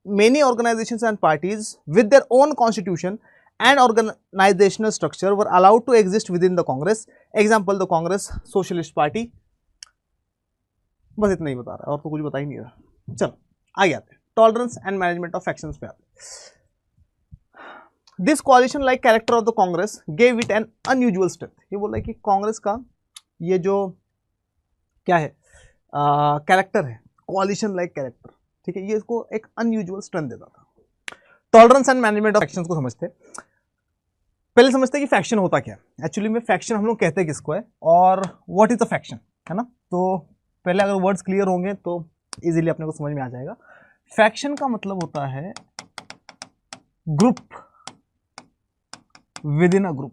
many organizations and parties with their own constitution and organizational structure were allowed to exist within the Congress. Example, the Congress Socialist Party. बस इतना ही बता रहा है और तो कुछ बता ही नहीं रहा। चलो आगे आते हैं, tolerance and management of factions पे आते हैं। This कोalition like character of the Congress gave it N unusual strength. ये बोल रहा है कि कांग्रेस का ये जो क्या है कैरेक्टर है, कोalition लाइक कैरेक्टर, ठीक है, ये इसको एक अनयूजुअल स्ट्रेंथ देता था। Tolerance and management of factions को समझते। पहले समझते हैं कि फैक्शन होता क्या है। एक्चुअली में फैक्शन हम लोग कहते हैं किसको है और व्हाट इज द फैक्शन, है ना। तो पहले अगर वर्ड्स क्लियर होंगे तो इजीली अपने को समझ में आ जाएगा। फैक्शन का मतलब होता है group with in a group,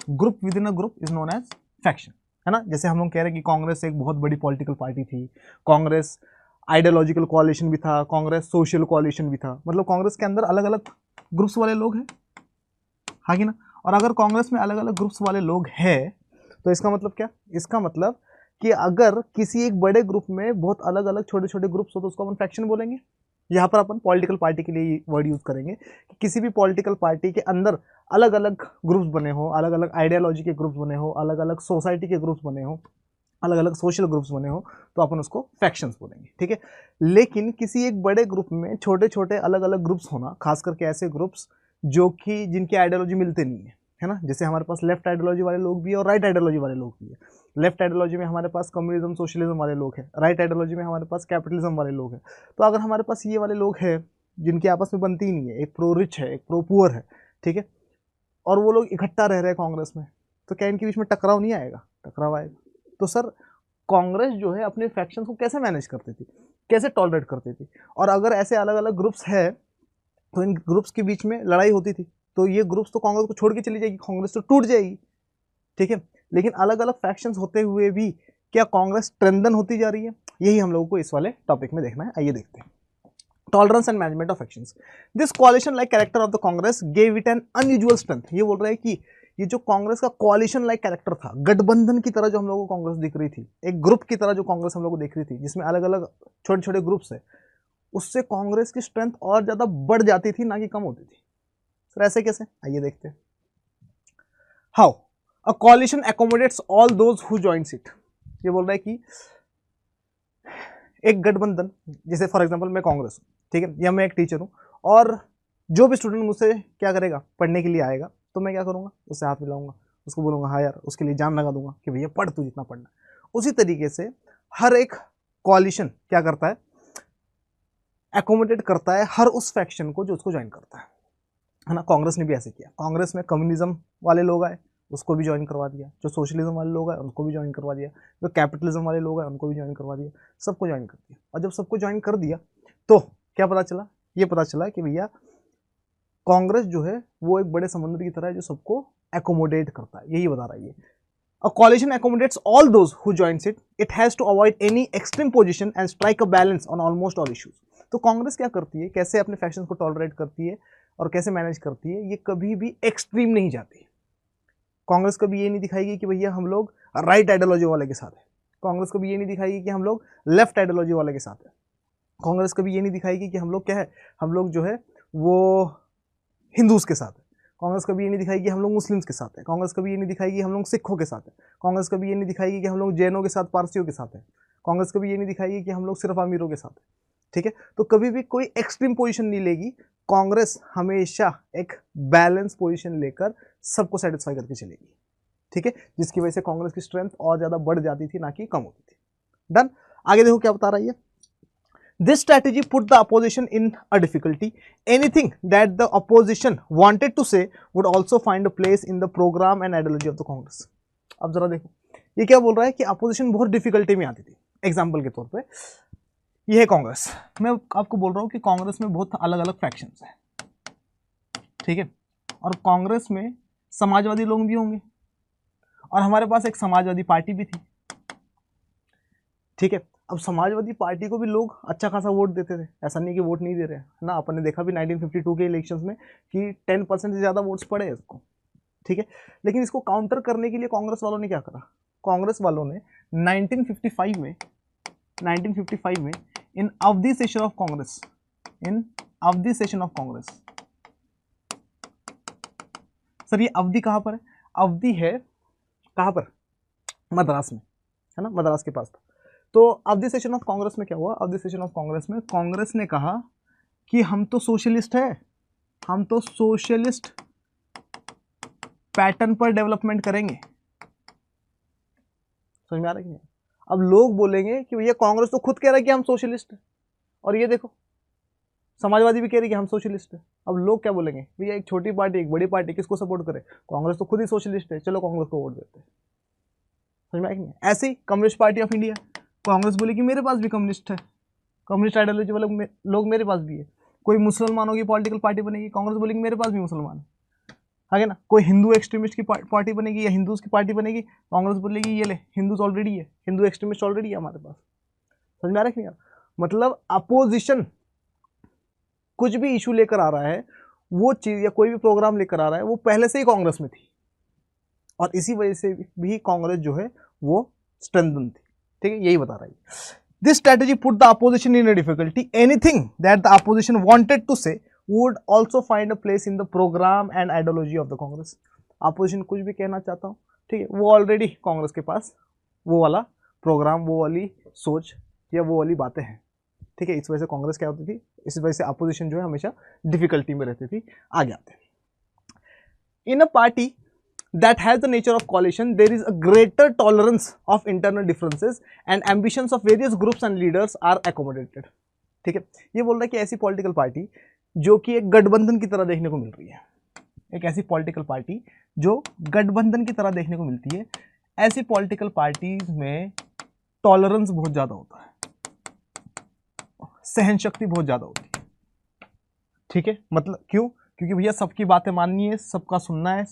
group with in a group is known as faction, है ना। जैसे हम लोग कह रहे हैं कि कांग्रेस एक बहुत बड़ी पॉलिटिकल पार्टी थी, कांग्रेस आइडियोलॉजिकल कोalition भी था, कांग्रेस सोशल कोalition भी था, मतलब कांग्रेस के अंदर अलग अलग ग्रुप्स वाले लोग हैं, हाँ कि ना। और अगर कांग्रेस में अलग अलग ग्रुप्स वाले लोग हैं तो इसका मतलब क्या, इसका मतलब कि अगर किसी एक बड़े ग्रुप में बहुत अलग अलग छोटे छोटे ग्रुप्स हो तो उसको अपन फैक्शन बोलेंगे। यहाँ पर अपन पॉलिटिकल पार्टी के लिए वर्ड यूज करेंगे कि किसी भी पॉलिटिकल पार्टी के अंदर अलग अलग ग्रुप्स बने हो, अलग अलग आइडियोलॉजी के ग्रुप्स बने हो, अलग अलग सोसाइटी के ग्रुप्स बने हो, अलग अलग सोशल ग्रुप्स बने हो, तो अपन उसको फैक्शंस बोलेंगे, ठीक है। लेकिन किसी एक बड़े ग्रुप में छोटे छोटे अलग अलग ग्रुप्स होना, खास करके ऐसे ग्रुप्स जो कि जिनकी आइडियोलॉजी मिलते नहीं है ना। जैसे हमारे पास लेफ्ट आइडियोलॉजी वाले लोग भी है और राइट आइडियोलॉजी वाले लोग भी है। लेफ्ट आइडियोलॉजी में हमारे पास कम्युनिज्म सोशलिज्म वाले लोग हैं, राइट आइडियोलॉजी में हमारे पास कैपिटलिज्म वाले लोग हैं। तो अगर हमारे पास ये वाले लोग हैं जिनकी आपस में बनती ही नहीं है, एक प्रो रिच है, एक प्रो पुअर है, ठीक है, और वो लोग इकट्ठा रह रहे हैं कांग्रेस में, तो क्या इनके बीच में टकराव नहीं आएगा? टकराव आएगा। तो सर कांग्रेस जो है अपने फैक्शंस को कैसे मैनेज करती थी, कैसे टॉलरेट करती थी? और अगर ऐसे अलग अलग ग्रुप्स है तो इन ग्रुप्स के बीच में लड़ाई होती थी, तो ये ग्रुप्स तो कांग्रेस को छोड़ के चली जाएगी, कांग्रेस तो टूट जाएगी, ठीक है। लेकिन अलग अलग फैक्शंस होते हुए भी क्या कांग्रेस स्ट्रेंथन होती जा रही है? यही हम लोगों को इस वाले टॉपिक में देखना है। आइए देखते हैं। Tolerance and management of factions. This कोalition like character of the Congress gave it N unusual strength. ये बोल रहा है कि ये जो कांग्रेस का कोalition लाइक कैरेक्टर था, गठबंधन की तरह जो हम लोगों को कांग्रेस दिख रही थी, एक ग्रुप की तरह जो कांग्रेस हम लोग को दिख रही थी जिसमें अलग अलग छोटे छोटे ग्रुप्स है, उससे कांग्रेस की स्ट्रेंथ और ज्यादा बढ़ जाती थी, ना कि कम होती थी। सर ऐसे कैसे? आइए देखते हैं। How a कोalition accommodates all those who joins it। ये बोल रहा है कि एक गठबंधन, जैसे फॉर एग्जांपल मैं कांग्रेस हूँ, ठीक है, या मैं एक टीचर हूँ और जो भी स्टूडेंट मुझसे क्या करेगा, पढ़ने के लिए आएगा, तो मैं क्या करूँगा, उससे हाथ मिलाऊंगा, उसको बोलूँगा हाँ यार, उसके लिए जान लगा दूंगा कि भैया पढ़ तू जितना पढ़ना है। उसी तरीके से हर एक कोalition क्या करता है, एकोमोडेट करता है हर उस फैक्शन को जो उसको ज्वाइन करता है ना। कांग्रेस ने भी ऐसे किया। कांग्रेस में कम्युनिज्म वाले लोग आए, उसको भी ज्वाइन करवा दिया, जो सोशलिज्म वाले लोग हैं उनको भी ज्वाइन करवा दिया, जो कैपिटलिज्म वाले लोग हैं उनको भी ज्वाइन करवा दिया, सबको ज्वाइन कर दिया। और जब सबको ज्वाइन कर दिया तो क्या पता चला, ये पता चला कि भैया कांग्रेस जो है वो एक बड़े समुद्र की तरह है जो सबको एकोमोडेट करता है, यही बता रही है। A coalition accommodates all those who joins it. It has to avoid any extreme position and strike a balance on almost all issues. तो कांग्रेस क्या करती है, कैसे अपने फैक्शंस को टॉलरेट करती है और कैसे मैनेज करती है, ये कभी भी एक्सट्रीम नहीं जाती। कांग्रेस कभी ये नहीं दिखाएगी कि भैया हम लोग राइट आइडियोलॉजी वाले के साथ है, कांग्रेस कभी ये नहीं दिखाएगी कि हम लोग लेफ्ट आइडियोलॉजी वाले के साथ है, कांग्रेस कभी ये नहीं दिखाएगी कि हम लोग क्या है, हम लोग जो है वो हिंदूज के साथ है, कांग्रेस कभी ये नहीं दिखाएगी हम लोग मुस्लिम्स के साथ है, कांग्रेस कभी ये नहीं दिखाएगी हम लोग सिखों के साथ है, कांग्रेस कभी ये नहीं दिखाएगी कि हम लोग जैनों के साथ पारसियों के साथ है, कांग्रेस कभी ये नहीं दिखाएगी कि हम लोग सिर्फ अमीरों के साथ है। ठीक है, तो कभी भी कोई एक्सट्रीम पोजीशन नहीं लेगी, कांग्रेस हमेशा एक बैलेंस पोजीशन लेकर सबको सेटिस्फाई करके चलेगी। ठीक है, जिसकी वजह से कांग्रेस की स्ट्रेंथ और ज्यादा बढ़ जाती थी, ना कि कम होती थी। डन। आगे देखो क्या बता रही है। This strategy put the opposition in a difficulty. Anything that the opposition wanted to say would also find a place in the program and ideology of the Congress. अब जरा देखो ये क्या बोल रहा है कि अपोजिशन बहुत डिफिकल्टी में आती थी। एग्जाम्पल के तौर पे ये है कांग्रेस, मैं आपको बोल रहा हूँ कि कांग्रेस में बहुत अलग अलग फैक्शंस हैं, ठीक है, और कांग्रेस में समाजवादी लोग भी होंगे और हमारे पास एक समाजवादी पार्टी भी थी। ठीक है, अब समाजवादी पार्टी को भी लोग अच्छा खासा वोट देते थे, ऐसा नहीं कि वोट नहीं दे रहे हैं ना। अपन ने देखा भी 1952 के इलेक्शंस में कि 10% से ज़्यादा वोट्स पड़े इसको। ठीक है, लेकिन इसको काउंटर करने के लिए कांग्रेस वालों ने क्या करा, कांग्रेस वालों ने 1955 में इन अवधि सेशन ऑफ कांग्रेस, सर ये अवधि कहाँ पर है, अवधि है कहाँ पर, मद्रास में है ना, मद्रास के पास था। तो अवधि सेशन ऑफ कांग्रेस में क्या हुआ, अवधि सेशन ऑफ कांग्रेस में कांग्रेस ने कहा कि हम तो सोशलिस्ट है, हम तो सोशलिस्ट पैटर्न पर डेवलपमेंट करेंगे। समझ में आ रहा है कि नहीं? अब लोग बोलेंगे कि भैया कांग्रेस तो खुद कह रहा है कि हम सोशलिस्ट है, और ये देखो समाजवादी भी कह रही है कि हम सोशलिस्ट है। अब लोग क्या बोलेंगे, भैया एक छोटी पार्टी एक बड़ी पार्टी किसको सपोर्ट करे, कांग्रेस तो खुद ही सोशलिस्ट है, चलो कांग्रेस को वोट देते हैं। समझ में आया कि नहीं? ऐसे ही communist party of India, Congress बोले कि मेरे पास भी कम्युनिस्ट है, कम्युनिस्ट आइडियोलॉजी वाले लोग मेरे पास भी है। कोई मुसलमानों की पॉलिटिकल पार्टी बनेगी, कांग्रेस बोलेगी मेरे पास भी मुसलमान है, है ना। कोई हिंदू एक्सट्रीमिस्ट की पार्टी बनेगी या हिंदूज की पार्टी बनेगी, कांग्रेस बोलेगी ये ले हिंदूज ऑलरेडी है, हिंदू एक्सट्रीमिस्ट ऑलरेडी है हमारे पास। समझ में आ रहा है कि नहीं? मतलब अपोजिशन कुछ भी इशू लेकर आ रहा है, वो चीज या कोई भी प्रोग्राम लेकर आ रहा है, वो पहले से ही कांग्रेस में थी और इसी वजह से भी कांग्रेस जो है वो स्ट्रेंथन थी। ठीक है, यही बता रही है। This strategy put the opposition in a difficulty. Anything that the opposition wanted to say would also find a place in the program and ideology of the Congress. Opposition कुछ भी कहना चाहता हूँ, ठीक है, वो ऑलरेडी कांग्रेस के पास वो वाला प्रोग्राम, वो वाली सोच या वो वाली बातें हैं। ठीक है, इस वजह से कांग्रेस क्या होती थी, इस वजह से अपोजिशन जो है हमेशा डिफिकल्टी में रहती थी। आगे आते हैं। In a party that has the nature of coalition, there is a greater tolerance of internal differences and ambitions of various groups and leaders are accommodated. ठीक है, ये बोल रहा है कि ऐसी पॉलिटिकल पार्टी जो कि एक गठबंधन की तरह देखने को मिल रही है, एक ऐसी पॉलिटिकल पार्टी जो गठबंधन की तरह देखने को मिलती है, ऐसी पॉलिटिकल पार्टीज में टॉलरेंस बहुत ज्यादा होता है, सहन शक्ति बहुत ज्यादा होती है। ठीक है, मतलब क्यों, क्योंकि भैया सबकी बातें माननी है, सबका सुनना है,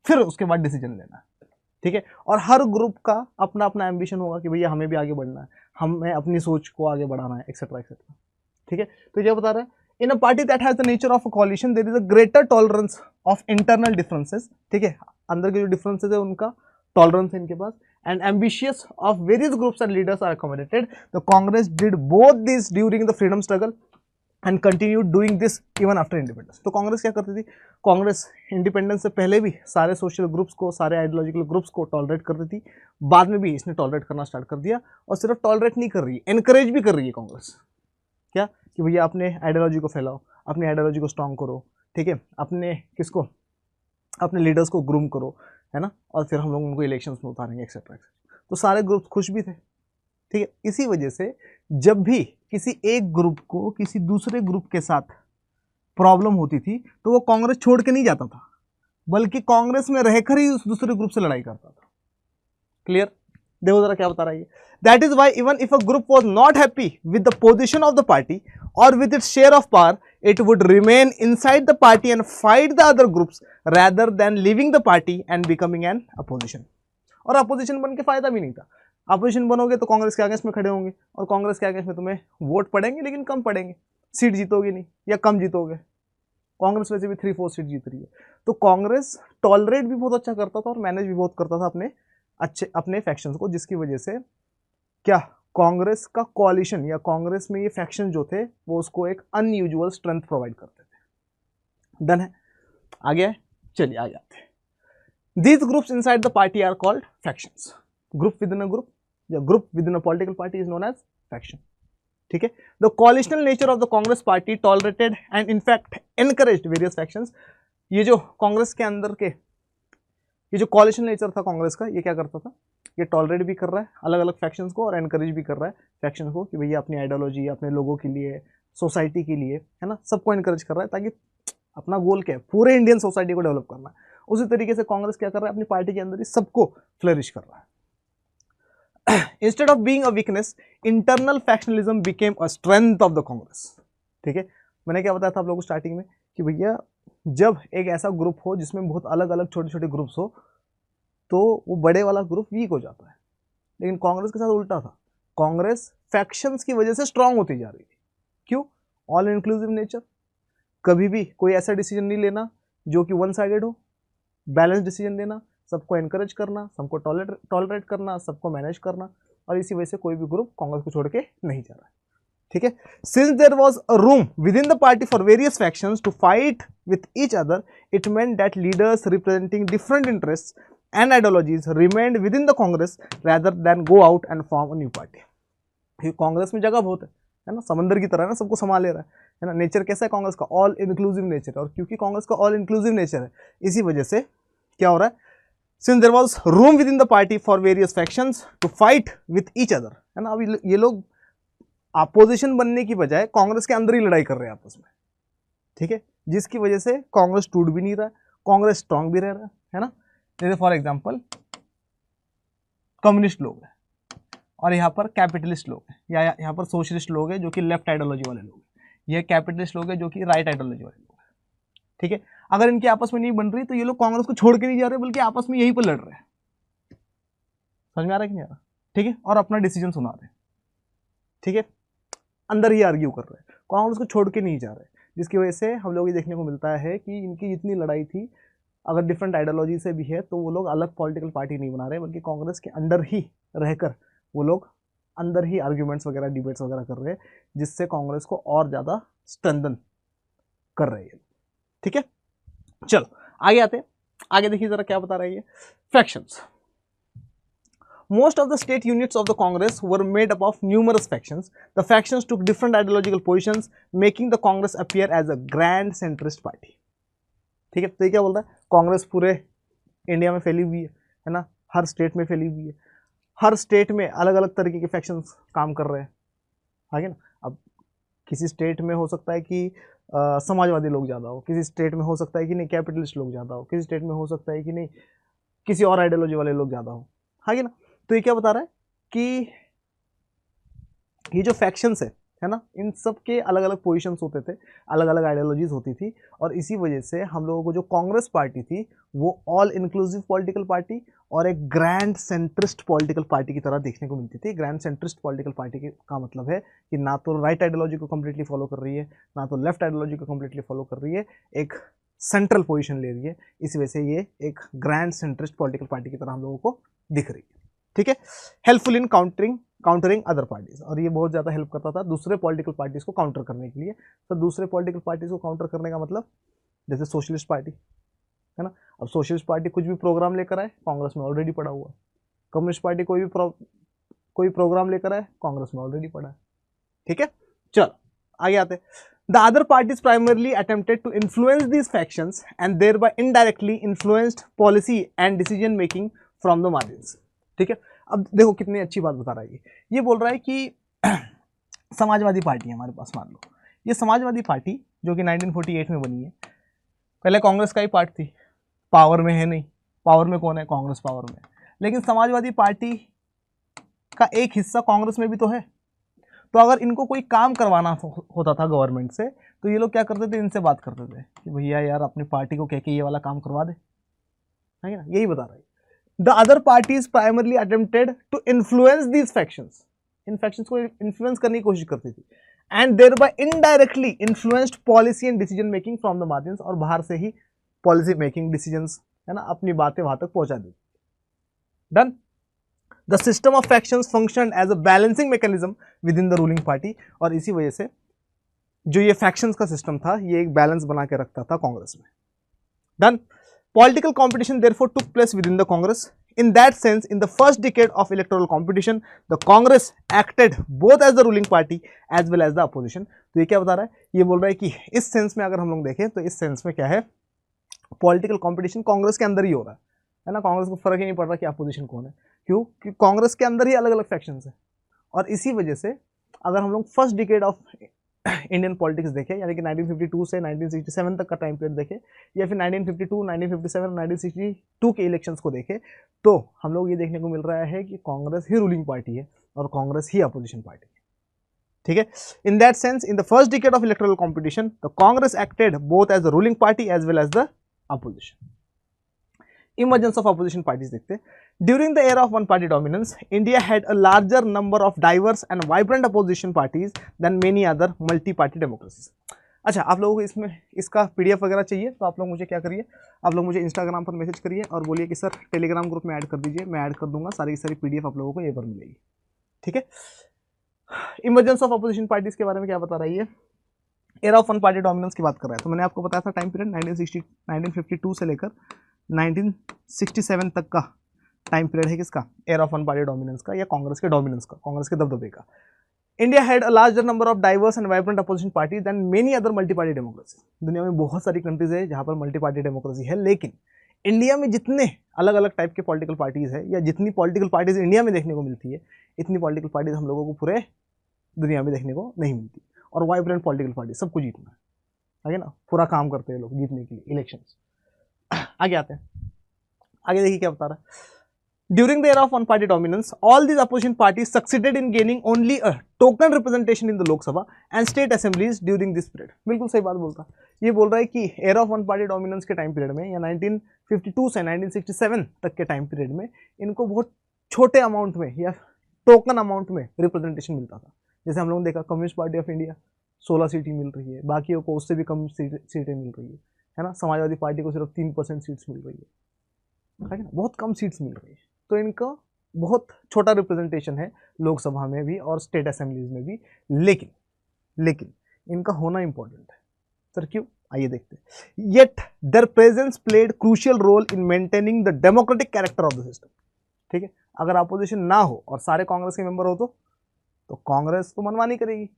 फिर उसके बाद डिसीजन लेना। ठीक है, और हर ग्रुप का अपना अपना एम्बिशन होगा कि भैया हमें भी आगे बढ़ना है, हमें अपनी सोच को आगे बढ़ाना है, एक्सेट्रा एक्सेट्रा। ठीक है, तो ये बता रहा है in a party that has the nature of a coalition there is a greater tolerance of internal differences. ठीक है, अंदर के जो डिफरेंसेस है उनका टॉलरेंस है इनके पास, and ambitious of various groups and leaders are accommodated. The Congress did both this during the freedom struggle and continue doing this even after independence. तो कांग्रेस क्या करती थी, कांग्रेस इंडिपेंडेंस से पहले भी सारे सोशल ग्रुप्स को, सारे आइडियोलॉजिकल ग्रुप्स को टॉलरेट करती थी, बाद में भी इसने टॉलरेट करना स्टार्ट कर दिया। और सिर्फ टॉलरेट नहीं कर रही है, एनकरेज भी कर रही है कांग्रेस, क्या कि भैया अपने आइडियोलॉजी को फैलाओ, अपनी आइडियोलॉजी को स्ट्रॉन्ग करो। ठीक है, अपने किसको, अपने लीडर्स को ग्रूम करो, है ना, और फिर हम लोग उनको इलेक्शंस में उतारेंगे, एक्सेट्रा एक्सेट्रा। तो सारे ग्रुप्स खुश भी थे। ठीक है, इसी वजह से जब भी किसी एक ग्रुप को किसी दूसरे ग्रुप के साथ प्रॉब्लम होती थी तो वो कांग्रेस छोड़ के नहीं जाता था, बल्कि कांग्रेस में रहकर ही उस दूसरे ग्रुप से लड़ाई करता था। क्लियर? देखो जरा क्या बता रहा है। That is why even if a group was not happy with the position of the party और with its share of power, it would remain inside the party and fight the other groups rather than leaving the party and becoming an opposition। और opposition बन के फायदा भी नहीं था। Opposition बनोगे तो कांग्रेस के अगेंस्ट में खड़े होंगे और कांग्रेस के अगेंस्ट में तुम्हें वोट पड़ेंगे लेकिन कम पड़ेंगे, सीट जीतोगे नहीं या कम जीतोगे। कांग्रेस वैसे भी 3-4 सीट जीत रही है। तो कांग्रेस टॉलरेट भी बहुत अच्छा करता था और मैनेज भी बहुत करता था अपने फैक्शंस को, जिसकी वजह से क्या कांग्रेस का कोalition या कांग्रेस में ये फैक्शन जो थे वो उसको एक अनयूजुअल स्ट्रेंथ प्रोवाइड करते थे। डन है? आगे है? चलिए आगे आते हैं। These groups inside the party are called factions. Group with in a group या group with in a political party is known as faction. ठीक है? The coalitional nature of the Congress party tolerated and in fact encouraged various factions. ये जो कांग्रेस के अंदर के ये जो कोalition नेचर था कांग्रेस का, ये क्या करता था? ये टॉलरेट भी कर रहा है अलग अलग फैक्शंस को और एनकरेज भी कर रहा है फैक्शंस को कि भैया अपनी आइडियोलॉजी, अपने लोगों के लिए, सोसाइटी के लिए, है ना, सबको एनकरेज कर रहा है ताकि अपना गोल क्या है, पूरे इंडियन सोसाइटी को डेवलप करना है। उसी तरीके से कांग्रेस क्या कर रहा है, अपनी पार्टी के अंदर ही सबको फ्लरिश कर रहा है। Instead of being a weakness, internal factionalism became a strength of the Congress. ठीक है? मैंने क्या बताया था आप लोगों को स्टार्टिंग में कि भैया जब एक ऐसा ग्रुप हो जिसमें बहुत अलग अलग छोटे छोटे ग्रुप्स हो तो वो बड़े वाला ग्रुप वीक हो जाता है। लेकिन कांग्रेस के साथ उल्टा था। कांग्रेस फैक्शंस की वजह से स्ट्रांग होती जा रही थी। क्यों? All inclusive nature. कभी भी कोई ऐसा डिसीजन नहीं लेना जो कि वन साइडेड हो, बैलेंस डिसीजन लेना, सबको एनकरेज करना, सबको टॉलरेट करना, सबको मैनेज करना, और इसी वजह से कोई भी ग्रुप कांग्रेस को छोड़ के नहीं जा रहा है। ठीक है? Since there was a room with in the party for various factions to fight with each other, it meant that leaders representing different interests and ideologies remained within the Congress rather than go out and form a new party। ये कांग्रेस में जगह बहुत है ना, समंदर की तरह है ना, सबको संभाल ले रहा है ना। नेचर कैसा है कांग्रेस का? All inclusive nature. और क्योंकि कांग्रेस का ऑल इंक्लूसिव नेचर है, इसी वजह से क्या हो रहा है, since there was room with in the party for various factions to fight with each other, है ना। अभी ये लोग अपोजिशन बनने की बजाय कांग्रेस के अंदर ही लड़ाई कर रहे हैं आपस में। ठीक है? जिसकी वजह से कांग्रेस टूट भी नहीं रहा है, कांग्रेस स्ट्रांग भी रह रहा है ना। जैसे फॉर एग्जाम्पल कम्युनिस्ट लोग हैं और यहाँ पर कैपिटलिस्ट लोग हैं, या यहाँ पर सोशलिस्ट लोग हैं जो कि लेफ्ट आइडियोलॉजी वाले लोग हैं, ये कैपिटलिस्ट लोग हैं जो कि राइट आइडियोलॉजी वाले लोग हैं। ठीक है? अगर इनकी आपस में नहीं बन रही तो ये लोग कांग्रेस को छोड़ के नहीं जा रहे, बल्कि आपस में यहीं पर लड़ रहे हैं। समझ में आ रहा है कि नहीं आ रहा? ठीक है? और अपना डिसीजन सुना रहे हैं। ठीक है? अंदर ही आर्ग्यू कर रहे हैं, कांग्रेस को छोड़ के नहीं जा रहे, जिसकी वजह से हम लोग ये देखने को मिलता है कि इनकी जितनी लड़ाई थी, अगर डिफरेंट आइडियोलॉजी से भी है तो वो लोग अलग पॉलिटिकल पार्टी नहीं बना रहे, बल्कि कांग्रेस के अंडर ही रहकर वो लोग अंदर ही आर्ग्यूमेंट्स वगैरह, डिबेट्स वगैरह कर रहे हैं, जिससे कांग्रेस को और ज़्यादा स्ट्रेंथन कर रही है। ठीक है? चलो आगे आते हैं। आगे देखिए जरा क्या बता रही है। Factions. Most of the state units of the Congress were made up of numerous factions. The factions took different ideological positions, making the Congress appear as a grand centrist party। ठीक है? तो ये क्या बोल रहा है, कांग्रेस पूरे इंडिया में फैली हुई है ना, हर स्टेट में फैली हुई है, हर स्टेट में अलग अलग तरीके के फैक्शंस काम कर रहे हैं। आगे ना, अब किसी स्टेट में हो सकता है कि समाजवादी लोग ज़्यादा हो, किसी स्टेट में हो सकता है कि नहीं कैपिटलिस्ट लोग ज़्यादा हो, किसी स्टेट में हो सकता है कि नहीं किसी और आइडियोलॉजी वाले लोग ज़्यादा हो। आगे ना, तो ये क्या बता रहा है कि ये जो फैक्शंस है ना, इन सब के अलग अलग पोजीशंस होते थे, अलग अलग आइडियोलॉजीज होती थी, और इसी वजह से हम लोगों को जो कांग्रेस पार्टी थी वो ऑल इंक्लूसिव पॉलिटिकल पार्टी और एक ग्रैंड सेंट्रिस्ट पॉलिटिकल पार्टी की तरह देखने को मिलती थी। ग्रैंड सेंट्रिस्ट पॉलिटिकल पार्टी का मतलब है कि ना तो राइट आइडियोलॉजी को कम्प्लीटली फॉलो कर रही है, ना तो लेफ्ट आइडियोलॉजी को कम्प्लीटली फॉलो कर रही है, एक सेंट्रल पोजिशन ले रही है। इस वजह से ये एक ग्रैंड सेंट्रिस्ट पॉलिटिकल पार्टी की तरह हम लोगों को दिख रही है। ठीक है? Helpful in countering other parties, और ये बहुत ज़्यादा हेल्प करता था दूसरे पॉलिटिकल पार्टीज को काउंटर करने के लिए। तो दूसरे पॉलिटिकल पार्टीज को काउंटर करने का मतलब जैसे सोशलिस्ट पार्टी है ना, अब सोशलिस्ट पार्टी कुछ भी प्रोग्राम लेकर आए, कांग्रेस में ऑलरेडी पड़ा हुआ है। कम्युनिस्ट पार्टी कोई प्रोग्राम लेकर आए, कांग्रेस में ऑलरेडी पड़ा है। ठीक है? चलो आगे आते। The other parties primarily attempted to influence these factions and thereby indirectly influenced policy and decision making from the margins। ठीक है? अब देखो कितनी अच्छी बात बता रहा है ये बोल रहा है कि समाजवादी पार्टी है हमारे पास, मान लो ये समाजवादी पार्टी जो कि 1948 में बनी है, पहले कांग्रेस का ही पार्ट थी, पावर में है नहीं, पावर में कौन है, कांग्रेस पावर में। लेकिन समाजवादी पार्टी का एक हिस्सा कांग्रेस में भी तो है, तो अगर इनको कोई काम करवाना होता था गवर्नमेंट से, तो ये लोग क्या करते थे, इनसे बात करते थे कि भैया यार अपनी पार्टी को कह के ये वाला काम करवा दे, है ना, यही बता रहा है। The other parties primarily attempted to influence these factions, इन फैक्शंस को इन्फ्लुएंस करने की कोशिश करती थी, and thereby indirectly influenced policy and decision making from the margins, और बाहर से ही पॉलिसी मेकिंग, डिसीजंस, है ना, अपनी बातें वहां तक पहुंचा दी। Done. The system of factions functioned as a balancing mechanism with in the ruling party, और इसी वजह से जो ये फैक्शंस का सिस्टम था ये एक बैलेंस बना के रखता था कांग्रेस में। Done. Political competition therefore took place within the Congress. In that sense, in the first decade of electoral competition, the Congress acted both as the ruling party as well as the opposition. तो ये क्या बता रहा है, ये बोल रहा है कि इस सेंस में अगर हम लोग देखें तो इस सेंस में क्या है, पॉलिटिकल कंपटीशन कांग्रेस के अंदर ही हो रहा है ना, कांग्रेस को फर्क ही नहीं पड़ रहा कि अपोजिशन कौन है, क्यों, कि कांग्रेस के अंदर ही अलग अलग फैक्शंस है। और इसी वजह से अगर हम लोग first decade of Indian politics देखें, यानी कि 1952 से 1967 तक का टाइम पीरियड देखें, या फिर 1952, 1957, 1962 के इलेक्शंस को देखें, तो हम लोग ये देखने को मिल रहा है कि कांग्रेस ही रूलिंग पार्टी है और कांग्रेस ही अपोजिशन पार्टी है। ठीक है, in that sense in the first decade of electoral competition the Congress acted both as the ruling party as well as the opposition. Emergence of opposition parties देखते हैं। During the era of one party dominance, India had a larger number of diverse and vibrant opposition parties than many other multi-party democracies. अच्छा, आप लोगों को इसमें इसका PDF वगैरह चाहिए तो आप लोग मुझे क्या करिए, आप लोग मुझे इंस्टाग्राम पर मैसेज करिए और बोलिए कि सर टेलीग्राम ग्रुप में ऐड कर दीजिए, मैं ऐड कर दूंगा, सारी की सारी PDF आप लोगों को ये पर मिलेगी। ठीक है, इमरजेंस ऑफ अपोजिशन पार्टीज के बारे में क्या बता रही है, era of one party dominance की बात कर रहा है। तो मैंने आपको बताया था टाइम पीरियड 1952 से लेकर 1967 तक का टाइम पीरियड है किसका, era of one party dominance का, या कांग्रेस के डोमिनेंस का, कांग्रेस के दबदबे का। India had a larger number of diverse and vibrant opposition party than many other multi party democracy. दुनिया में बहुत सारी कंट्रीज है जहां पर मल्टी पार्टी डेमोक्रेसी है, लेकिन इंडिया में जितने अलग अलग टाइप के पॉलिटिकल पार्टीज है, या जितनी पॉलिटिकल पार्टीज इंडिया में देखने को मिलती है, इतनी पॉलिटिकल पार्टीज हम लोगों को पूरे दुनिया में देखने को नहीं मिलती। और वाइब्रेंट पॉलिटिकल पार्टी सबको जीतना है ना, पूरा काम करते हैं लोग जीतने के लिए इलेक्शंस। आगे आते हैं, आगे देखिए क्या बता रहा है। During the era of one party dominance all these opposition parties succeeded in gaining only a token representation in the Lok Sabha and state assemblies during this period. बिल्कुल सही बात बोलता, ये बोल रहा है कि era of one party dominance के टाइम पीरियड में, या 1952 से 1967 तक के टाइम पीरियड में, इनको बहुत छोटे अमाउंट में या टोकन अमाउंट में रिप्रेजेंटेशन मिलता था। जैसे हम लोगों ने देखा कम्युनिस्ट पार्टी ऑफ इंडिया 16 सीटें मिल रही है, बाकियों को उससे भी कम सीटें मिल रही है ना, समाजवादी पार्टी को सिर्फ 3% सीट्स मिल रही है ना, बहुत कम सीट्स मिल रही है। तो इनका बहुत छोटा रिप्रेजेंटेशन है लोकसभा में भी और स्टेट असेंबलीज में भी, लेकिन इनका होना इंपॉर्टेंट है। सर क्यों, आइए देखते हैं। Yet their presence played crucial role in maintaining the democratic character of the system. ठीक है, अगर अपोजिशन ना हो और सारे कांग्रेस के मेंबर हो तो कांग्रेस तो मनमानी करेगी,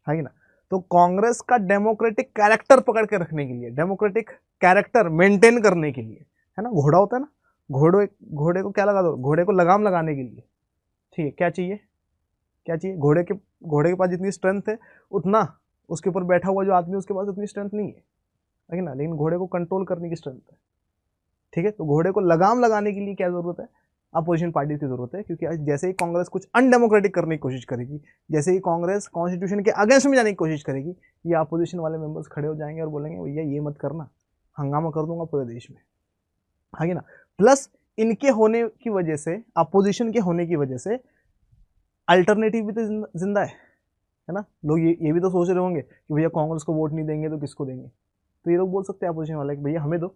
है ना। तो कांग्रेस का डेमोक्रेटिक कैरेक्टर पकड़ के रखने के लिए, डेमोक्रेटिक कैरेक्टर मेंटेन करने के लिए, है ना, घोड़ा होता है ना, घोड़े को क्या लगा दो, घोड़े को लगाम लगाने के लिए, ठीक है, क्या चाहिए, घोड़े के पास जितनी स्ट्रेंथ है उतना उसके ऊपर बैठा हुआ जो आदमी उसके पास उतनी स्ट्रेंथ नहीं है ना, लेकिन घोड़े को कंट्रोल करने की स्ट्रेंथ है। ठीक है, तो घोड़े को लगाम लगाने के लिए क्या जरूरत है, अपोजिशन पार्टी की जरूरत है। क्योंकि जैसे ही कांग्रेस कुछ अनडेमोक्रेटिक करने की कोशिश करेगी, जैसे ही कांग्रेस कॉन्स्टिट्यूशन के अगेंस्ट में जाने की कोशिश करेगी, ये अपोजिशन वाले मेंबर्स खड़े हो जाएंगे और बोलेंगे भैया ये मत करना, हंगामा कर दूंगा पूरे देश में, है ना। प्लस इनके होने की वजह से, अपोजिशन के होने की वजह से अल्टरनेटिव भी तो जिंदा है ना। लोग ये भी तो सोच रहे होंगे कि भैया कांग्रेस को वोट नहीं देंगे तो किसको देंगे, तो ये लोग बोल सकते हैं अपोजिशन वाले कि भैया हमें दो,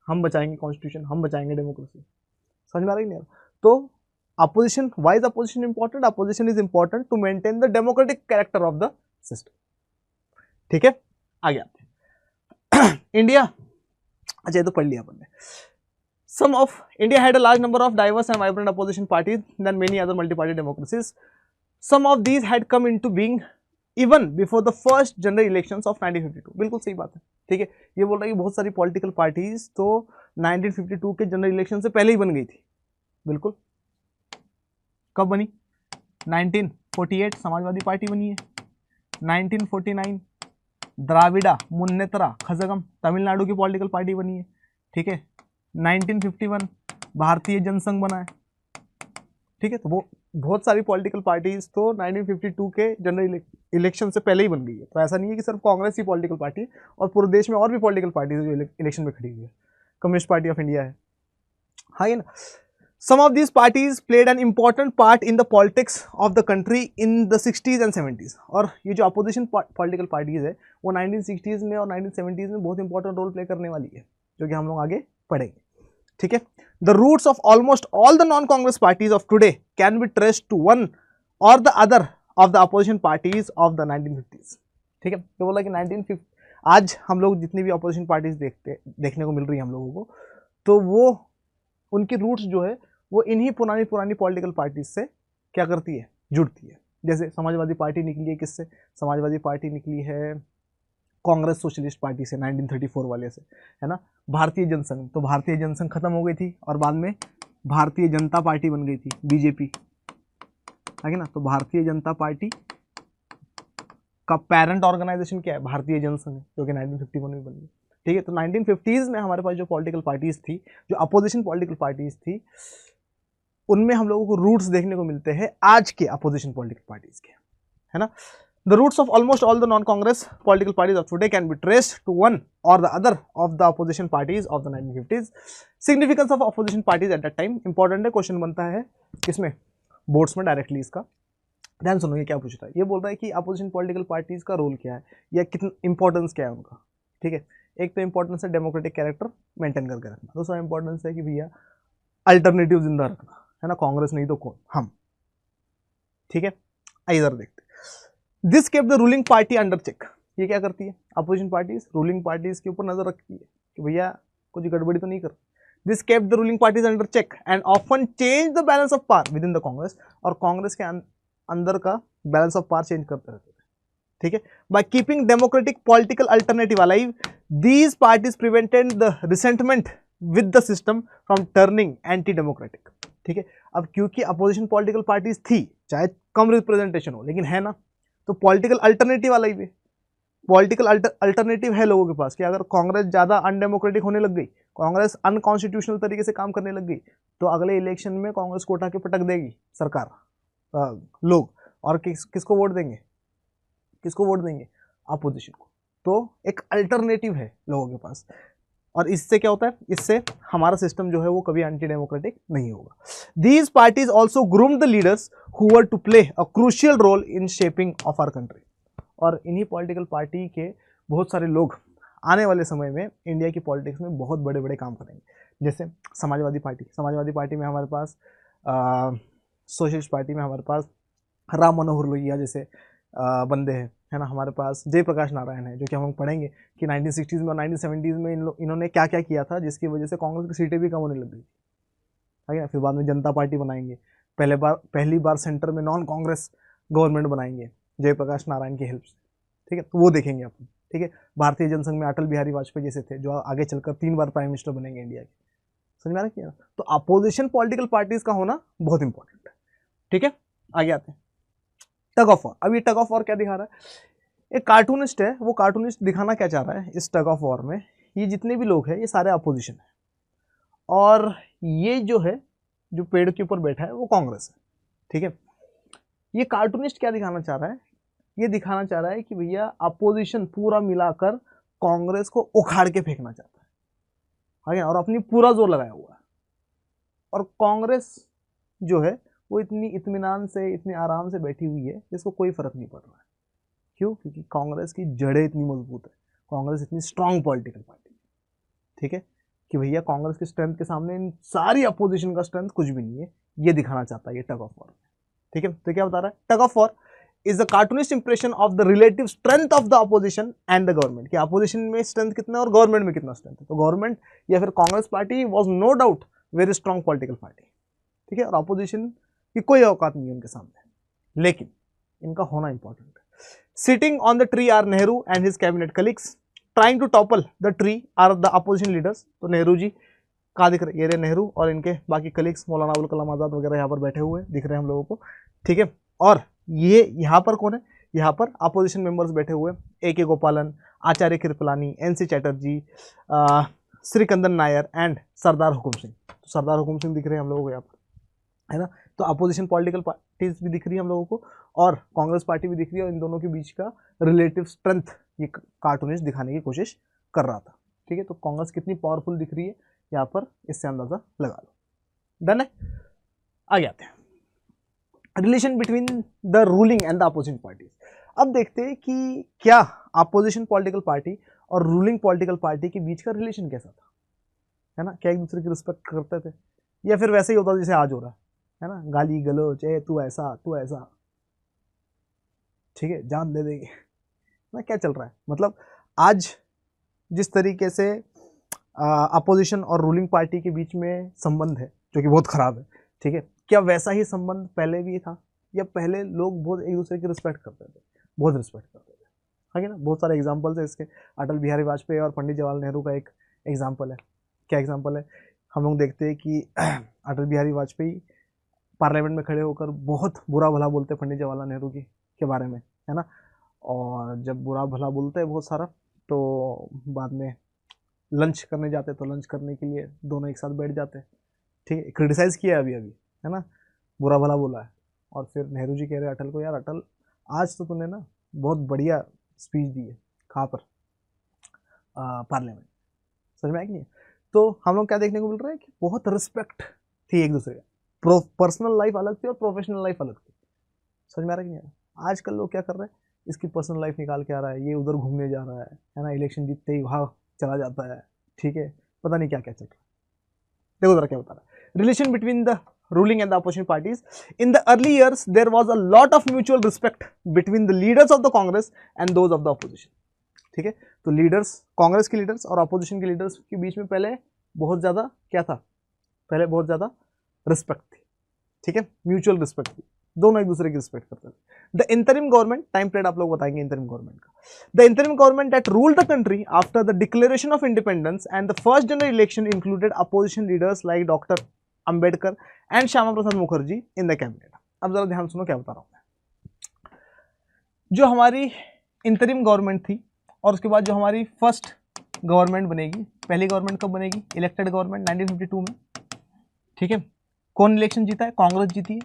हम बचाएंगे कॉन्स्टिट्यूशन, हम बचाएंगे डेमोक्रेसी। समझ में आ रही नहीं? तो opposition, why is opposition important? Opposition is important to maintain the democratic character of the system. ठीक है, आगे आते हैं। इंडिया, अच्छा ये तो पढ़ लिया अपन ने। Some of India had a large number of diverse and vibrant opposition parties than many other multi-party democracies. Some of these had come into being even before the first general elections of 1952. बिल्कुल सही बात है। ठीक है, ये बोल रहा है कि बहुत सारी पॉलिटिकल पार्टीज तो 1952 के जनरल इलेक्शन से पहले ही बन गई थी। बिल्कुल, कब बनी? 1948 समाजवादी पार्टी बनी है, 1949 द्राविड़ा मुन्नेत्रा खजगम तमिलनाडु की पॉलिटिकल पार्टी बनी है, ठीक है। 1951 भारतीय जनसंघ बना है, ठीक है। तो वो बहुत सारी पॉलिटिकल पार्टीज तो 1952 के जनरल इलेक्शन से पहले ही बन गई है। तो ऐसा नहीं है कि सिर्फ कांग्रेस ही पॉलिटिकल पार्टी है, और पूरे देश में और भी पॉलिटिकल पार्टीज जो इलेक्शन में खड़ी हुई है। कम्युनिस्ट पार्टी ऑफ इंडिया है, हाँ, ना। Some of these parties played an important part in the politics of the country in the 60s and 70s। और ये जो अपोजिशन पॉलिटिकल पार्टीज है वो 1960s में और 1970s में बहुत इंपॉर्टेंट रोल प्ले करने वाली है, जो कि हम लोग आगे पढ़ेंगे, ठीक है। The roots of almost all the non-Congress parties of today can be traced to one or the other of the opposition parties of the 1950s, ठीक है। तो बोला कि 1950 आज हम लोग जितनी भी अपोजिशन पार्टीज देखने को मिल रही है हम लोगों को, तो वो उनकी रूट्स जो है वो इन्हीं पुरानी पॉलिटिकल पार्टीज से क्या करती है, जुड़ती है। जैसे समाजवादी पार्टी निकली है किससे, समाजवादी पार्टी निकली है कांग्रेस सोशलिस्ट पार्टी से 1934 वाले से, है ना। भारतीय जनसंघ, तो भारतीय जनसंघ खत्म हो गई थी और बाद में भारतीय जनता पार्टी बन गई थी, बीजेपी, है ना। तो भारतीय जनता पार्टी का पेरेंट ऑर्गेनाइजेशन क्या है, भारतीय जनसंघ, जो कि 1951 में बन गई, ठीक है। तो 1950s में हमारे पास जो पॉलिटिकल पार्टीज थी, जो अपोजिशन पॉलिटिकल पार्टीज थी, उनमें हम लोगों को रूट्स देखने को मिलते हैं आज के अपोजिशन पॉलिटिकल पार्टीज के, है ना। The roots of almost all the non Congress political parties of today can be traced to one or the other of the opposition parties of the 1950s। Significance of opposition parties at that time important है, question बनता है किसमें, boards में directly. इसका ध्यान सुनो, ये क्या पूछता है, ये बोल रहा है कि अपोजिशन पॉलिटिकल पार्टीज का रोल क्या है या कितना इंपॉर्टेंस क्या है उनका, ठीक है। एक तो इंपॉर्टेंस है डेमोक्रेटिक कैरेक्टर मेंटेन करके रखना, दूसरा इंपॉर्टेंस है कि भैया अल्टरनेटिव जिंदा रखना, है ना। कांग्रेस नहीं तो कौन, हम, ठीक है। इधर देखते, this kept the ruling party under check. ये क्या करती है, अपोजिशन पार्टीज रूलिंग पार्टीज के ऊपर नजर रखती है कि भैया कुछ गड़बड़ी तो नहीं कर। This kept the ruling parties under check and often change the balance of power with in the Congress, और कांग्रेस के अंदर का बैलेंस ऑफ पावर चेंज करते रहते थे, ठीक है। By keeping democratic political alternative alive, these parties prevented the resentment with the system from turning anti democratic, ठीक है। अब क्योंकि अपोजिशन पॉलिटिकल पार्टीज थी, चाहे कम रिप्रेजेंटेशन हो, लेकिन है ना, तो पॉलिटिकल अल्टरनेटिव वाला ही, पॉलिटिकल अल्टरनेटिव है लोगों के पास कि अगर कांग्रेस ज़्यादा अनडेमोक्रेटिक होने लग गई, कांग्रेस अनकॉन्स्टिट्यूशनल तरीके से काम करने लग गई, तो अगले इलेक्शन में कांग्रेस को उठा के पटक देगी सरकार, लोग, और किसको वोट देंगे, किसको वोट देंगे, अपोजिशन को। तो एक अल्टरनेटिव है लोगों के पास, और इससे क्या होता है, इससे हमारा सिस्टम जो है वो कभी एंटी डेमोक्रेटिक नहीं होगा। These parties also groomed the leaders who were to play a crucial role in shaping of our country. और इन्हीं पॉलिटिकल पार्टी के बहुत सारे लोग आने वाले समय में इंडिया की पॉलिटिक्स में बहुत बड़े बड़े काम करेंगे। जैसे समाजवादी पार्टी में हमारे पास, सोशलिस्ट पार्टी में हमारे पास राम मनोहर लोहिया जैसे बंदे हैं, है ना। हमारे पास जयप्रकाश नारायण है, जो कि हम लोग पढ़ेंगे कि 1960s में और 1970s में इन्होंने क्या क्या किया था, जिसकी वजह से कांग्रेस की सीटें भी कम होने लग गई, है ना। फिर बाद में जनता पार्टी बनाएंगे, पहली बार सेंटर में नॉन कांग्रेस गवर्नमेंट बनाएंगे जयप्रकाश नारायण की हेल्प से, ठीक है। तो वो देखेंगे अपन, ठीक है। भारतीय जनसंघ में अटल बिहारी वाजपेयी जैसे थे, जो आगे चलकर 3 बार प्राइम मिनिस्टर बनेंगे इंडिया के, समझ में आ रहा है। तो अपोजिशन पॉलिटिकल पार्टीज का होना बहुत इंपॉर्टेंट है, ठीक है। आगे आते हैं, टग ऑफ वॉर। अब ये टग ऑफ वॉर क्या दिखा रहा है, एक कार्टूनिस्ट है, वो कार्टूनिस्ट दिखाना क्या चाह रहा है इस टग ऑफ वॉर में, ये जितने भी लोग हैं ये सारे अपोजिशन है, और ये जो है जो पेड़ के ऊपर बैठा है वो कांग्रेस है, ठीक है। ये कार्टूनिस्ट क्या दिखाना चाह रहा है, ये दिखाना चाह रहा है कि भैया अपोजिशन पूरा मिलाकर कांग्रेस को उखाड़ के फेंकना चाहता है, और अपनी पूरा जोर लगाया हुआ है। और कांग्रेस जो है वो इतनी इत्मीनान से, इतनी आराम से बैठी हुई है, जिसको कोई फर्क नहीं पड़ रहा है। क्यों? क्योंकि कांग्रेस की जड़ें इतनी मजबूत है, कांग्रेस इतनी स्ट्रांग पॉलिटिकल पार्टी, ठीक है, कि भैया कांग्रेस की स्ट्रेंथ के सामने इन सारी अपोजिशन का स्ट्रेंथ कुछ भी नहीं है। ये दिखाना चाहता है ये टग ऑफ वॉर, ठीक है। तो क्या बता रहा है, tug of war is the cartoonist impression of the relative strength of the opposition and the government, कि अपोजिशन में स्ट्रेंथ कितना है और गवर्नमेंट में कितना स्ट्रेंथ है। तो गवर्नमेंट या फिर Congress party was no doubt very strong political party, ठीक है, और अपोजिशन की कोई औकात नहीं है उनके सामने, लेकिन इनका होना इंपॉर्टेंट है। Sitting on the tree are Nehru and his cabinet colleagues, trying to topple the tree are the opposition leaders. तो नेहरू जी कहाँ दिख रहे, ये रहे नेहरू, और इनके बाकी कलीग्स मौलाना अबुल कलाम आजाद वगैरह यहाँ पर बैठे हुए दिख रहे हैं हम लोगों को, ठीक है। और ये यहाँ पर कौन है, यहाँ पर अपोजिशन मेंबर्स बैठे हुए, A.K. गोपालन, आचार्य कृपलानी, N.C. चैटर्जी, श्रीकंदन नायर एंड सरदार हुकुम सिंह। तो सरदार हुकुम सिंह दिख रहे हैं हम लोगों को यहाँ पर, है ना। तो अपोजिशन पॉलिटिकल पार्टीज भी दिख रही है हम लोगों को और कांग्रेस पार्टी भी दिख रही है, और इन दोनों के बीच का रिलेटिव स्ट्रेंथ ये कार्टूनिस्ट दिखाने की कोशिश कर रहा था। ठीक है, तो कांग्रेस कितनी पावरफुल दिख रही है यहाँ पर, इससे अंदाजा लगा लो। डन है, आगे आते हैं। Relation between the ruling and the opposition parties. अब देखते हैं कि क्या अपोजिशन पॉलिटिकल पार्टी और रूलिंग पॉलिटिकल पार्टी के बीच का रिलेशन कैसा था, है ना। क्या एक दूसरे की रिस्पेक्ट करते थे, या फिर वैसे ही होता जैसे आज हो रहा है ना, गाली गलोच, तू ऐसा तू ऐसा, ठीक है, जान दे देंगे ना, क्या चल रहा है। मतलब आज जिस तरीके से अपोजिशन और रूलिंग पार्टी के बीच में संबंध है जो कि बहुत खराब है, ठीक है, क्या वैसा ही संबंध पहले भी था, या पहले लोग बहुत एक दूसरे की रिस्पेक्ट करते थे, बहुत रिस्पेक्ट करते थे, है ना। बहुत सारे एग्जाम्पल्स है इसके। अटल बिहारी वाजपेयी और पंडित जवाहरलाल नेहरू का एक एग्जाम्पल है। क्या एग्जाम्पल है, हम लोग देखते हैं कि अटल बिहारी वाजपेयी पार्लियामेंट में खड़े होकर बहुत बुरा भला बोलते हैं पंडित जवाहरलाल नेहरू की के बारे में, है ना। और जब बुरा भला बोलते हैं बहुत सारा, तो बाद में लंच करने जाते, तो लंच करने के लिए दोनों एक साथ बैठ जाते, ठीक है, क्रिटिसाइज़ किया अभी अभी, है ना, बुरा भला बोला है। और फिर नेहरू जी कह रहे अटल को, यार अटल आज तो तूने ना बहुत बढ़िया स्पीच दी है, कहाँ पर, पार्लियामेंट, समझ में आया कि नहीं। तो हम लोग क्या देखने को मिल रहा है कि बहुत रिस्पेक्ट थी एक दूसरे का, पर्सनल लाइफ अलग थी और प्रोफेशनल लाइफ अलग थी। समझ में आ रहा है कि नहीं। आजकल लोग क्या कर रहे हैं, इसकी पर्सनल लाइफ निकाल के आ रहा है, ये उधर घूमने जा रहा है ना, इलेक्शन जीतते ही वहाँ चला जाता है, ठीक है, पता नहीं क्या क्या चल रहा है। देखो जरा क्या बता रहा है। Relation between the ruling and the opposition parties. In the early years, there was a lot of mutual respect between the leaders of the Congress and those of the opposition. ठीक है, तो लीडर्स, कांग्रेस के leaders और opposition के leaders के बीच में पहले बहुत ज़्यादा क्या था, पहले बहुत ज़्यादा रिस्पेक्ट थी, ठीक है, म्यूचुअल रिस्पेक्ट थी, दोनों एक दूसरे की रिस्पेक्ट करते थे। The interim government, time period आप लोग बताएंगे इंटरिम गवर्नमेंट का। The interim government that ruled the country after the declaration of independence and the first general election included opposition leaders like doctor Ambedkar and Shyama Prasad Mukherjee in the cabinet. अब जरा ध्यान सुनो क्या बता रहा हूं मैं। जो हमारी इंटरिम गवर्नमेंट थी और उसके बाद जो हमारी फर्स्ट गवर्नमेंट बनेगी, पहली गवर्नमेंट कब बनेगी, इलेक्टेड गवर्नमेंट 1952 में, ठीक है। कौन इलेक्शन जीता है, कांग्रेस जीती है।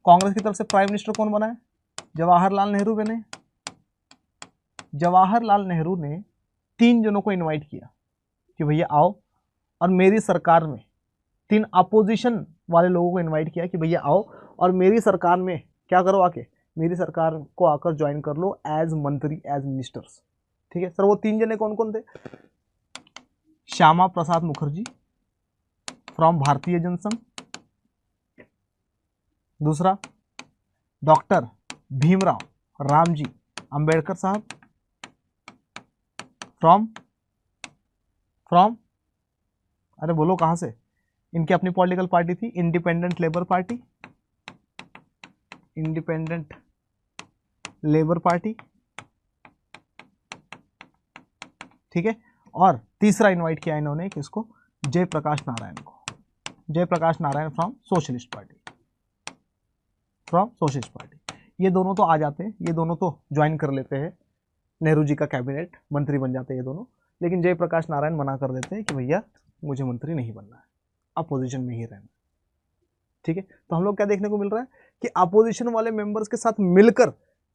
कांग्रेस की तरफ से प्राइम मिनिस्टर कौन बना है, जवाहरलाल नेहरू बने। जवाहरलाल नेहरू ने 3 जनों को इनवाइट किया कि भैया आओ, और मेरी सरकार में 3 अपोजिशन वाले लोगों को इनवाइट किया कि भैया आओ और मेरी सरकार में क्या करो, आके मेरी सरकार को आकर ज्वाइन कर लो एज मंत्री, एज मिनिस्टर्स, ठीक है। सर वो 3 जने कौन कौन थे, श्यामा प्रसाद मुखर्जी फ्रॉम भारतीय जनसंघ, दूसरा डॉक्टर भीमराव रामजी अंबेडकर साहब फ्रॉम अरे बोलो कहां से, इनकी अपनी पॉलिटिकल पार्टी थी independent labour party, independent labour party, ठीक है। और तीसरा इनवाइट किया इन्होंने किसको, जयप्रकाश नारायण को, Jayaprakash Narayan from socialist party, from socialist party. ये दोनों तो आ जाते हैं, ये दोनों तो ज्वाइन कर लेते हैं नेहरू जी का कैबिनेट, मंत्री बन जाते हैं ये दोनों। लेकिन जयप्रकाश नारायण मना कर देते हैं कि भैया मुझे मंत्री नहीं बनना है, अपोजिशन में ही रहना, ठीक है। तो हम लोग क्या देखने को मिल रहा है कि अपोजिशन वाले मेंबर्स के साथ मिलकर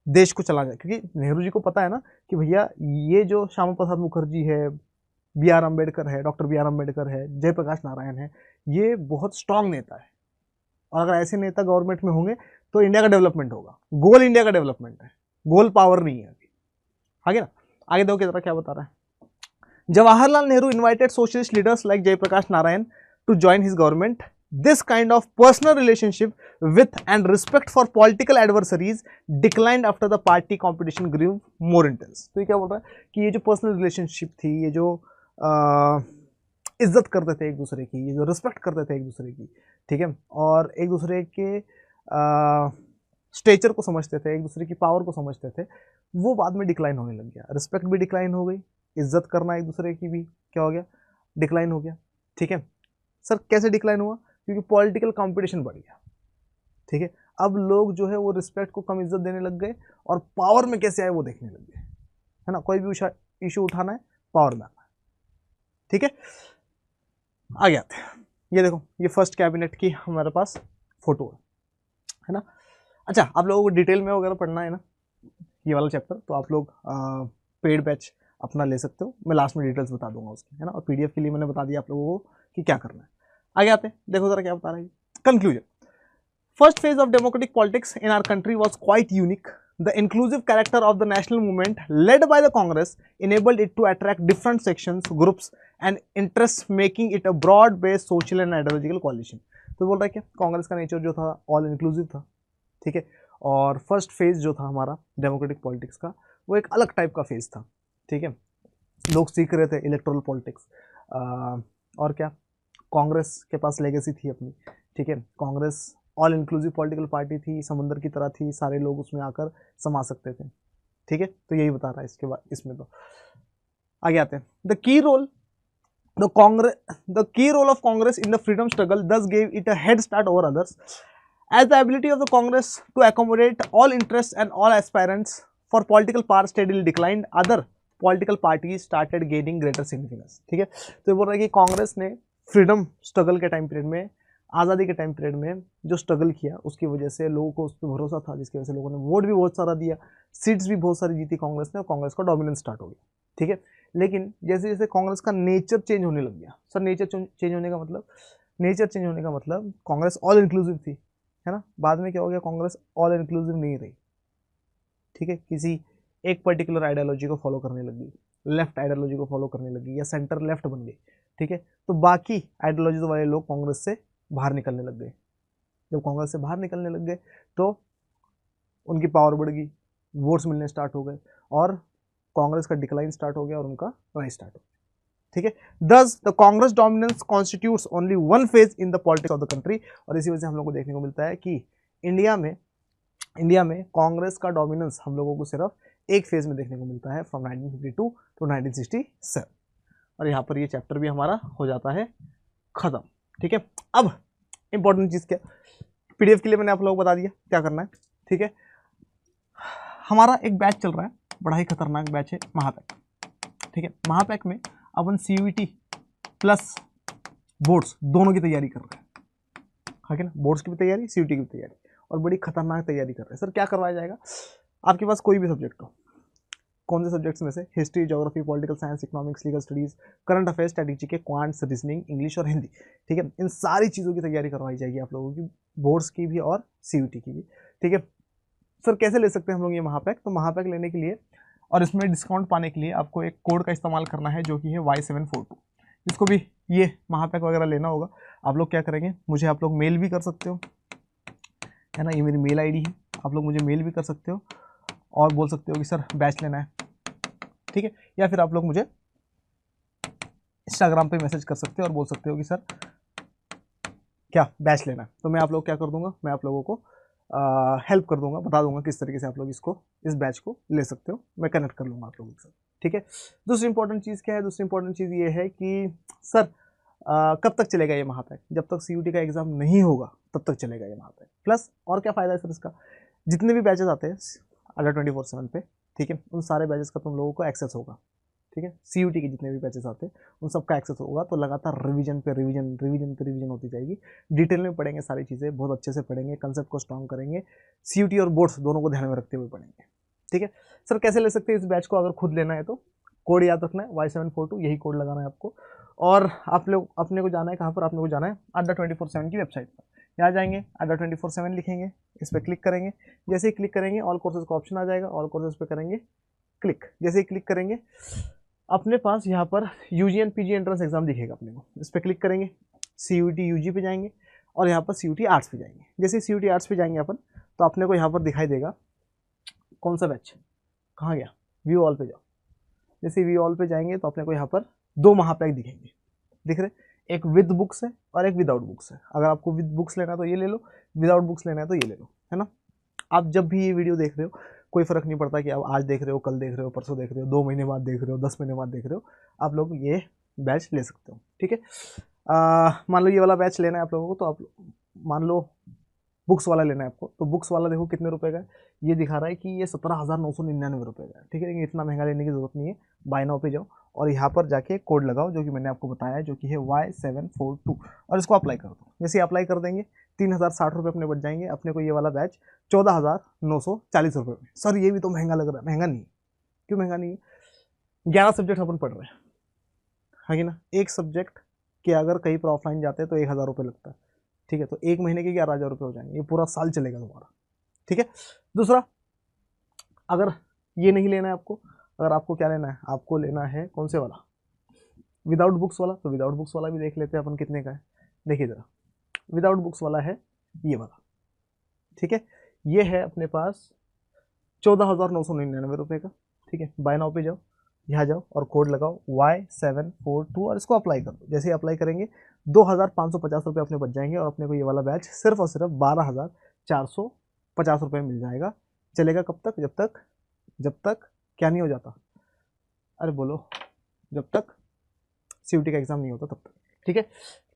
देश को चला जाए, क्योंकि नेहरू जी को पता है ना कि भैया ये जो श्यामा प्रसाद मुखर्जी है, बी आर अम्बेडकर है, डॉक्टर बी आर अम्बेडकर है, जयप्रकाश नारायण है, ये बहुत स्ट्रांग नेता है, और अगर ऐसे नेता गवर्नमेंट में होंगे तो इंडिया का डेवलपमेंट होगा। गोल इंडिया का डेवलपमेंट है, गोल पावर नहीं है अभी, आगे ना, आगे देखो कितना क्या बता रहा है। Jawaharlal Nehru invited socialist leaders like Jayaprakash Narayan to join his government. This kind of personal relationship with and respect for political adversaries declined after the party competition grew more intense. तो ये क्या बोल रहा है कि ये जो पर्सनल रिलेशनशिप थी, ये जो इज्जत करते थे एक दूसरे की, ये जो रिस्पेक्ट करते थे एक दूसरे की, ठीक है, और एक दूसरे के स्टेचर को समझते थे, एक दूसरे की पावर को समझते थे, वो बाद में डिक्लाइन होने लग गया। रिस्पेक्ट भी डिक्लाइन हो गई, इज्जत करना एक दूसरे की भी क्या हो गया, डिक्लाइन हो गया, ठीक है। सर कैसे डिक्लाइन हुआ, क्योंकि पॉलिटिकल कंपटीशन बढ़ गया, ठीक है। अब लोग जो है वो रिस्पेक्ट को कम इज्जत देने लग गए और पावर में कैसे आए वो देखने लग गए, है ना। कोई भी इशू उठाना है, पावर में आना है, ठीक है। आगे आते हैं, ये देखो ये फर्स्ट कैबिनेट की हमारे पास फोटो है ना। अच्छा, आप लोगों को डिटेल में वगैरह पढ़ना है ना ये वाला चैप्टर, तो आप लोग पेड बैच अपना ले सकते हो, मैं लास्ट में डिटेल्स बता दूंगा उसकी, है ना। और पीडीएफ के लिए मैंने बता दिया आप लोगों को कि क्या करना है। आगे आते हैं, देखो जरा क्या बता रहा है। Conclusion, first phase of democratic politics in our country was quite unique. The inclusive character of the national movement led by the Congress enabled it to attract different sections, groups and interests, making it a broad-based social and ideological coalition. तो बोल रहा है क्या, कांग्रेस का nature जो था all inclusive था, ठीक है। और फर्स्ट फेज जो था हमारा डेमोक्रेटिक पॉलिटिक्स का, वो एक अलग टाइप का फेज था, ठीक है। लोग सीख रहे थे इलेक्टोरल पॉलिटिक्स, और क्या, कांग्रेस के पास लेगेसी थी अपनी, ठीक है। Congress all inclusive political party थी, समुद्र की तरह थी, सारे लोग उसमें आकर समा सकते थे, ठीक है। तो यही बता रहा है इसके बाद इसमें। तो आगे आते हैं, the key role of Congress in the freedom struggle this gave it a head start over others, as the ability of the Congress to accommodate all interests and all aspirants for political power steadily declined, other political parties started gaining greater significance, ठीक है। तो ये बोल रहा है कि कांग्रेस ने freedom struggle के टाइम पीरियड में, आज़ादी के टाइम पीरियड में जो स्ट्रगल किया उसकी वजह से लोगों को उस पर भरोसा था, जिसकी वजह से लोगों ने वोट भी बहुत सारा दिया, सीट्स भी बहुत सारी जीती कांग्रेस ने, और कांग्रेस का डोमिनेंस स्टार्ट हो गया, ठीक है। लेकिन जैसे जैसे कांग्रेस का नेचर चेंज होने लग गया, सर नेचर चेंज होने का मतलब, नेचर चेंज होने का मतलब कांग्रेस ऑल इंक्लूसिव थी, है ना। बाद में क्या हो गया, कांग्रेस ऑल इंक्लूसिव नहीं रही, ठीक है। किसी एक पर्टिकुलर आइडियोलॉजी को फॉलो करने लगी, लेफ्ट आइडियोलॉजी को फॉलो करने लगी, या सेंटर लेफ्ट बन गई, ठीक है। तो बाकी आइडियोलॉजीज वाले लोग कांग्रेस से बाहर निकलने लग गए। जब कांग्रेस से बाहर निकलने लग गए तो उनकी पावर बढ़ गई, वोट्स मिलने स्टार्ट हो गए, और कांग्रेस का डिक्लाइन स्टार्ट हो गया और उनका राइज स्टार्ट हो गया, ठीक है। दस the Congress dominance constitutes only one phase in the politics of the country, और इसी वजह से हम लोग को देखने को मिलता है कि इंडिया में कांग्रेस का डोमिनेंस हम लोगों को सिर्फ एक फेज में देखने को मिलता है, फ्रॉम 1952 टू 1967, और यहाँ पर ये चैप्टर भी हमारा हो जाता है खत्म, ठीक है। अब इंपॉर्टेंट चीज क्या, पीडीएफ के लिए मैंने आप लोगों को बता दिया क्या करना है, ठीक है। हमारा एक बैच चल रहा है, बड़ा ही खतरनाक बैच है, महापैक, ठीक है। महापैक में अपन सीयूईटी प्लस बोर्ड्स दोनों की तैयारी कर रहे हैं, है ना। बोर्ड्स की भी तैयारी, सीयूईटी की भी तैयारी, और बड़ी खतरनाक तैयारी कर रहे हैं। सर क्या करवाया जाएगा, आपके पास कोई भी सब्जेक्ट हो, कौन से सब्जेक्ट्स में से, history, geography, political science, economics, legal studies, current affairs, strategy के, क्वांट्स, रीजनिंग, इंग्लिश और हिंदी, ठीक है। इन सारी चीज़ों की तैयारी करवाई जाएगी आप लोगों की, बोर्ड्स की भी और सीयूईटी की भी, ठीक है। सर कैसे ले सकते हैं हम लोग ये महापैक, तो महापैक लेने के लिए और इसमें डिस्काउंट पाने के लिए आपको एक कोड का इस्तेमाल करना है, जो कि है Y742। जिसको भी ये महापैक वगैरह लेना होगा, आप लोग क्या करेंगे, मुझे आप लोग मेल भी कर सकते हो, है ना। ये मेरी मेल आईडी है, आप लोग मुझे मेल भी कर सकते हो और बोल सकते हो कि सर बैच लेना है, ठीक है। या फिर आप लोग मुझे इंस्टाग्राम पे मैसेज कर सकते हो और बोल सकते हो कि सर क्या बैच लेना है, तो मैं आप लोग क्या कर दूंगा, मैं आप लोगों को हेल्प कर दूंगा, बता दूंगा किस तरीके से आप लोग इस बैच को ले सकते हो, मैं कनेक्ट कर लूँगा आप लोगों के साथ, ठीक है। दूसरी इंपॉर्टेंट चीज़ क्या है, दूसरी इंपॉर्टेंट चीज़ ये है कि सर कब तक चलेगा ये महापैक, जब तक सीयूटी का एग्जाम नहीं होगा तब तक चलेगा ये महापैक। प्लस और क्या फ़ायदा है सर इसका, जितने भी बैचेस आते हैं अड्डा 24/7 पे, ठीक है, उन सारे बैचेस का तुम लोगों को एक्सेस होगा, ठीक है। सीयूटी के जितने भी बैचेस आते हैं उन सबका एक्सेस होगा, तो लगातार रिवीजन पे रिवीजन होती जाएगी, डिटेल में पढ़ेंगे, सारी चीज़ें बहुत अच्छे से पढ़ेंगे, कंसेप्ट को स्ट्रॉन्ग करेंगे, सीयूटी और बोर्ड्स दोनों को ध्यान में रखते हुए पढ़ेंगे, ठीक है। सर कैसे ले सकते हैं इस बैच को, अगर खुद लेना है तो कोड याद रखना है Y742, यही कोड लगाना है आपको, और आप लोग अपने को जाना है कहाँ पर, आपने को जाना है अड्डा 24/7 की वेबसाइट पर, यहाँ जाएंगे, अड्डा 24/7 लिखेंगे, इस पर क्लिक करेंगे, जैसे ही क्लिक करेंगे ऑल कोर्सेज का ऑप्शन आ जाएगा, ऑल कोर्सेज पे करेंगे क्लिक, जैसे ही क्लिक करेंगे अपने पास यहाँ पर UG and PG entrance exam दिखेगा अपने को, इस पर क्लिक करेंगे, सीयूटी यूजी पे जाएंगे और यहाँ पर सीयूटी आर्ट्स पे जाएंगे। जैसे सीयूटी आर्ट्स पे जाएंगे अपन, तो अपने को यहाँ पर दिखाई देगा कौन सा बैच, कहाँ गया, व्यू ऑल पे जाओ, जैसे व्यू ऑल पे जाएंगे तो अपने को यहाँ पर 2 महापैक दिखेंगे, दिख रहे, एक विद बुक्स है और एक विदाउट बुक्स है। अगर आपको विद बुक्स लेना है तो ये ले लो, विदाउट बुक्स लेना है तो ये ले लो, है ना। आप जब भी ये वीडियो देख रहे हो कोई फ़र्क नहीं पड़ता कि आप आज देख रहे हो, कल देख रहे हो, परसों देख रहे हो, 2 महीने बाद देख रहे हो, 10 महीने बाद देख रहे हो, आप लोग ये बैच ले सकते हो, ठीक है। मान लो ये वाला बैच लेना है आप लोगों को, तो आप मान लो बुक्स वाला लेना है आपको तो बुक्स वाला देखो कितने रुपए का है, ये दिखा रहा है कि ये 17,999 रुपये का है। ठीक है, लेकिन इतना महंगा लेने की जरूरत नहीं है। बाय नाउ पे जाओ और यहाँ पर जाके कोड लगाओ जो कि मैंने आपको बताया है, जो कि है Y742 और इसको अप्लाई कर दो। जैसे अप्लाई कर देंगे 3,060 रुपये अपने बच जाएंगे। अपने को ये वाला बैच 14,940 रुपये में। सर ये भी तो महंगा लग रहा है। महंगा नहीं है। क्यों महंगा नहीं है? 11 सब्जेक्ट अपन पढ़ रहे हैं, है कि ना। एक सब्जेक्ट के अगर कहीं पर ऑफलाइन जाते हैं तो 1,000 रुपये लगता है। ठीक है, तो एक महीने के 11,000 रुपये हो जाएंगे, ये पूरा साल चलेगा तुम्हारा। ठीक है, दूसरा अगर ये नहीं लेना है आपको, अगर आपको क्या लेना है, आपको लेना है कौन से वाला, विदाउट बुक्स वाला, तो विदाउट बुक्स वाला भी देख लेते हैं अपन कितने का है। देखिए जरा, विदाउट बुक्स वाला है ये वाला। ठीक है, ये है अपने पास 14,999 रुपये का। ठीक है, बाय नाउ पे जाओ, यहाँ जाओ और कोड लगाओ Y742 और इसको अप्लाई कर दो। जैसे ही अप्लाई करेंगे 2,550 रुपये अपने बच जाएंगे और अपने को ये वाला बैच सिर्फ और सिर्फ 12,450 रुपये मिल जाएगा। चलेगा कब तक? जब तक क्या नहीं हो जाता, अरे बोलो, जब तक CUT का एग्जाम नहीं होता तब तक। ठीक है,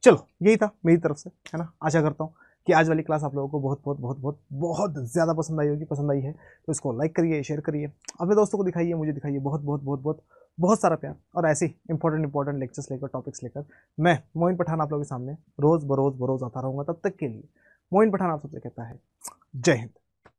चलो यही था मेरी तरफ से, है ना। आशा करता हूँ कि आज वाली क्लास आप लोगों को बहुत बहुत बहुत बहुत बहुत ज़्यादा पसंद आई होगी। पसंद आई है तो इसको लाइक करिए, शेयर करिए, अपने दोस्तों को दिखाइए, मुझे दिखाइए। बहुत बहुत बहुत बहुत बहुत सारा प्यार और ऐसे इंपॉर्टेंट लेक्चर्स लेकर, टॉपिक्स लेकर मैं मोइन पठान आप लोगों के सामने रोज़ बरोज़ आता रहूँगा। तब तक के लिए मोइन पठान आप सबसे कहता है जय हिंद।